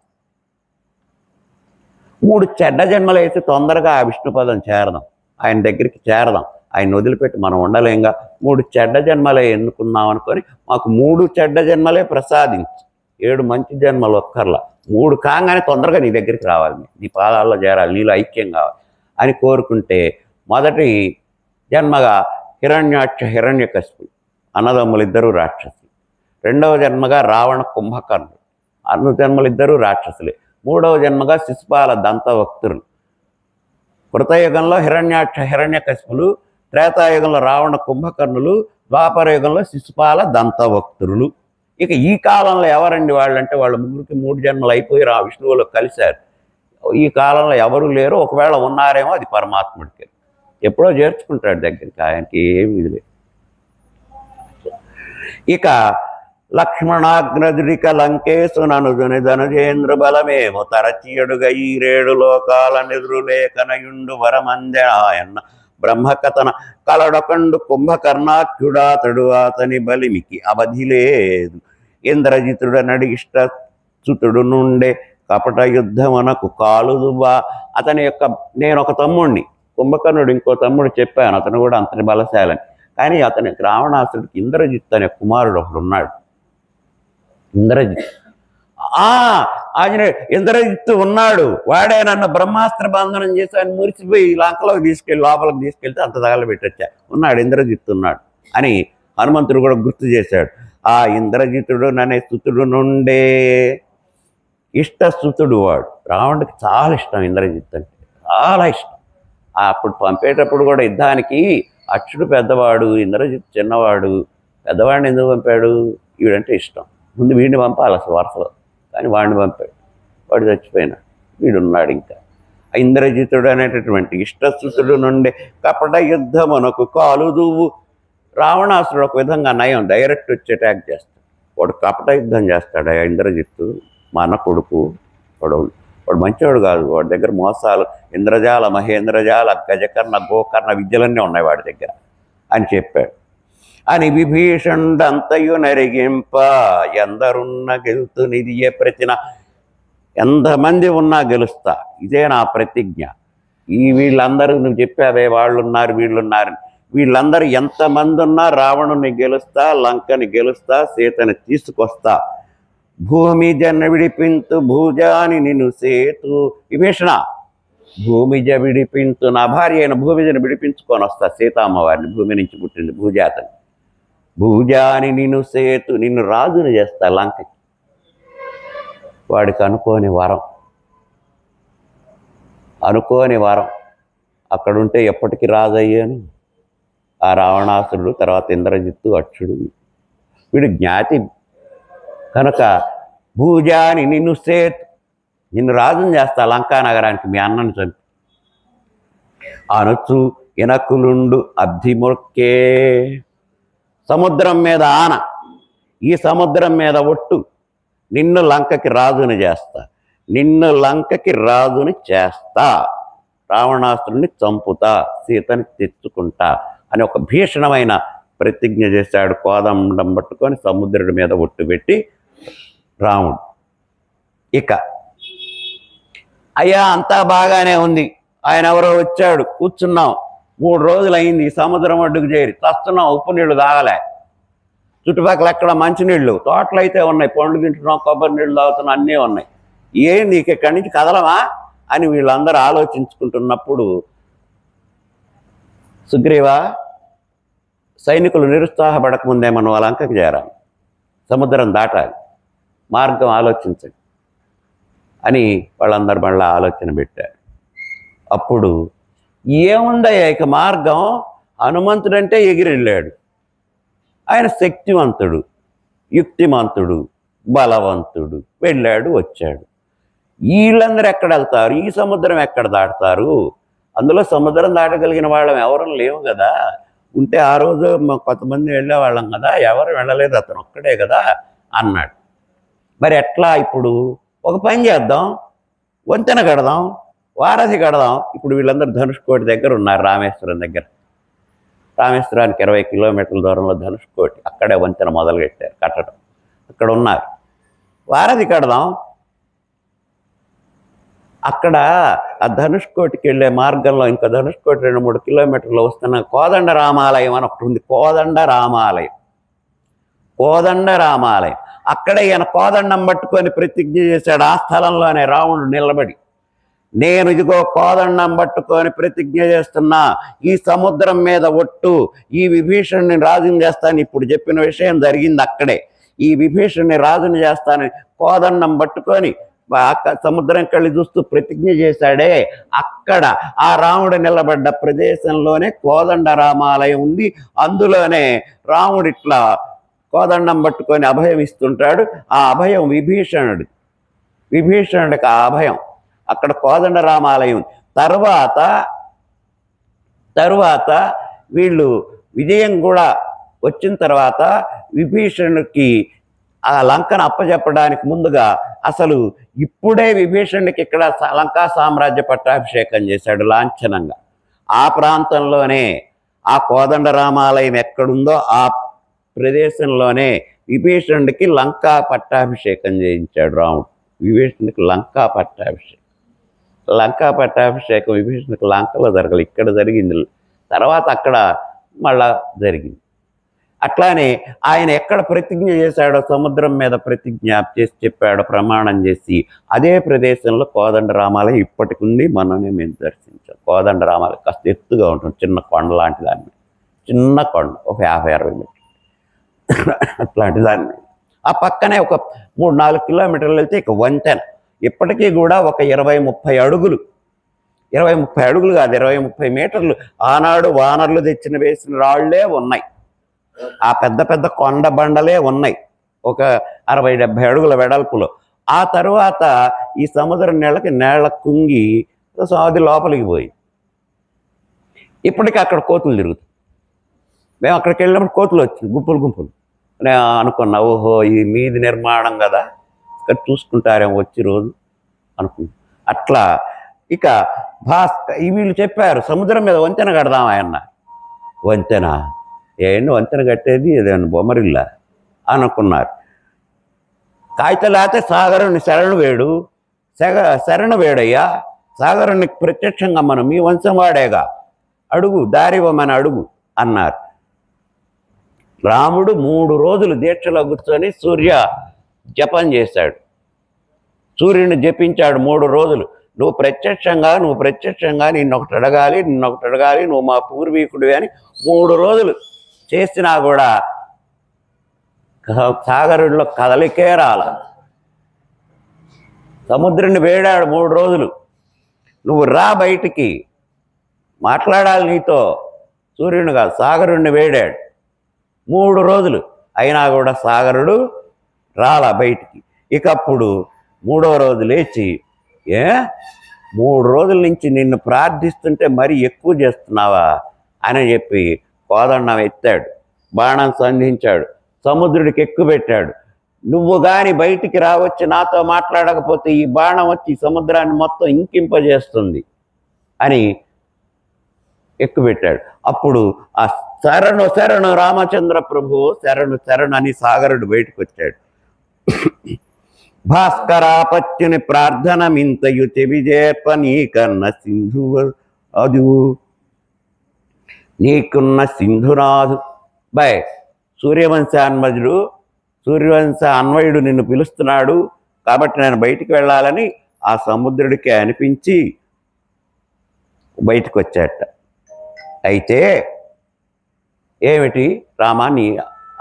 3 చెడ్డ జన్మలు అయితే తొందరగా ఆ విష్ణుపదం చేరదాం, ఆయన దగ్గరికి చేరదాం, ఆయన వదిలిపెట్టి మనం ఉండలేంగా, 3 చెడ్డ జన్మలే ఎన్నుకున్నాం అనుకొని మాకు 3 చెడ్డ జన్మలే ప్రసాదించు, 7 మంచి జన్మలు ఒక్కర్లా, 3 కాగానే తొందరగా నీ దగ్గరికి రావాలి, నీ పాదాల్లో చేరాలి, నీలో ఐక్యం కావాలి అని కోరుకుంటే, మొదటి జన్మగా హిరణ్యకశిపుడు అన్నదమ్ములు ఇద్దరు రాక్షసులు, 2వ జన్మగా రావణ కుంభకర్ణుడు అన్న జన్మలు ఇద్దరు రాక్షసులే, 3వ జన్మగా శిశుపాల దంతవక్తులు. కృతయుగంలో హిరణ్యకశిపులు, త్రేతాయుగంలో రావణ కుంభకర్ణులు, ద్వాపరయుగంలో శిశుపాల దంతవక్తులు. ఇక ఈ కాలంలో ఎవరండి వాళ్ళంటే వాళ్ళ ముగ్గురికి 3 జన్మలు అయిపోయి విష్ణువులో కలిశారు. ఈ కాలంలో ఎవరు లేరు, ఒకవేళ ఉన్నారేమో అది పరమాత్ముడికి, ఎప్పుడో చేర్చుకుంటాడు దగ్గరికి, ఆయనకి ఏమి ఇది లేదు. ఇక లక్ష్మణాగ్రజుడిక లంకేశు ననుజుని ధనుజేంద్ర బలమేమో తరచీయుడుగా ఈ 7 లోకాల నిద్రులేకనయుండు వరమందెనాయన్న బ్రహ్మకథన కలడకండు కుంభకర్ణాఖ్యుడాతడు అతని బలిమికి అవధి లేదు. ఇంద్రజితుడనడి ఇష్టసుతుడు నుండే కపట యుద్ధమునకు కాలుదువా. అతని యొక్క నేను ఒక తమ్ముడిని, కుంభకర్ణుడు ఇంకో తమ్ముడు చెప్పాను, అతను కూడా అంతని బలశాలని. కానీ అతనికి రావణాసుడికి ఇంద్రజిత్ అనే కుమారుడు ఒకడు ఉన్నాడు. ఇంద్రజిత్ ఆంజనేయుడు ఇంద్రజిత్తు ఉన్నాడు, వాడే నన్ను బ్రహ్మాస్త్ర బంధనం చేసి ఆయన మురిసిపోయి లంకలోకి తీసుకెళ్ళి లోపలికి తీసుకెళ్తే అంత తగలబెట్టొచ్చా, ఉన్నాడు ఇంద్రజిత్తు ఉన్నాడు అని హనుమంతుడు కూడా గుర్తు చేశాడు. ఆ ఇంద్రజిత్తుడు అనే స్తుతుడు నుండే ఇష్టస్తుతుడు వాడు. రావణుడికి చాలా ఇష్టం ఇంద్రజిత్ అంటే, చాలా ఇష్టం. అప్పుడు పంపేటప్పుడు కూడా యుద్ధానికి అచ్యుడు పెద్దవాడు, ఇంద్రజిత్ చిన్నవాడు. పెద్దవాడిని ఎందుకు పంపాడు? వీడంటే ఇష్టం, ముందు వీడిని పంపాలి అసలు వరుసలో, కానీ వాడిని పంపాడు, వాడు చచ్చిపోయినాడు, వీడున్నాడు. ఇంకా ఇంద్రజితుడు అనేటటువంటి ఇష్టస్తుతుడు నుండి కపట యుద్ధమునకు కాలుదువు. రావణాసుడు ఒక విధంగా నయం, డైరెక్ట్ వచ్చి అటాక్ చేస్తాడు, వాడు కపట యుద్ధం చేస్తాడు. ఇంద్రజిత్తు మా అన్న కొడుకు, వాడు మంచివాడు కాదు, వాడి దగ్గర మోసాలు, ఇంద్రజాల మహేంద్రజాల గజకర్ణ గోకర్ణ విద్యలన్నీ ఉన్నాయి వాడి దగ్గర అని చెప్పాడు. అని విభీషణుడంతయు నరిగింప ఎందరున్న గెలుతు నిధియే ప్రతిన, ఎంతమంది ఉన్నా గెలుస్తా, ఇదే నా ప్రతిజ్ఞ. వీళ్ళందరూ నువ్వు చెప్పావే వాళ్ళున్నారు వీళ్ళున్నారు, వీళ్ళందరూ ఎంతమంది ఉన్నా రావణుని గెలుస్తా, లంకని గెలుస్తా, సీతని తీసుకొస్తా. భూమిజన విడిపింతు భూజాని నిన్ను సేతు. విభీషణ, భూమిజ విడిపింతు, నా భార్య అయిన భూమిజను విడిపించుకొని వస్తా, సీతామ్మవారిని, భూమి నుంచి పుట్టింది భూజాతని. భూజాని నిన్ను సేతు, నిన్ను రాజుని చేస్తా లంకకి. వాడికి అనుకోని వరం, అనుకోని వరం. అక్కడుంటే ఎప్పటికీ రాజు అయ్యాను. ఆ రావణాసురుడు, తర్వాత ఇంద్రజిత్తు, అక్షుడు, వీడు జ్ఞాతి కనుక భూజాని నిన్ను సేత్, నిన్ను రాజుని చేస్తా లంకా నగరానికి, మీ అన్నని చంపి. అనుచు ఇనకులుండు అబ్ధిమొక్కే, సముద్రం మీద ఆన, ఈ సముద్రం మీద ఒట్టు, నిన్ను లంకకి రాజుని చేస్తా, నిన్ను లంకకి రాజుని చేస్తా, రావణాసురుని చంపుతా, సీతని తెచ్చుకుంటా అని ఒక భీషణమైన ప్రతిజ్ఞ చేశాడు. కోదండం పట్టుకొని సముద్రుడి మీద ఒట్టు పెట్టి రాముడు. ఇక అయ్యా అంతా బాగానే ఉంది, ఆయన ఎవరో వచ్చాడు, కూర్చున్నాం, 3 రోజులు అయింది, ఈ సముద్రం ఒడ్డుకు చేరి చస్తున్నాం, ఉప్పు నీళ్లు తాగలే, చుట్టుపక్కల ఎక్కడ మంచినీళ్ళు, తోటలు అయితే ఉన్నాయి, పండ్లు తింటున్నాం, కొబ్బరి నీళ్ళు తాగుతున్నాం, అన్నీ ఉన్నాయి, ఏంది ఇక్కడి నుంచి కదలమా అని వీళ్ళందరూ ఆలోచించుకుంటున్నప్పుడు, సుగ్రీవా, సైనికులు నిరుత్సాహపడకముందే మనం లంకకి చేరాలి, సముద్రం దాటాలి, మార్గం ఆలోచించండి అని వాళ్ళందరూ మళ్ళీ ఆలోచన పెట్టారు. అప్పుడు ఏముందయ్యా ఇక మార్గం, హనుమంతుడంటే ఎగిరెళ్ళాడు, ఆయన శక్తివంతుడు, యుక్తిమంతుడు, బలవంతుడు, వెళ్ళాడు వచ్చాడు. వీళ్ళందరూ ఎక్కడ వెళ్తారు, ఈ సముద్రం ఎక్కడ దాటుతారు, అందులో సముద్రం దాటగలిగిన వాళ్ళం ఎవరు లేవు కదా, ఉంటే ఆ రోజు కొంతమంది వెళ్ళేవాళ్ళం కదా, ఎవరు వెళ్ళలేదు, అతను ఒక్కడే కదా అన్నాడు. మరి ఎట్లా ఇప్పుడు, ఒక పని చేద్దాం, వంతెన కడదాం, వారధి కడదాం. ఇప్పుడు వీళ్ళందరూ ధనుష్కోటి దగ్గర ఉన్నారు, రామేశ్వరం దగ్గర, రామేశ్వరానికి 20 కిలోమీటర్ల దూరంలో ధనుష్కోటి, అక్కడే వంతెన మొదలుపెట్టారు కట్టడం, అక్కడ ఉన్నారు, వారధి కడదాం. అక్కడ ఆ ధనుష్కోటికి వెళ్ళే మార్గంలో ఇంకా ధనుష్కోటి 2-3 కిలోమీటర్లు వస్తున్న కోదండ రామాలయం అని ఒకటి ఉంది, కోదండ రామాలయం, కోదండ రామాలయం. అక్కడే ఈయన కోదండం పట్టుకొని ప్రతిజ్ఞ చేశాడు. ఆ స్థలంలోనే రావణుడు నిలబడి, నేను ఇదిగో కోదండం పట్టుకొని ప్రతిజ్ఞ చేస్తున్నా, ఈ సముద్రం మీద ఒట్టు, ఈ విభీషణుని రాజుని చేస్తాను, ఇప్పుడు చెప్పిన విషయం జరిగింది అక్కడే, ఈ విభీషణుని రాజుని చేస్తానని కోదండం పట్టుకొని సముద్రం కళ్ళి చూస్తూ ప్రతిజ్ఞ చేశాడే, అక్కడ ఆ రాముడు నిలబడ్డ ప్రదేశంలోనే కోదండ రామాలయం ఉంది. అందులోనే రాముడు ఇట్లా కోదండం పట్టుకొని అభయం ఇస్తుంటాడు. ఆ అభయం విభీషణుడికి ఆ అభయం అక్కడ కోదండ రామాలయం. తరువాత వీళ్ళు విజయం కూడా వచ్చిన తర్వాత విభీషణుడికి ఆ లంకను అప్పచెప్పడానికి ముందుగా అసలు ఇప్పుడే విభీషణుడికి ఇక్కడ లంకా సామ్రాజ్య పట్టాభిషేకం చేశాడు లాంఛనంగా. ఆ ప్రాంతంలోనే ఆ కోదండ రామాలయం ఎక్కడుందో ఆ ప్రదేశంలోనే విభీషణుడికి లంకా పట్టాభిషేకం చేయించాడు రాముడు. విభీషణుడికి లంకా పట్టాభిషేకం విభీషణుడికి లంకలో జరగలేదు, ఇక్కడ జరిగింది, తర్వాత అక్కడ మళ్ళా జరిగింది. అట్లానే ఆయన ఎక్కడ ప్రతిజ్ఞ చేశాడో సముద్రం మీద ప్రతిజ్ఞ చేసి చెప్పాడో, ప్రమాణం చేసి, అదే ప్రదేశంలో కోదండ రామాలయం ఇప్పటికి ఉంది. మననే మేము దర్శించాం. కోదండ రామాలయం కాస్త ఎత్తుగా ఉంటుంది, చిన్న కొండ లాంటి దాన్ని, చిన్న కొండ, ఒక 50-60 మీటర్లు అట్లాంటి దాన్ని. ఆ పక్కనే ఒక 3-4 కిలోమీటర్లు వెళ్తే ఇక వంతెన, ఇప్పటికీ కూడా ఒక 20-30 అడుగులు, 20-30 అడుగులు కాదు, 20-30 మీటర్లు ఆనాడు వానర్లు తెచ్చిన వేసిన రాళ్లే ఉన్నాయి. ఆ పెద్ద పెద్ద కొండ బండలే ఉన్నాయి, ఒక 60-70 అడుగుల వెడల్పులో. ఆ తరువాత ఈ సముద్రం నేల కుంగి అది లోపలికి పోయి, ఇప్పటికీ అక్కడ కోతులు తిరుగుతాయి. మేము అక్కడికి వెళ్ళినప్పుడు కోతులు వచ్చింది గుంపులు. నేను అనుకున్నా, ఓహో ఇది మీది నిర్మాణం కదా, ఇక్కడ చూసుకుంటారేమో వచ్చి రోజు అనుకున్నా. అట్లా ఇక వీళ్ళు చెప్పారు, సముద్రం మీద వంతెన కడదాం ఆయన. వంతెన ఏంటి, వంతెన కట్టేది ఏదైనా బొమ్మరిల్లా అనుకున్నారు. కాగితలాతే సాగరుని శరణు వేడయ్యా, సాగరుని ప్రత్యక్షంగా మనం మీ వంశం వాడేగా, అడుగు దారివ్వమని అడుగు అన్నారు. రాముడు 3 రోజులు దీక్షలో కూర్చొని సూర్య జపం చేశాడు. సూర్యుని జపించాడు 3 రోజులు. నువ్వు ప్రత్యక్షంగా నిన్నొకటి అడగాలి, నువ్వు మా పూర్వీకుడివి అని 3 రోజులు చేసినా కూడా సాగరుడిలో కదలికే రాల. సముద్రుని వేడాడు 3 రోజులు. నువ్వు రా బయటికి, మాట్లాడాలి నీతో. సూర్యుని కాదు, సాగరుడిని వేడాడు 3 రోజులు. అయినా కూడా సాగరుడు రాలా బయటికి. ఇకప్పుడు 3వ రోజు లేచి, 3 రోజుల నుంచి నిన్ను ప్రార్థిస్తుంటే మరీ ఎక్కువ చేస్తున్నావా అని చెప్పి కోదండం ఎత్తాడు, బాణం సంధించాడు, సముద్రుడికి ఎక్కువ పెట్టాడు. నువ్వు కానీ బయటికి రావచ్చి నాతో మాట్లాడకపోతే ఈ బాణం వచ్చి సముద్రాన్ని మొత్తం ఇంకింపజేస్తుంది అని ఎక్కుపెట్టాడు. అప్పుడు ఆ శరణు శరణు రామచంద్ర ప్రభు, శరణు శరణు అని సాగరుడు బయటకు వచ్చాడు. భాస్కరాపత్యుని ప్రార్థన మింతయు చెవిజేర్ప నీకన్న సింధు అదువు, నీకున్న సింధురాజు. బాయ్, సూర్యవంశ అన్వయుడు నిన్ను పిలుస్తున్నాడు కాబట్టి నేను బయటికి వెళ్ళాలని ఆ సముద్రుడికి అనిపించి బయటకు వచ్చాట. అయితే ఏమిటి రామా నీ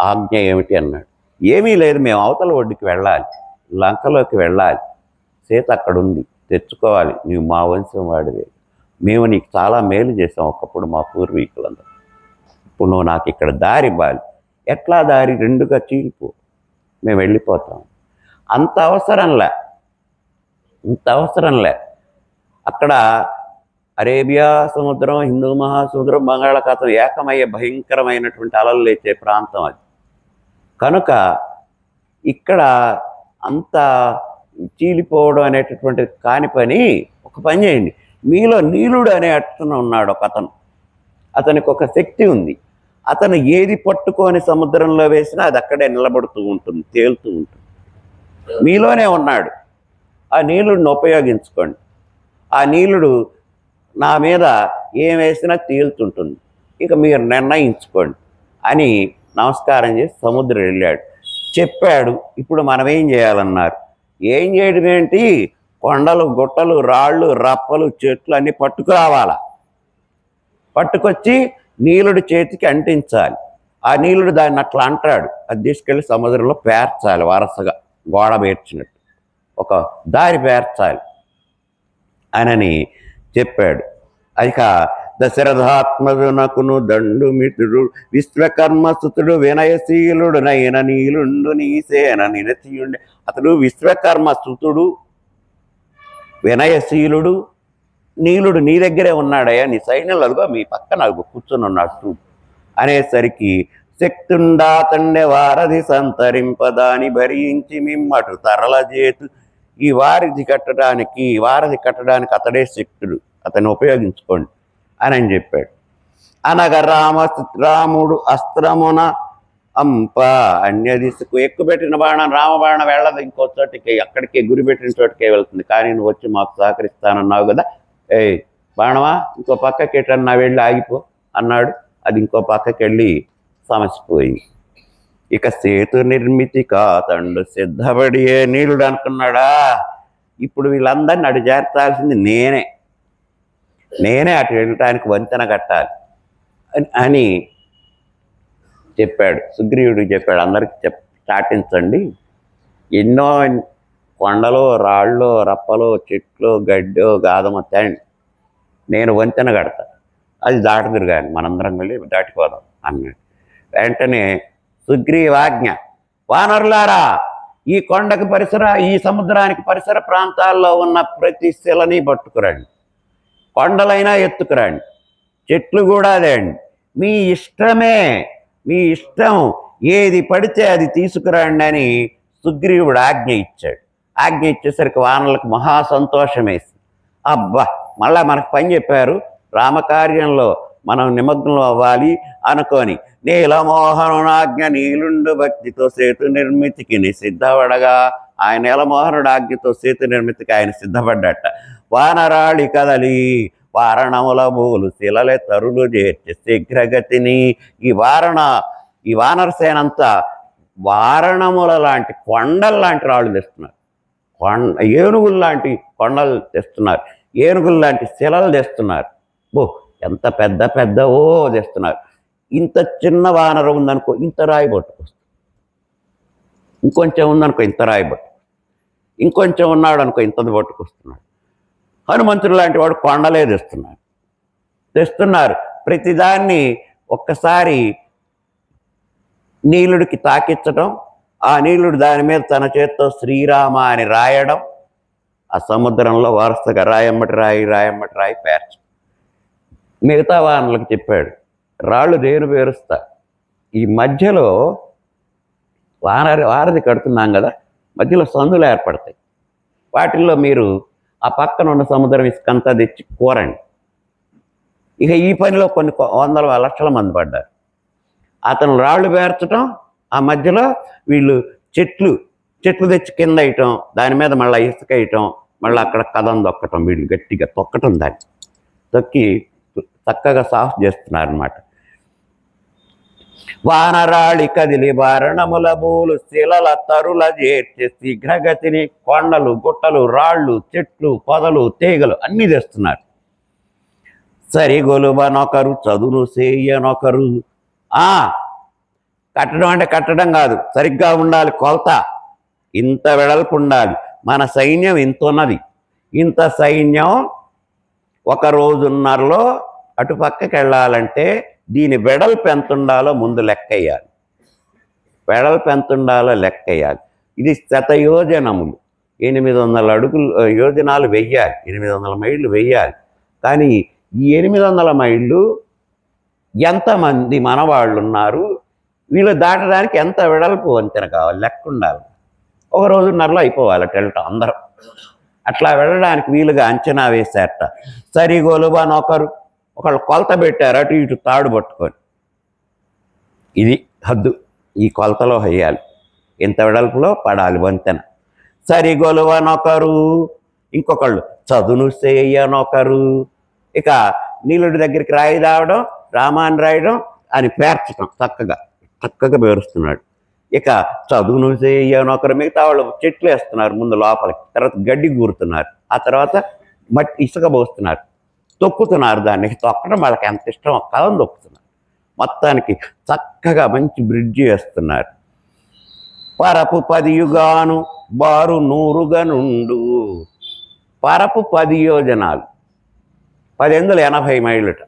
ఆజ్ఞ ఏమిటి అన్నాడు. ఏమీ లేదు, మేము అవతల ఒడ్డుకి వెళ్ళాలి, లంకలోకి వెళ్ళాలి, సీత అక్కడుంది, తెచ్చుకోవాలి, నీవు మా వంశం వాడివే, మేము నీకు చాలా మేలు చేసాం ఒకప్పుడు మా పూర్వీకులందరూ, ఇప్పుడు నువ్వు నాకు ఇక్కడ దారి ఇవ్వాలి. ఎట్లా దారి? 2గా చీలిపో, మేము వెళ్ళిపోతాం. అంత అవసరంలే. అక్కడ అరేబియా సముద్రం, హిందూ మహాసముద్రం, బంగాళాఖాతం ఏకమయ్యే భయంకరమైనటువంటి అలలు లేచే ప్రాంతం అది. కనుక ఇక్కడ అంత చీలిపోవడం అనేటటువంటి కాని పని. ఒక పని చేయండి, మీలో నీలుడు అనే అతను ఉన్నాడు, ఒక అతనికి ఒక శక్తి ఉంది. అతను ఏది పట్టుకొని సముద్రంలో వేసినా అది అక్కడే నిలబడుతూ ఉంటుంది, తేలుతూ ఉంటుంది. మీలోనే ఉన్నాడు. ఆ నీలుడిని ఉపయోగించుకోండి. ఆ నీలుడు నా మీద ఏం వేసినా తేలుతుంటుంది, ఇక మీరు నిర్ణయించుకోండి అని నమస్కారం చేసి సముద్రం వెళ్ళాడు. చెప్పాడు, ఇప్పుడు మనం ఏం చేయాలన్నారు. ఏం చేయడం ఏంటి? కొండలు, గుట్టలు, రాళ్ళు, రప్పలు, చెట్లు అన్నీ పట్టుకురావాలా. పట్టుకొచ్చి నీలుడి చేతికి అంటించాలి. ఆ నీలుడు దాన్ని అట్లా అంటాడు, అది తీసుకెళ్ళి సముద్రంలో పేర్చాలి, వరుసగా గోడ పేర్చినట్టు ఒక దారి పేర్చాలి అని చెప్పాడు. ఇక దశరథాత్మజునకును దండుమితుడు విశ్వకర్మసుతుడు వినయశీలుడు నయన నీలుండు నీసేన నిరతియుండే. అతడు విశ్వకర్మసుతుడు, వినయశీలుడు, నీలుడు నీ దగ్గరే ఉన్నాడయ్యా, నీ సైన్యంలో మీ పక్కన కూర్చొని ఉన్నాడు చూడు అనేసరికి, శక్తుండా తండె వారధి సంతరింపదాని భరించి మిమ్మటు తరల చేతు. ఈ వారధి కట్టడానికి అతడే శక్తుడు, అతన్ని ఉపయోగించుకోండి అని చెప్పాడు. అనగా రాముడు అస్త్రమున అంప అన్య దిశకు ఎక్కుపెట్టిన బాణం రామబాణం వెళ్ళదు, ఇంకో చోటికి, అక్కడికి గురిపెట్టిన చోటికే వెళ్తుంది. కానీ నువ్వు వచ్చి మాకు సహకరిస్తానన్నావు కదా, బాణమా ఇంకో పక్కకి ఎటన్నా వెళ్ళి ఆగిపో అన్నాడు. అది ఇంకో పక్కకి వెళ్ళి సమసిపోయింది. ఇక సేతు నిర్మితి కాతండు సిద్ధపడియే నీలుడు అనుకున్నాడా, ఇప్పుడు వీళ్ళందరినీ అటు చేర్చాల్సింది నేనే అటు వెళ్ళటానికి వంతెన కట్టాలి అని చెప్పాడు. సుగ్రీవుడికి చెప్పాడు, అందరికి చాటించండి, ఎన్నో కొండలు, రాళ్ళు, రప్పలు, చెట్లు, గడ్డో, గాదమ తేండి, నేను వంతెన కడతా, అది దాటుదురు కానీ మనందరం వెళ్ళి దాటిపోదాం అన్నాడు. వెంటనే సుగ్రీవాజ్ఞ, వానరులారా, ఈ కొండకి ఈ సముద్రానికి పరిసర ప్రాంతాల్లో ఉన్న ప్రతి శిలని పట్టుకురండి, కొండలైనా ఎత్తుకురండి, చెట్లు కూడా తేండి, మీ ఇష్టం ఏది పడితే అది తీసుకురండి అని సుగ్రీవుడు ఆజ్ఞ ఇచ్చాడు. ఆజ్ఞ ఇచ్చేసరికి వానలకు మహా సంతోషం వేసి, అబ్బా మళ్ళా మనకు పని చెప్పారు, రామకార్యంలో మనం నిమగ్నం అవ్వాలి అనుకొని, నీలమోహనునాజ్ఞ నీలుండు భక్తితో సేతు నిర్మితికి సిద్ధపడగా, ఆయన నీలమోహనుడు ఆజ్ఞతో సేతు నిర్మితికి ఆయన సిద్ధపడ్డట. వానరాళి కదలి వారణముల బోలు శిలలే తరులు చేర్చి శీఘ్రగతిని. ఈ వానరసేనంతా వారణముల లాంటి కొండల లాంటి రాళ్ళు తెస్తున్నారు. ఏనుగులు లాంటి కొండలు తెస్తున్నారు. ఏనుగులు లాంటి శిలలు తెస్తున్నారు. ఎంత పెద్ద పెద్దవో తెస్తున్నారు. ఇంత చిన్న వానరం ఉందనుకో, ఇంత రాయి పట్టుకొస్తుంది. ఇంకొంచెం ఉందనుకో, ఇంత రాయి పట్టు. ఇంకొంచెం ఉన్నాడు అనుకో, ఇంతది పట్టుకొస్తున్నాడు. హనుమంతుడు లాంటి వాడు కొండలే తెస్తున్నారు. ప్రతిదాన్ని ఒక్కసారి నీలుడికి తాకిచ్చడం, ఆ నీలుడు దాని మీద తన చేత్తో శ్రీరామ అని రాయడం, ఆ సముద్రంలో వరుసగా రాయమ్మటి రాయి పేర్చడం. మిగతా వానలకు చెప్పాడు, రాళ్ళు నేను పేరుస్తా. ఈ మధ్యలో వారధి కడుతున్నాం కదా, మధ్యలో సందులు ఏర్పడతాయి. వాటిల్లో మీరు ఆ పక్కన ఉన్న సముద్రం ఇసుకంతా తెచ్చి కూరండి. ఇక ఈ పనిలో కొన్ని వందల లక్షల మంది పడ్డారు. అతను రాళ్ళు పేర్చడం, ఆ మధ్యలో వీళ్ళు చెట్లు తెచ్చి కింద వేయటం, దాని మీద మళ్ళీ ఇసుక వేయటం, మళ్ళీ అక్కడ కథం తొక్కటం, వీళ్ళు గట్టిగా తొక్కటం, దాన్ని తొక్కి చక్కగా సాఫ్ చేస్తున్నారన్నమాట. వానరాళి కదిలి వారణముల బూలు శిలల తరుల చేర్చి శీఘ్రగతిని కొండలు, గుట్టలు, రాళ్ళు, చెట్లు, పొదలు, తీగలు అన్నీ తెస్తున్నారు. సరిగొలువనొకరు, చదును చేయనొకరు. కట్టడం అంటే కట్టడం కాదు, సరిగ్గా ఉండాలి కొలత. ఇంత వెడల్పు ఉండాలి. మన సైన్యం ఇంత ఉన్నది. ఇంత సైన్యం ఒక రోజున్నరలో అటుపక్కకి వెళ్ళాలంటే దీని వెడల్పు ఎంత ఉండాలో ముందు లెక్కేయాలి. ఇది శతయోజనములు, 800 అడుగులు యోజనాలు వెయ్యాలి, 800 మైళ్ళు వెయ్యాలి. కానీ ఈ 800 మైళ్ళు ఎంతమంది మనవాళ్ళు ఉన్నారు, వీళ్ళు దాటడానికి ఎంత వెడల్పు వంతెన కావాలి, లెక్క ఉండాలి. ఒక రోజున్నరలో అయిపోవాలి అటు వెళ్ళటం అందరం. అట్లా వెళ్ళడానికి వీలుగా అంచనా వేశారట. సరిగొలువనొకరు, ఒకళ్ళు కొలత పెట్టారు, అటు ఇటు తాడు పట్టుకొని. ఇది హద్దు, ఈ కొలతలో వేయాలి, ఇంత వెడల్పులో పడాలి వంతెన. సరిగొలువనొకరు, ఇంకొకళ్ళు చదును చేయనొకరు. ఇక నీలుడి దగ్గరికి రాయి రావడం, రామాన్ని రాయడం అని పేర్చడం, చక్కగా పేరుస్తున్నాడు. ఇక చదువును చేయనొకరు. మిగతా వాళ్ళు చెట్లు వేస్తున్నారు ముందు లోపలికి, తర్వాత గడ్డి కూరుతున్నారు, ఆ తర్వాత మట్టి ఇసుక పోస్తున్నారు, తొక్కుతున్నారు. దాన్ని తొక్కడం వాళ్ళకి ఎంత ఇష్టం, కలం తొక్కుతున్నారు. మొత్తానికి చక్కగా మంచి బ్రిడ్జి వేస్తున్నారు. పరపు 10 యుగాను బారు 100గా నుండు. పరపు 10 యోజనాలు, 1080 మైళ్ళట.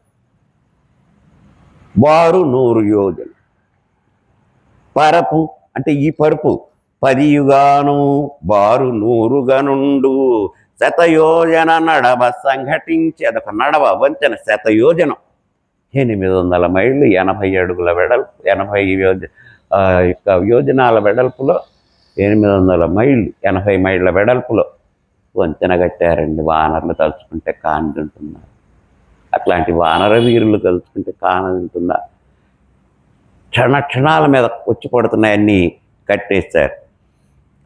బారు 100 యోజన. పరపు అంటే ఈ పరుపు 10 యుగాను బారు 100గా నుండు. శతయోజన నడవ సంఘటించి, అదొక నడవ వంతెన, శతయోజనం 800 మైళ్ళు, 80 అడుగుల వెడల్పు, 80 యోజనాల వెడల్పులో 800 మైళ్ళు, 80 మైళ్ళ వెడల్పులో వంతెన కట్టారండి. వానరులు తలుచుకుంటే కానుంటున్నారు. అట్లాంటి వానర వీరులు తలుచుకుంటే కానుంటుందా? క్షణాల మీద వచ్చి పడుతున్నాయన్నీ కట్టేశారు.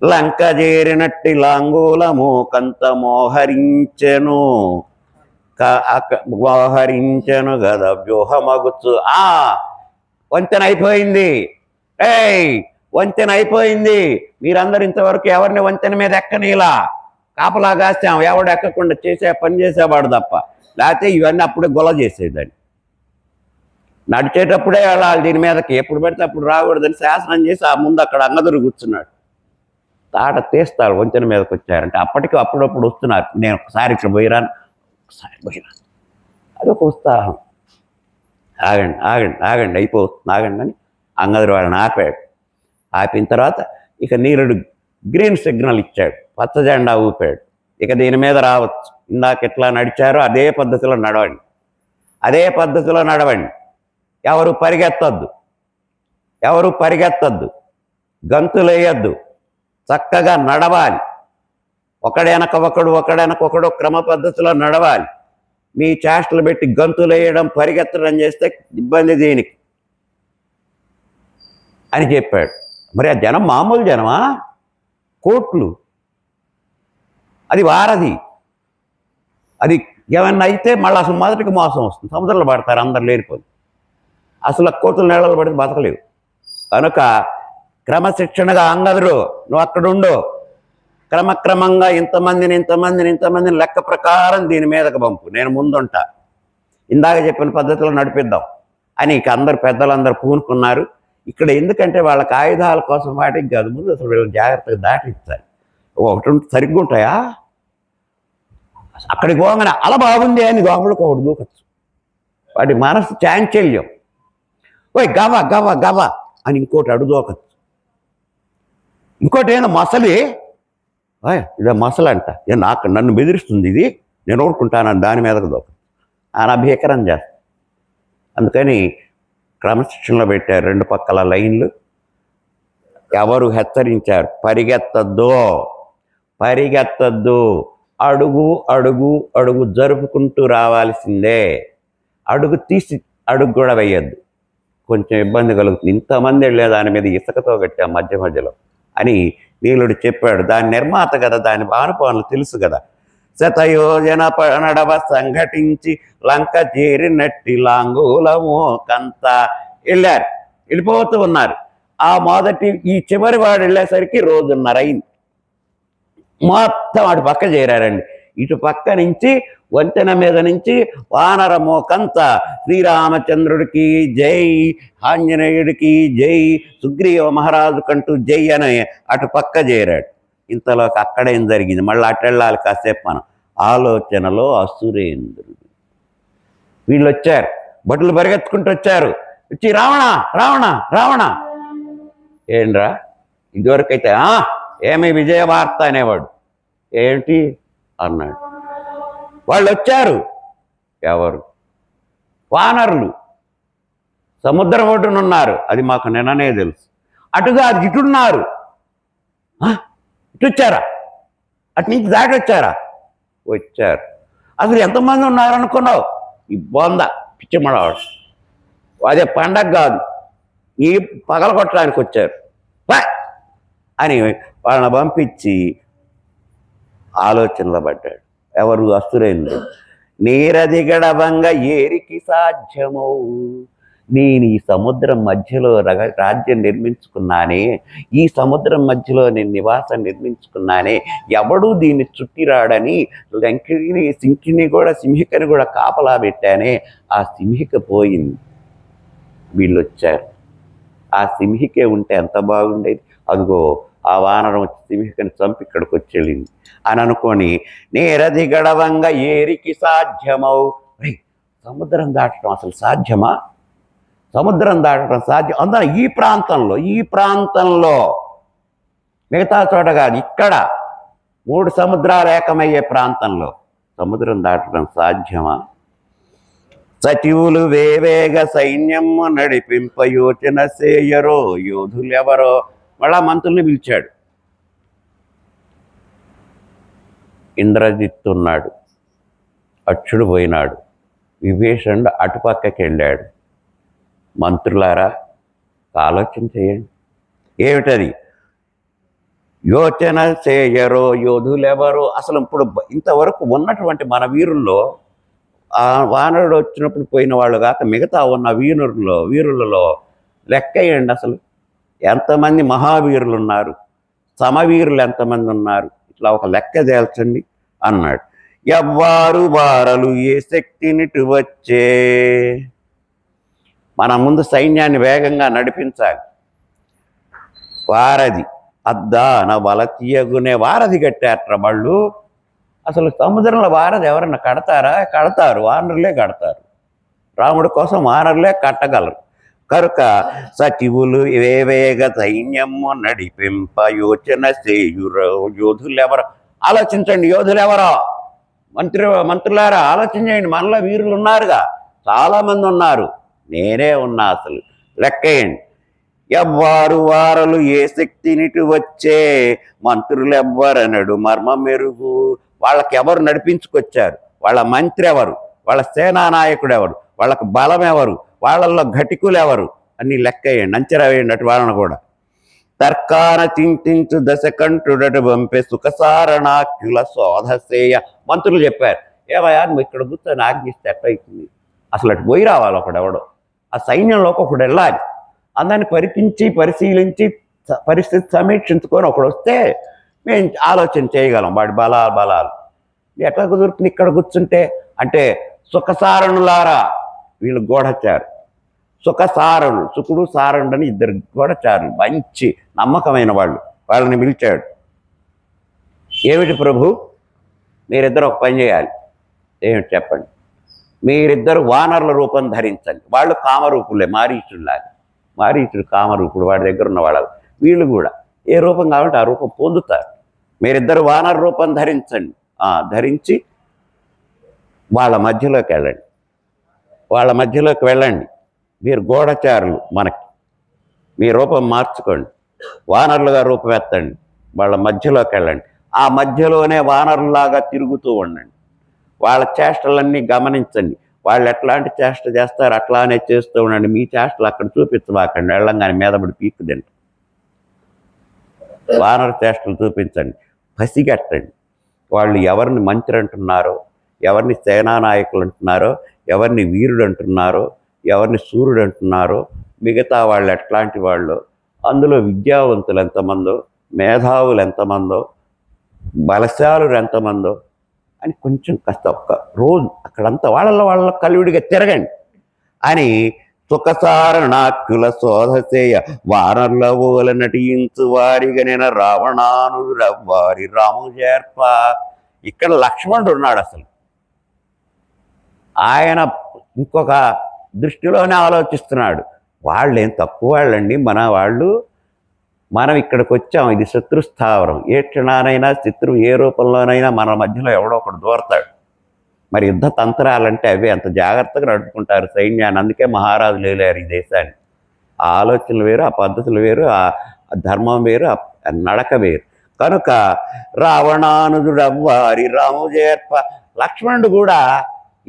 లంక చేరినట్టి లాంగూలము కంత మోహరించెను గద వ్యూహమగుచు. వంతెన అయిపోయింది, వంతెన అయిపోయింది. మీరందరూ ఇంతవరకు ఎవరిని వంతెన మీద ఎక్కనీలా, కాపలా కాస్తాం, ఎవడు ఎక్కకుండా పని చేసేవాడు తప్ప. లేకపోతే ఇవన్నీ అప్పుడే గొల చేసేదాన్ని. నడిచేటప్పుడే వెళ్ళాలి దీని మీదకి, ఎప్పుడు పెడితే అప్పుడు రాకూడదని శాసనం చేసి ఆ ముందు అక్కడ అంగదురు కూర్చున్నాడు. తాట తీస్తారు వంతెన మీదకి వచ్చారంటే. అప్పటికి అప్పుడప్పుడు వస్తున్నారు. నేను ఒకసారి ఇక్కడ పోయిరాను, అదొక ఉత్సాహం. ఆగండి అయిపోతుంది, ఆగండి అని అంగదురు వాళ్ళని ఆపాడు. ఆపిన తర్వాత ఇక నీరుడు గ్రీన్ సిగ్నల్ ఇచ్చాడు, పచ్చ జెండా ఊపాడు. ఇక దీని మీద రావచ్చు. ఇందాక ఎట్లా నడిచారో అదే పద్ధతిలో నడవండి. ఎవరు పరిగెత్తద్దు, గంతులేయద్దు, చక్కగా నడవాలి. ఒకడెనక ఒకడు క్రమ పద్ధతిలో నడవాలి. మీ చేష్టలు పెట్టి గంతులేయడం, పరిగెత్తడం చేస్తే ఇబ్బంది దీనికి అని చెప్పాడు. మరి ఆ జనం మామూలు జనమా? కోట్లు. అది వారధి. అది ఏమన్నా అయితే మళ్ళీ అసలు మొదటికి మోసం వస్తుంది, సముద్రంలో పడతారు అందరు లేనిపోయి. అసలు కోతులు నీళ్ళలో పడితే బతకలేవు. కనుక క్రమశిక్షణగా అంగదుడు నువ్వు అక్కడుండు, క్రమక్రమంగా ఇంతమందిని లెక్క ప్రకారం దీని మీదకి పంపు, నేను ముందుంటా, ఇందాక చెప్పిన పద్ధతిలో నడిపిద్దాం అని ఇక అందరు పెద్దలందరూ పూనుకున్నారు. ఇక్కడ ఎందుకంటే వాళ్ళకి ఆయుధాల కోసం వాటికి కాదు, ముందు అసలు వీళ్ళని జాగ్రత్తగా దాటించాలి. ఒకటి సరిగ్గా ఉంటాయా, అక్కడికి పోగానే అలా బాగుంది అని లోపలికి ఒకటి దూకొచ్చు. వాటి మనసు చాంచల్యం, ఓయ్ గవా గవా గవా అని ఇంకోటి అడుదోకచ్చు. ఇంకోటి ఏదో మసలి, ఇదే మసలంట, నన్ను బెదిరిస్తుంది ఇది, నేను ఓడుకుంటానని దాని మీదకు దోక ఆయన భీకరం చేస్తాను. అందుకని క్రమశిక్షణలో పెట్టారు 2 పక్కల లైన్లు. ఎవరు హెచ్చరించారు, పరిగెత్తద్దు, అడుగు అడుగు అడుగు జరుపుకుంటూ రావాల్సిందే, అడుగు తీసి అడుగు కూడా వేయద్దు, కొంచెం ఇబ్బంది కలుగుతుంది, ఇంతమంది వెళ్ళే దాని మీద ఇసుకతో కట్టాం మధ్యలో అని నీలుడు చెప్పాడు. దాని నిర్మాత కదా, దాని ఆనుపానులు తెలుసు కదా. శతయోజన నడవ సంఘటించి లంక చేరినట్టి లాంగూలము కంత వెళ్ళిపోతూ ఉన్నారు. ఈ చివరి వాడు వెళ్ళేసరికి 1.5 రోజు అయింది. మొత్తం అటు పక్క చేరారండి. ఇటు పక్క నుంచి వంతెన మీద నుంచి వానరమోకంత శ్రీరామచంద్రుడికి జై, ఆంజనేయుడికి జై, సుగ్రీవ మహారాజు కంటూ జై అని అటు పక్క చేరాడు. ఇంతలోకి అక్కడేం జరిగింది, మళ్ళీ అటు వెళ్ళాలి కాసేపు మనం. ఆలోచనలో అసురేంద్రుడు, వీళ్ళు వచ్చారు, భటులు పరిగెత్తుకుంటూ వచ్చారు, వచ్చి రావణ రావణ రావణ. ఏంట్రా ఇదివరకైతే ఏమి విజయ వార్త అనేవాడు, ఏంటి అన్నాడు. వాళ్ళు వచ్చారు, ఎవరు? వానరులు సముద్రం ఒడ్డునున్నారు, అది మాకు నిన్ననే తెలుసు. అటుగా ఇటున్నారు, ఇటు వచ్చారా, అటు నుంచి దాటి వచ్చారా? వచ్చారు. అసలు ఎంతమంది ఉన్నారనుకున్నావు? ఈ బొంద పిచ్చిమడవాడు, అదే పండగ కాదు, ఈ పగల కొట్టడానికి వచ్చారు అని వాళ్ళని పంపించి ఆలోచనలో పడ్డాడు. ఎవరు? అసురేంద్రుడు. నీరదిగడవంగ ఏరికి సాధ్యమౌ, నేను ఈ సముద్రం మధ్యలో రాజ్యం నిర్మించుకున్నానే, ఈ సముద్రం మధ్యలో నేను నివాసం నిర్మించుకున్నానే, ఎవడూ దీన్ని చుట్టిరాడని లంకిని సింహికని కూడా కాపలా పెట్టానే, ఆ సింహిక పోయింది, వీళ్ళు వచ్చారు. ఆ సింహికే ఉంటే ఎంత బాగుండేది. అదిగో ఆ వానరం వచ్చి సింహికని చంపి ఇక్కడికి వచ్చి వెళ్ళింది అని అనుకొని, నేరది గడవంగ ఏరికి సాధ్యమౌ. సముద్రం దాటడం అసలు సాధ్యమా? సముద్రం దాటడం సాధ్యం అందరూ ఈ ప్రాంతంలో మిగతా చోట కాదు, ఇక్కడ 3 సముద్రాలు ఏకమయ్యే ప్రాంతంలో సముద్రం దాటడం సాధ్యమా? సచివులు వేవేగ సైన్యము నడిపింప యోచన సేయరో యోధులెవరో. మళ్ళా మంత్రుల్ని పిలిచాడు. ఇంద్రజిత్తు ఉన్నాడు, అచ్చుడు పోయినాడు, విభీషణుడు అటుపక్కకి వెళ్ళాడు. మంత్రులారా ఆలోచన చేయండి, ఏమిటది? యోచన చేయరో యోధులెవరో. అసలు ఇప్పుడు ఇంతవరకు ఉన్నటువంటి మన వీరుల్లో ఆ వానరుడు వచ్చినప్పుడు పోయిన వాళ్ళు కాక మిగతా ఉన్న వీరులలో లెక్కయ్యండి, అసలు ఎంతమంది మహావీరులు ఉన్నారు, సమవీరులు ఎంతమంది ఉన్నారు, ఇట్లా ఒక లెక్క తేల్చండి అన్నాడు. ఎవ్వారు వారలు ఏ శక్తినిటు వచ్చే. మన ముందు సైన్యాన్ని వేగంగా నడిపించాలి. వారధి అద్దాన బలతీయగునే వారధి కట్టారట వాళ్ళు. అసలు సముద్రంలో వారధి ఎవరన్నా కడతారా? కడతారు, వానరులే కడతారు. రాముడి కోసం వానరులే కట్టగలరు. కనుక సచివులు వేవేగ సైన్యము నడిపింప యోచన చేయురో యోధులెవరో. ఆలోచించండి, యోధులెవరో. మంత్రులారా ఆలోచించండి, మనలో వీరులు ఉన్నారుగా, చాలామంది ఉన్నారు, నేనే ఉన్నా, అసలు లెక్కేయండి. ఎవ్వారు వారలు ఏ శక్తినిటు వచ్చే, మంత్రులు ఎవ్వరనడు మర్మ మెరుగు. వాళ్ళకి ఎవరు నడిపించుకొచ్చారు, వాళ్ళ మంత్రి ఎవరు, వాళ్ళ సేనానాయకుడు ఎవరు, వాళ్ళకు బలం ఎవరు, వాళ్ళల్లో ఘటికులు ఎవరు అన్ని లెక్కేయండి, అంచనా వేయండి అటు వాళ్ళని కూడా. తర్కాన చింతించు దశకంఠుడటు పంపే సుఖసారణాఖ్యుల శోధసేయ. మంత్రులు చెప్పారు, ఏమయ్యా నువ్వు ఇక్కడ కూర్చొని ఆజ్ఞిస్తే ఎట్లయితుంది, అసలు అటు పోయి రావాలి ఒకడెవడో, ఆ సైన్యంలోకి ఒకడు వెళ్ళాలి, అందరిని పరిశీలించి పరిస్థితి సమీక్షించుకొని ఒకడు వస్తే మేము ఆలోచన చేయగలం వాడి బలాలు ఎట్లా కుదురుతుంది ఇక్కడ కూర్చుంటే అంటే సుఖసారణులారా, వీళ్ళు గూఢచారు. సుఖసారణులు, సుకుడు సారణుడు అని ఇద్దరు గూఢచారులు, మంచి నమ్మకమైన వాళ్ళు. వాళ్ళని పిలిచాడు. ఏమిటి ప్రభు, మీరిద్దరు ఒక పని చేయాలి. ఏమిటి చెప్పండి. మీరిద్దరు వానరుల రూపం ధరించండి. వాళ్ళు కామరూపులే, మారీచుడులాగా. మారీచుడు కామరూపుడు, వాడి దగ్గర ఉన్న వాళ్ళు. వీళ్ళు కూడా ఏ రూపం కావాలంటే ఆ రూపం పొందుతారు. మీరిద్దరు వానర రూపం ధరించండి. ధరించి వాళ్ళ మధ్యలోకి వెళ్ళండి. వాళ్ళ మధ్యలోకి వెళ్ళండి. మీరు గూఢచారులు, మనకి మీ రూపం మార్చుకోండి, వానరులుగా రూపం ఎత్తండి, వాళ్ళ మధ్యలోకి వెళ్ళండి. ఆ మధ్యలోనే వానరులాగా తిరుగుతూ ఉండండి. వాళ్ళ చేష్టలన్నీ గమనించండి. వాళ్ళు ఎట్లాంటి చేష్ట చేస్తారు అట్లానే చేస్తూ ఉండండి. మీ చేష్టలు అక్కడ చూపించబాకండి, వెళ్ళంగానే మీదపడి పీక్కుదండి. వానర చేష్టలు చూపించండి, పసిగట్టండి. వాళ్ళు ఎవరిని మంత్రి అంటున్నారో, ఎవరిని సేనానాయకులు అంటున్నారో, ఎవరిని వీరుడు అంటున్నారో, ఎవరిని సూర్యుడు అంటున్నారో, మిగతా వాళ్ళు ఎట్లాంటి వాళ్ళు, అందులో విద్యావంతులు ఎంతమందో, మేధావులు ఎంతమందో, బలశాలురు ఎంతమందో అని కొంచెం కాస్త ఒక్క రోజు అక్కడంతా వాళ్ళ కలివిడిగా తిరగండి అని సుఖసారణాఖ్యుల శోధసేయ వానర్ల ఓల నటించు వారిగా నేను రావణానురవ్వారి రాము చేర్ప. ఇక్కడ లక్ష్మణుడు ఉన్నాడు. అసలు ఆయన ఇంకొక దృష్టిలోనే ఆలోచిస్తున్నాడు. వాళ్ళేం తక్కువ వాళ్ళండి, మన వాళ్ళు. మనం ఇక్కడికి వచ్చాం, ఇది శత్రుస్థావరం. ఏ క్షణానైనా శత్రువు ఏ రూపంలోనైనా మన మధ్యలో ఎవడో ఒకడు దూరతాడు. మరి యుద్ధ తంత్రాలంటే అవి అంత జాగ్రత్తగా నడుపుకుంటారు సైన్యాన్ని. అందుకే మహారాజులు లేలేరు ఈ దేశాన్ని. ఆ ఆలోచనలు వేరు, ఆ పద్ధతులు వేరు, ఆ ధర్మం వేరు, ఆ నడక వేరు. కనుక రావణానుజుడవ్వారి రాము చేర్ప. లక్ష్మణుడు కూడా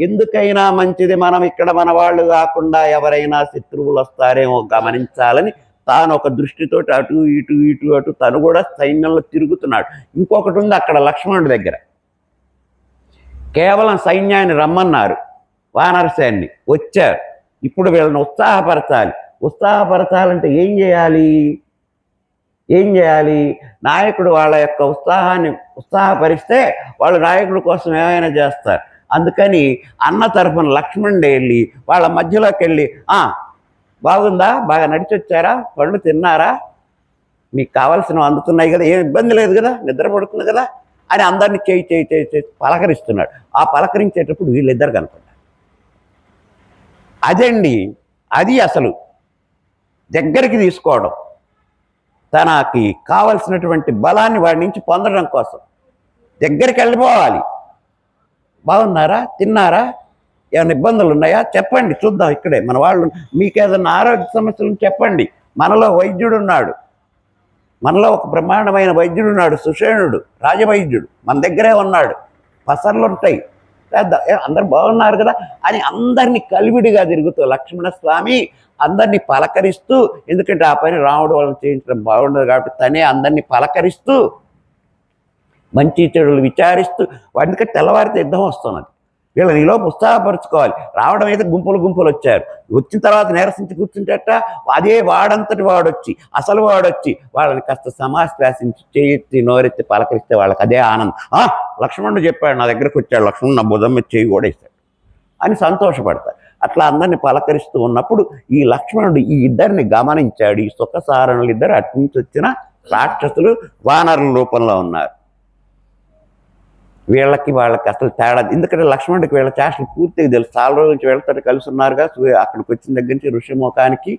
ఎందుకైనా మంచిది మనం ఇక్కడ మన వాళ్ళు కాకుండా ఎవరైనా శత్రువులు వస్తారేమో గమనించాలని తాను ఒక దృష్టితోటి అటు ఇటు ఇటు అటు తను కూడా సైన్యంలో తిరుగుతున్నాడు. ఇంకొకటి ఉంది అక్కడ లక్ష్మణుడి దగ్గర. కేవలం సైన్యాన్ని రమ్మన్నారు, వానరసేన్ని వచ్చారు. ఇప్పుడు వీళ్ళని ఉత్సాహపరచాలంటే ఏం చేయాలి? నాయకుడు వాళ్ళ యొక్క ఉత్సాహపరిస్తే వాళ్ళు నాయకుడి కోసం ఏమైనా చేస్తారు. అందుకని అన్న తరఫున లక్ష్మణుడు వెళ్ళి వాళ్ళ మధ్యలోకి వెళ్ళి, బాగుందా, బాగా నడిచి వచ్చారా, పళ్ళు తిన్నారా, మీకు కావాల్సినవి అందుతున్నాయి కదా, ఏం ఇబ్బంది లేదు కదా, నిద్ర పడుతుంది కదా అని అందరినీ చేయి పలకరిస్తున్నాడు. ఆ పలకరించేటప్పుడు వీళ్ళిద్దరు కనపడ్డారు. అది అసలు దగ్గరికి తీసుకోవడం, తనకి కావలసినటువంటి బలాన్ని వాడి నుంచి పొందడం కోసం దగ్గరికి వెళ్ళిపోవాలి. బాగున్నారా, తిన్నారా, ఏమైనా ఇబ్బందులు ఉన్నాయా చెప్పండి, చూద్దాం ఇక్కడే మన వాళ్ళు. మీకేదన్నా ఆరోగ్య సమస్యలు చెప్పండి. మనలో వైద్యుడు ఉన్నాడు, మనలో ఒక బ్రహ్మాండమైన వైద్యుడు ఉన్నాడు, సుషేణుడు రాజవైద్యుడు మన దగ్గరే ఉన్నాడు. పసర్లు ఉంటాయి, అందరు బాగున్నారు కదా అని అందరినీ కలివిడిగా తిరుగుతూ లక్ష్మణస్వామి అందరినీ పలకరిస్తూ, ఎందుకంటే ఆ పని రాముడు వాళ్ళని చేయించడం బాగుండదు కాబట్టి తనే అందరినీ పలకరిస్తూ మంచి చెడులు విచారిస్తూ, వాటికి తెల్లవారితే యుద్ధం వస్తున్నది. వీళ్ళని ఈలోపు ఉత్సాహపరుచుకోవాలి. రావడం అయితే గుంపులు వచ్చారు. వచ్చిన తర్వాత నీరసించి కూర్చుంటేట అదే వాడంతటి వాడొచ్చి వాళ్ళని కాస్త సమాశ్వాసించి చేయి నోరెత్తి పలకరిస్తే వాళ్ళకి అదే ఆనందం. లక్ష్మణుడు చెప్పాడు, నా దగ్గరకు వచ్చాడు, లక్ష్మణుడు నా భుజం మీద చేయి కూడా ఇస్తాడు అని సంతోషపడతారు. అట్లా అందరినీ పలకరిస్తూ ఉన్నప్పుడు ఈ లక్ష్మణుడు ఈ ఇద్దరిని గమనించాడు. ఈ సుఖసారణులు ఇద్దరు అటు నుంచి వచ్చిన రాక్షసులు వానరుల రూపంలో ఉన్నారు. వాళ్ళకి అసలు తేడా, ఎందుకంటే లక్ష్మణుడికి వీళ్ళ చేష్టలు పూర్తిగా తెలుసు. చాలా రోజుల నుంచి వీళ్ళతో కలిసి ఉన్నారుగా. అక్కడికి వచ్చిన దగ్గర నుంచి ఋషిముఖానికి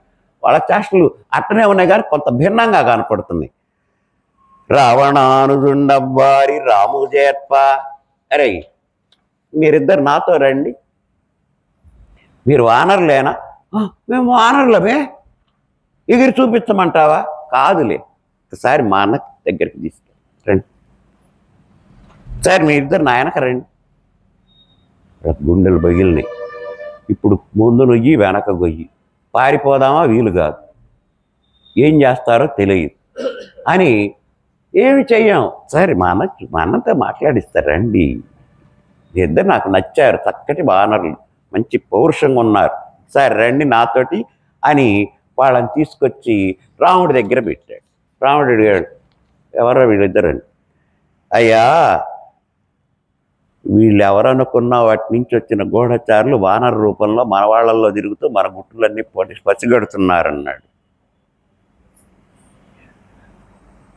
వాళ్ళ చేష్టలు అట్టనే ఉన్నాయి కానీ కొంత భిన్నంగా కనపడుతున్నాయి. రావణానుజుండవ్వారి రాము చేర్ప. అరే మీరిద్దరు నాతో రండి. మీరు వానరులేనా? మేము వానరులమే, ఎగిరి చూపించమంటావా? కాదులే, ఒకసారి మా అన్న దగ్గరికి తీసుకెళ్ళి సార్ మీరిద్దరు నాయనక రండి. గుండెలు బగిలినాయి. ఇప్పుడు ముందు నొయ్యి వెనక గొయ్యి, పారిపోదామా వీలు కాదు, ఏం చేస్తారో తెలియదు అని ఏమి చెయ్యం. సరే మా అన్నతో మాట్లాడిస్తారు రండి, ఇద్దరు నాకు నచ్చారు, చక్కటి వానరులు, మంచి పౌరుషంగా ఉన్నారు, సరే రండి నాతోటి అని వాళ్ళని తీసుకొచ్చి రాముడి దగ్గర పెట్టాడు. రాముడు అడిగాడు, ఎవరో వీళ్ళిద్దరని. అయ్యా, వీళ్ళు ఎవరనుకున్నా వాటి నుంచి వచ్చిన గూఢచారులు వానర రూపంలో మన వాళ్ళల్లో తిరుగుతూ మన గుట్టులన్నీ పసిగడుతున్నారన్నాడు.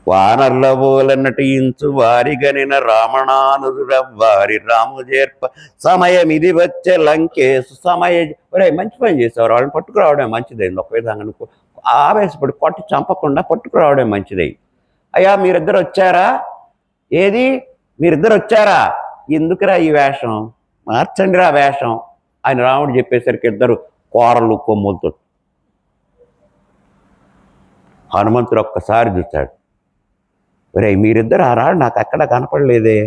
వానర్ల బోలన్నటి ఇంచు వారిగనిన రామణానురుడ వారి రాము చేర్ప సమయం ఇది వచ్చే లంకేసు సమయ. ఒరే, మంచి పని చేసేవారు, వాళ్ళని పట్టుకురావడం మంచిదైంది. ఒక విధంగా నువ్వు ఆవేశపడి కొట్టి చంపకుండా పట్టుకురావడం మంచిదైంది. అయ్యా, మీరిద్దరు వచ్చారా? ఏది, మీరిద్దరు వచ్చారా? ఎందుకురా ఈ వేషం, మార్చండిరా వేషం అని రాముడు చెప్పేసరికి ఇద్దరు కూరలు కొమ్ములతో. హనుమంతుడు ఒక్కసారి చూశాడు, ఒరే మీరిద్దరు ఆనాడు నాకు ఎక్కడ కనపడలేదే.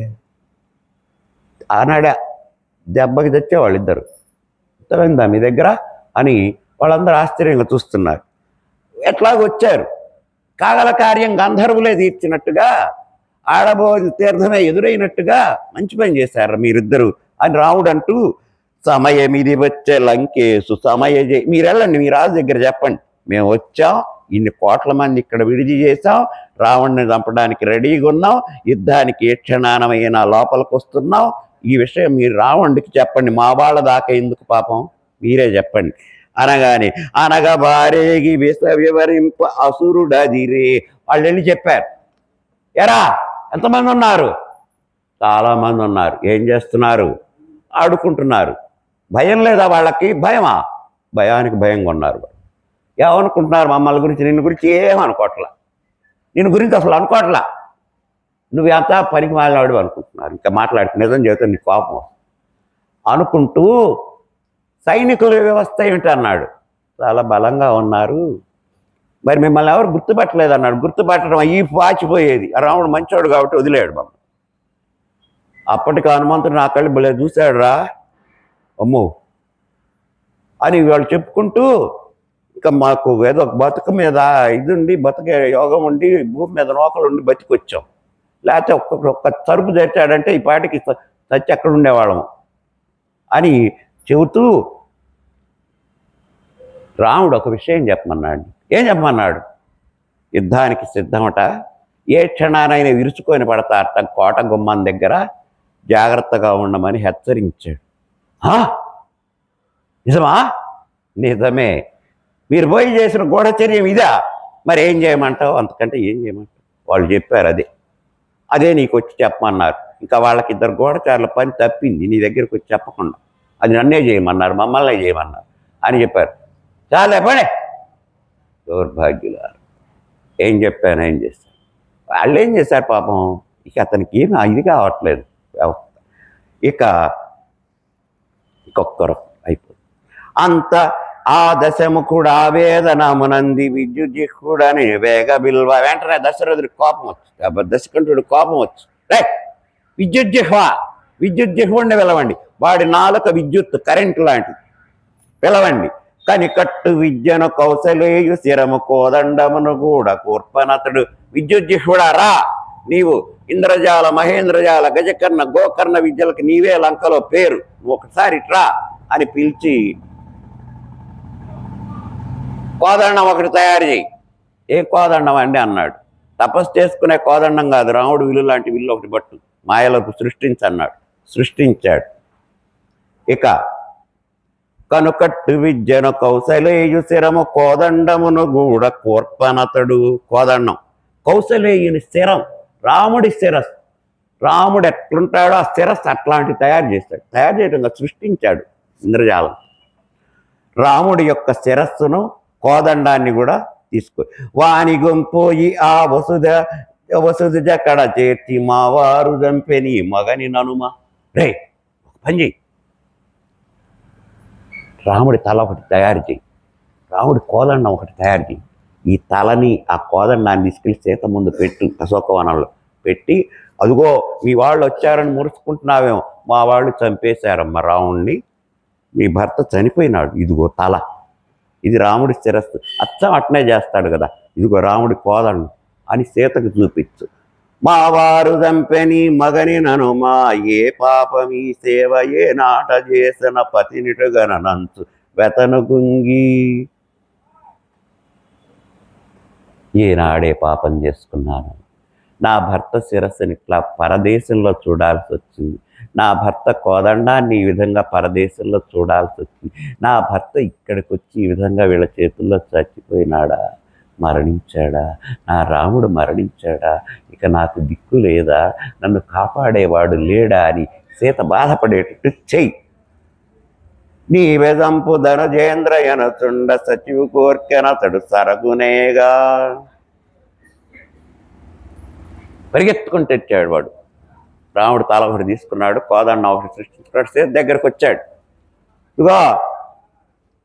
ఆనాడే దెబ్బకి తెచ్చే వాళ్ళిద్దరు, అర్థమైందా మీ దగ్గర అని వాళ్ళందరూ ఆశ్చర్యంగా చూస్తున్నారు. ఎట్లాగొచ్చారు? కాగల కార్యం గంధర్వులే తీర్చినట్టుగా, ఆడబోది తీర్థమే ఎదురైనట్టుగా మంచి పని చేశారు మీరిద్దరు అని రాముడు అంటూ, సమయం ఇది వచ్చే లంకేసు సమయ. మీరు వెళ్ళండి, మీ రాజు దగ్గర చెప్పండి, మేము వచ్చాం, ఇన్ని కోట్ల మంది ఇక్కడ విడిది చేశాం, రావణ్ణి చంపడానికి రెడీగా ఉన్నాం, యుద్ధానికి ఏ క్షణానమైనా లోపలికి వస్తున్నాం, ఈ విషయం మీరు రావణుడికి చెప్పండి, మా వాళ్ళ దాకా ఎందుకు పాపం, మీరే చెప్పండి అనగానే, అనగా భారేగి విష వివరింప అసురుడదిరే. వాళ్ళు వెళ్ళి చెప్పారు, ఎరా ఎంతమంది ఉన్నారు? చాలామంది ఉన్నారు. ఏం చేస్తున్నారు? ఆడుకుంటున్నారు. భయం లేదా వాళ్ళకి? భయమా? భయానికి భయంగా ఉన్నారు. ఏమనుకుంటున్నారు మమ్మల్ని గురించి? నిన్ను గురించి ఏమనుకోవట్లా, నిన్ను గురించి అసలు అనుకోవట్లా, నువ్వు ఎంత పనికి మాట్లాడు అనుకుంటున్నారు. ఇంకా మాట్లాడుతూ నిజం చెబుతా నీ కోపం అనుకుంటూ, సైనికుల వ్యవస్థ ఏమిటి అన్నాడు. చాలా బలంగా ఉన్నారు, మరి మిమ్మల్ని ఎవరు గుర్తుపట్టలేదు అన్నాడు. గుర్తుపట్టడం ఈ పాచిపోయేది. రాముడు మంచోడు కాబట్టి వదిలేడు బాబు. అప్పటికి హనుమంతుడు నా కళ్ళు భలే చూశాడు రా అమ్మో అని వాళ్ళు చెప్పుకుంటూ, ఇంకా మాకు ఏదో బతుకు మీద ఇది ఉండి, బతికే యోగం ఉండి, భూమి మీద నోకలు ఉండి బతికొచ్చాం, లేకపోతే ఒక్క తరుపు తెచ్చాడంటే ఈ పాటికి చచ్చి ఎక్కడ ఉండేవాళ్ళము అని చెబుతూ రాముడు ఒక విషయం చెప్పమన్నాడు. ఏం చెప్పమన్నాడు? యుద్ధానికి సిద్ధమట, ఏ క్షణానైనా విరుచుకొని పడతారట కోట గుమ్మం దగ్గర, జాగ్రత్తగా ఉండమని హెచ్చరించాడు. నిజమా? నిజమే. మీరు పోయి చేసిన గూఢచర్యం ఇదా? మరి ఏం చేయమంటావు? అంతకంటే ఏం చేయమంటావు? వాళ్ళు చెప్పారు అదే నీకు వచ్చి చెప్పమన్నారు. ఇంకా వాళ్ళకి ఇద్దరు గూఢచారుల పని తప్పింది, నీ దగ్గరికి వచ్చి చెప్పకుండా. అది నన్నే చేయమన్నారు, మమ్మల్నే చేయమన్నారు అని చెప్పారు. చాలా పడే దౌర్భాగ్యులారు. ఏం చెప్పాను, ఏం చేశారు? వాళ్ళు ఏం చేశారు పాపం, ఇక అతనికి ఏమి ఇది కావట్లేదు వ్యవస్థ. ఇంకొక్కరు అయిపోతుంది. అంత ఆ దశముఖుడు ఆవేదనమునంది విద్యుజిహ్వుడని వేగ బిల్వ. వెంటనే దశరథుడికి కోపం వచ్చి, దశకంఠుడి కోపం వచ్చి, రే విద్యుజ్జిహ్వుడిని పిలవండి, వాడి నాలుక విద్యుత్ కరెంటు లాంటిది, పిలవండి. కనికట్టు విద్యను కౌశలేయు శిరము కోదండమును కూడా కూర్పనతడు. విద్యుజ్జిహ్వుడా రా, నీవు ఇంద్రజాల మహేంద్రజాల గజకర్ణ గోకర్ణ విద్యలకు నీవే లంకలో పేరు, ఒకసారి ట్రా అని పిలిచి కోదండం ఒకటి తయారు చేయి. ఏ కోదండం అండి అన్నాడు. తపస్సు చేసుకునే కోదండం కాదు, రాముడు విల్లు లాంటి విల్లు ఒకటి పట్టు, మాయలకు సృష్టించన్నాడు. సృష్టించాడు. ఇక కనుకట్టు విద్యను కౌశలేయు శిరము కోదండమును కూడా కూర్పనతడు. కోదండం కౌశలేయుని శిరం, రాముడి శిరస్సు. రాముడు ఎట్లుంటాడో ఆ శిరస్సు అట్లాంటివి తయారు చేస్తాడు. తయారు చేయడంగా సృష్టించాడు ఇంద్రజాలం. రాముడి యొక్క శిరస్సును కోదండాన్ని కూడా తీసుకో వాని గొంపోయి ఆ వసుధ జక్కడ చేర్చి మా వారు చంపెని మగని ననుమ. రే పని చెయ్యి, రాముడి తల ఒకటి తయారు చేయి, రాముడి కోదండం ఒకటి తయారు చేయి. ఈ తలని ఆ కోదండాన్ని తీసుకెళ్ళి సీత ముందు పెట్టు, అశోకవనంలో పెట్టి, అదిగో మీ వాళ్ళు వచ్చారని మురుచుకుంటున్నావేమో, మా వాళ్ళు చంపేశారమ్మ రాముడిని, మీ భర్త చనిపోయినాడు, ఇదిగో తల, ఇది రాముడి శిరస్సు, అచ్చం అట్నే చేస్తాడు కదా, ఇదిగో రాముడి కోదండం అని సీతకు చూపించు. మా వారు చంపెని మగని ననుమా, ఏ పాపమీ సేవ ఏ నాట చేసిన పతినిటుగనంచు వెతను గుంగి. ఈనాడే పాపం చేసుకున్నాను. నా భర్త శిరస్సుని ఇట్లా పరదేశంలో చూడాల్సి వచ్చింది. నా భర్త కోదండాన్ని ఈ విధంగా పరదేశంలో చూడాల్సి వచ్చింది. నా భర్త ఇక్కడికి వచ్చి ఈ విధంగా వీళ్ళ చేతుల్లో చచ్చిపోయినాడా, మరణించాడా, నా రాముడు మరణించాడా, ఇక నాకు దిక్కు లేదా, నన్ను కాపాడేవాడు లేడా అని సీత బాధపడేటట్టు చెయ్యి. నీ వెదంపు ధనజేంద్రయనచుండ సచివు కోర్కెనతడు సరగునేగా. పరిగెత్తుకుంటూ తెచ్చాడు వాడు. రాముడు తల ఒకటి తీసుకున్నాడు, కోదండం ఒకటి సృష్టించుకున్నాడు. సీత దగ్గరకు వచ్చాడు. ఇదిగో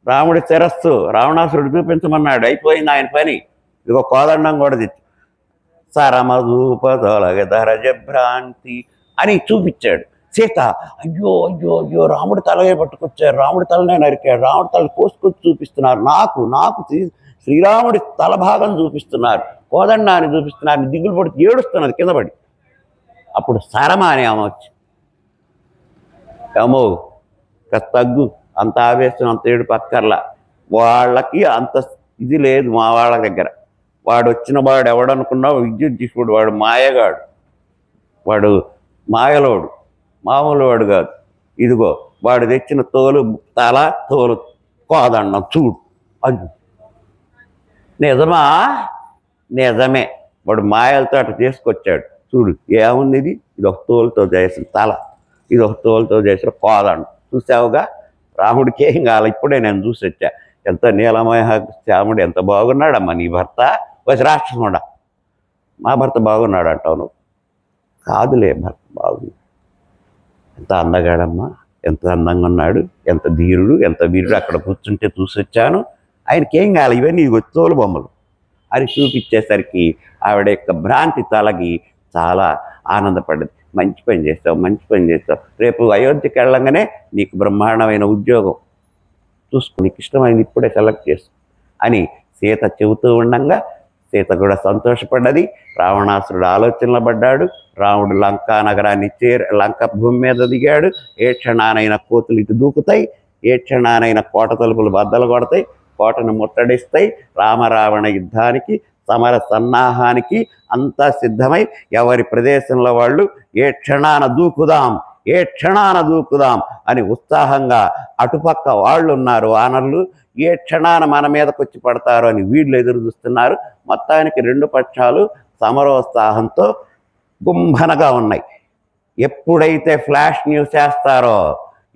రాముడి శిరస్సు రావణాసురుడు చూపించమన్నాడు, అయిపోయింది ఆయన పని. ఇదిగో కోదండం కూడా తెచ్చు. సరమధూపదొలగధరజభ్రాంతి అని చూపించాడు. సీత అయ్యో అయ్యో అయ్యో, రాముడి తలగే పట్టుకొచ్చారు, రాముడి తలనే నరికాడు, రాముడి తల కోసుకొచ్చి చూపిస్తున్నారు, నాకు శ్రీరాముడి తల భాగం చూపిస్తున్నారు, కోదండాన్ని చూపిస్తున్నారు, దిగులు పడి ఏడుస్తున్నది కింద పడి. అప్పుడు సరమ అని ఆమె వచ్చి, ఏమో కాస్త తగ్గు, అంత ఆవేశం అంత ఏడుపు అక్కర్లా, వాళ్ళకి అంత ఇది లేదు మా వాళ్ళ దగ్గర. వాడు వచ్చిన వాడు ఎవడనుకున్నావు, విద్యుత్ వాడు మాయగాడు, వాడు మాయలోడు, మామూలు వాడు కాదు. ఇదిగో వాడు తెచ్చిన తోలు తల, తోలు కోదండం చూడు. అది నిజమా? నిజమే. వాడు మాయలతో అటు తీసుకొచ్చాడు చూడు. ఏముంది ఇది? ఇది ఒక తోలుతో చేసిన తల, ఇది ఒక తోలుతో చేసిన కోదండం. చూసావుగా, రాముడికి ఏం కావాలి. ఇప్పుడే నేను చూసి వచ్చా. ఎంత నీలమయ శ్యాముడు, ఎంత బాగున్నాడమ్మా నీ భర్త. వచ్చి రాక్షసుడా, మా భర్త బాగున్నాడు అంటావు నువ్వు? కాదులే, భర్త బాగుంది. ఎంత అందగాడమ్మా, ఎంత అందంగా ఉన్నాడు, ఎంత ధీరుడు, ఎంత వీరుడు. అక్కడ కూర్చుంటే చూసి వచ్చాను. ఆయనకి ఏం కావాలి, ఇవన్నీ తోలు బొమ్మలు అని చూపించేసరికి ఆవిడ యొక్క భ్రాంతి తలగి చాలా ఆనందపడ్డది. మంచి పని చేస్తావు, మంచి పని చేస్తావు. రేపు అయోధ్యకి వెళ్ళంగానే నీకు బ్రహ్మాండమైన ఉద్యోగం చూసుకో, నీకు ఇష్టమైనది ఇప్పుడే సెలెక్ట్ చేసుకో అని సీత చెబుతూ ఉండగా సీత కూడా సంతోషపడ్డది. రావణాసురుడు ఆలోచనలో పడ్డాడు. రాముడు లంకా నగరాన్ని లంక భూమి మీద దిగాడు. ఏ క్షణానైనా కోతులు ఇటు దూకుతాయి, ఏ క్షణానైనా కోట తలుపులు బద్దలు కొడతాయి, కోటను ముట్టడిస్తాయి. రామరావణ యుద్ధానికి, సమర సన్నాహానికి అంతా సిద్ధమై ఎవరి ప్రదేశంలో వాళ్ళు ఏ క్షణాన దూకుదాం, ఏ క్షణాన దూకుదాం అని ఉత్సాహంగా అటుపక్క వాళ్ళు ఉన్నారు వానరులు. ఏ క్షణాన మన మీదకి వచ్చి పడతారు అని వీళ్ళు ఎదురు చూస్తున్నారు. మొత్తానికి రెండు పక్షాలు సమరోత్సాహంతో గుంభనగా ఉన్నాయి. ఎప్పుడైతే ఫ్లాష్ న్యూస్ వేస్తారో,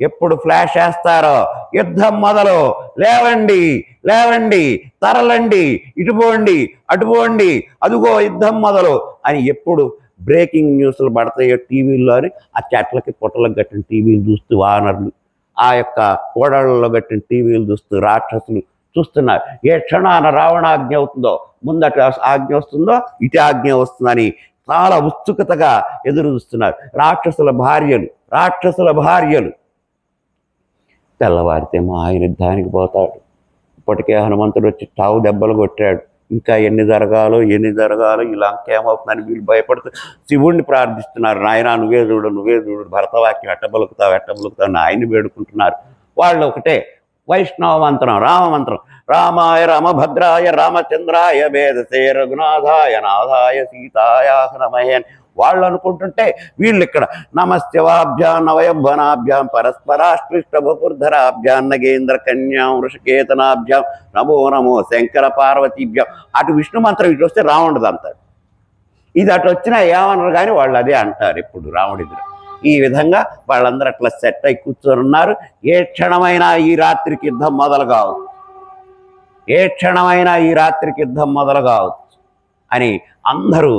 ఎప్పుడు ఫ్లాష్ వేస్తారో యుద్ధం మొదలు, లేవండి లేవండి, తరలండి, ఇటుపోండి అటుపోండి, అదుగో యుద్ధం మొదలు అని ఎప్పుడు బ్రేకింగ్ న్యూస్లు పడతాయో టీవీల్లోని, ఆ చెట్లకి పుట్టలకు కట్టిన టీవీలు చూస్తూ వానరులు, ఆ యొక్క కోడళ్ళలో కట్టిన టీవీలు చూస్తూ రాక్షసులు చూస్తున్నారు. ఏ క్షణాన రావణాజ్ఞ అవుతుందో, ముందట ఆజ్ఞ వస్తుందో ఇటు ఆజ్ఞ వస్తుందని చాలా ఉత్సుకతగా ఎదురు చూస్తున్నారు. రాక్షసుల భార్యలు తెల్లవారితేమో ఆయన యుద్ధానికి పోతాడు. ఇప్పటికే హనుమంతుడు వచ్చి తావు దెబ్బలు కొట్టాడు. ఇంకా ఎన్ని జరగాలో ఈ లంక ఏమవుతుందని వీళ్ళు భయపడుతూ శివుణ్ణి ప్రార్థిస్తున్నారు. నాయన నువ్వే చూడు భరతవాక్యం ఎట్టబలుకుతావు అని ఆయన్ని వేడుకుంటున్నారు. వాళ్ళు ఒకటే వైష్ణవ మంత్రం, రామ మంత్రం. రామాయ రామభద్రాయ రామచంద్రాయ వేదసే రఘునాథాయ నాథాయ సీతాయ నమః వాళ్ళు అనుకుంటుంటే వీళ్ళు ఇక్కడ నమస్యవాభ్యాం నవయంభనాభ్యాం పరస్పరాశ్లిష్టభుర్ధరాభ్యాం నగేంద్ర కన్యాం వృషకేతనాభ్యాం నమో నమో శంకర పార్వతీభ్యాం. అటు విష్ణు మంత్రం ఇటు వస్తే రావణుడు అంటారు. ఇది అటు వచ్చినా ఏమన్నారు కానీ వాళ్ళు అదే అంటారు ఎప్పుడు రాముడిద్దరు. ఈ విధంగా వాళ్ళందరూ అట్లా సెట్ అయి కూర్చొని ఉన్నారు. ఏ క్షణమైనా ఈ రాత్రికి యుద్ధం మొదలు కావచ్చు, ఏ క్షణమైనా ఈ రాత్రికి యుద్ధం మొదలు కావచ్చు అని అందరూ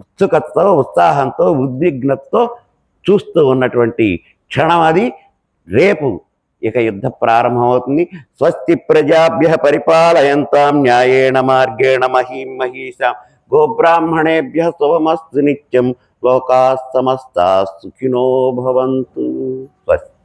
ఉత్సుకతతో, ఉత్సాహంతో, ఉద్విగ్నతతో చూస్తూ ఉన్నటువంటి క్షణం అది. రేపు ఇక యుద్ధ ప్రారంభమవుతుంది. స్వస్తి ప్రజాభ్య పరిపాలయంతాం న్యాయేణ మార్గేణ మహీం మహీషాం గోబ్రాహ్మణేభ్య శుభమస్తు నిత్యం లోకాః సమస్తాః సుఖినో భవంతు. స్వస్తి.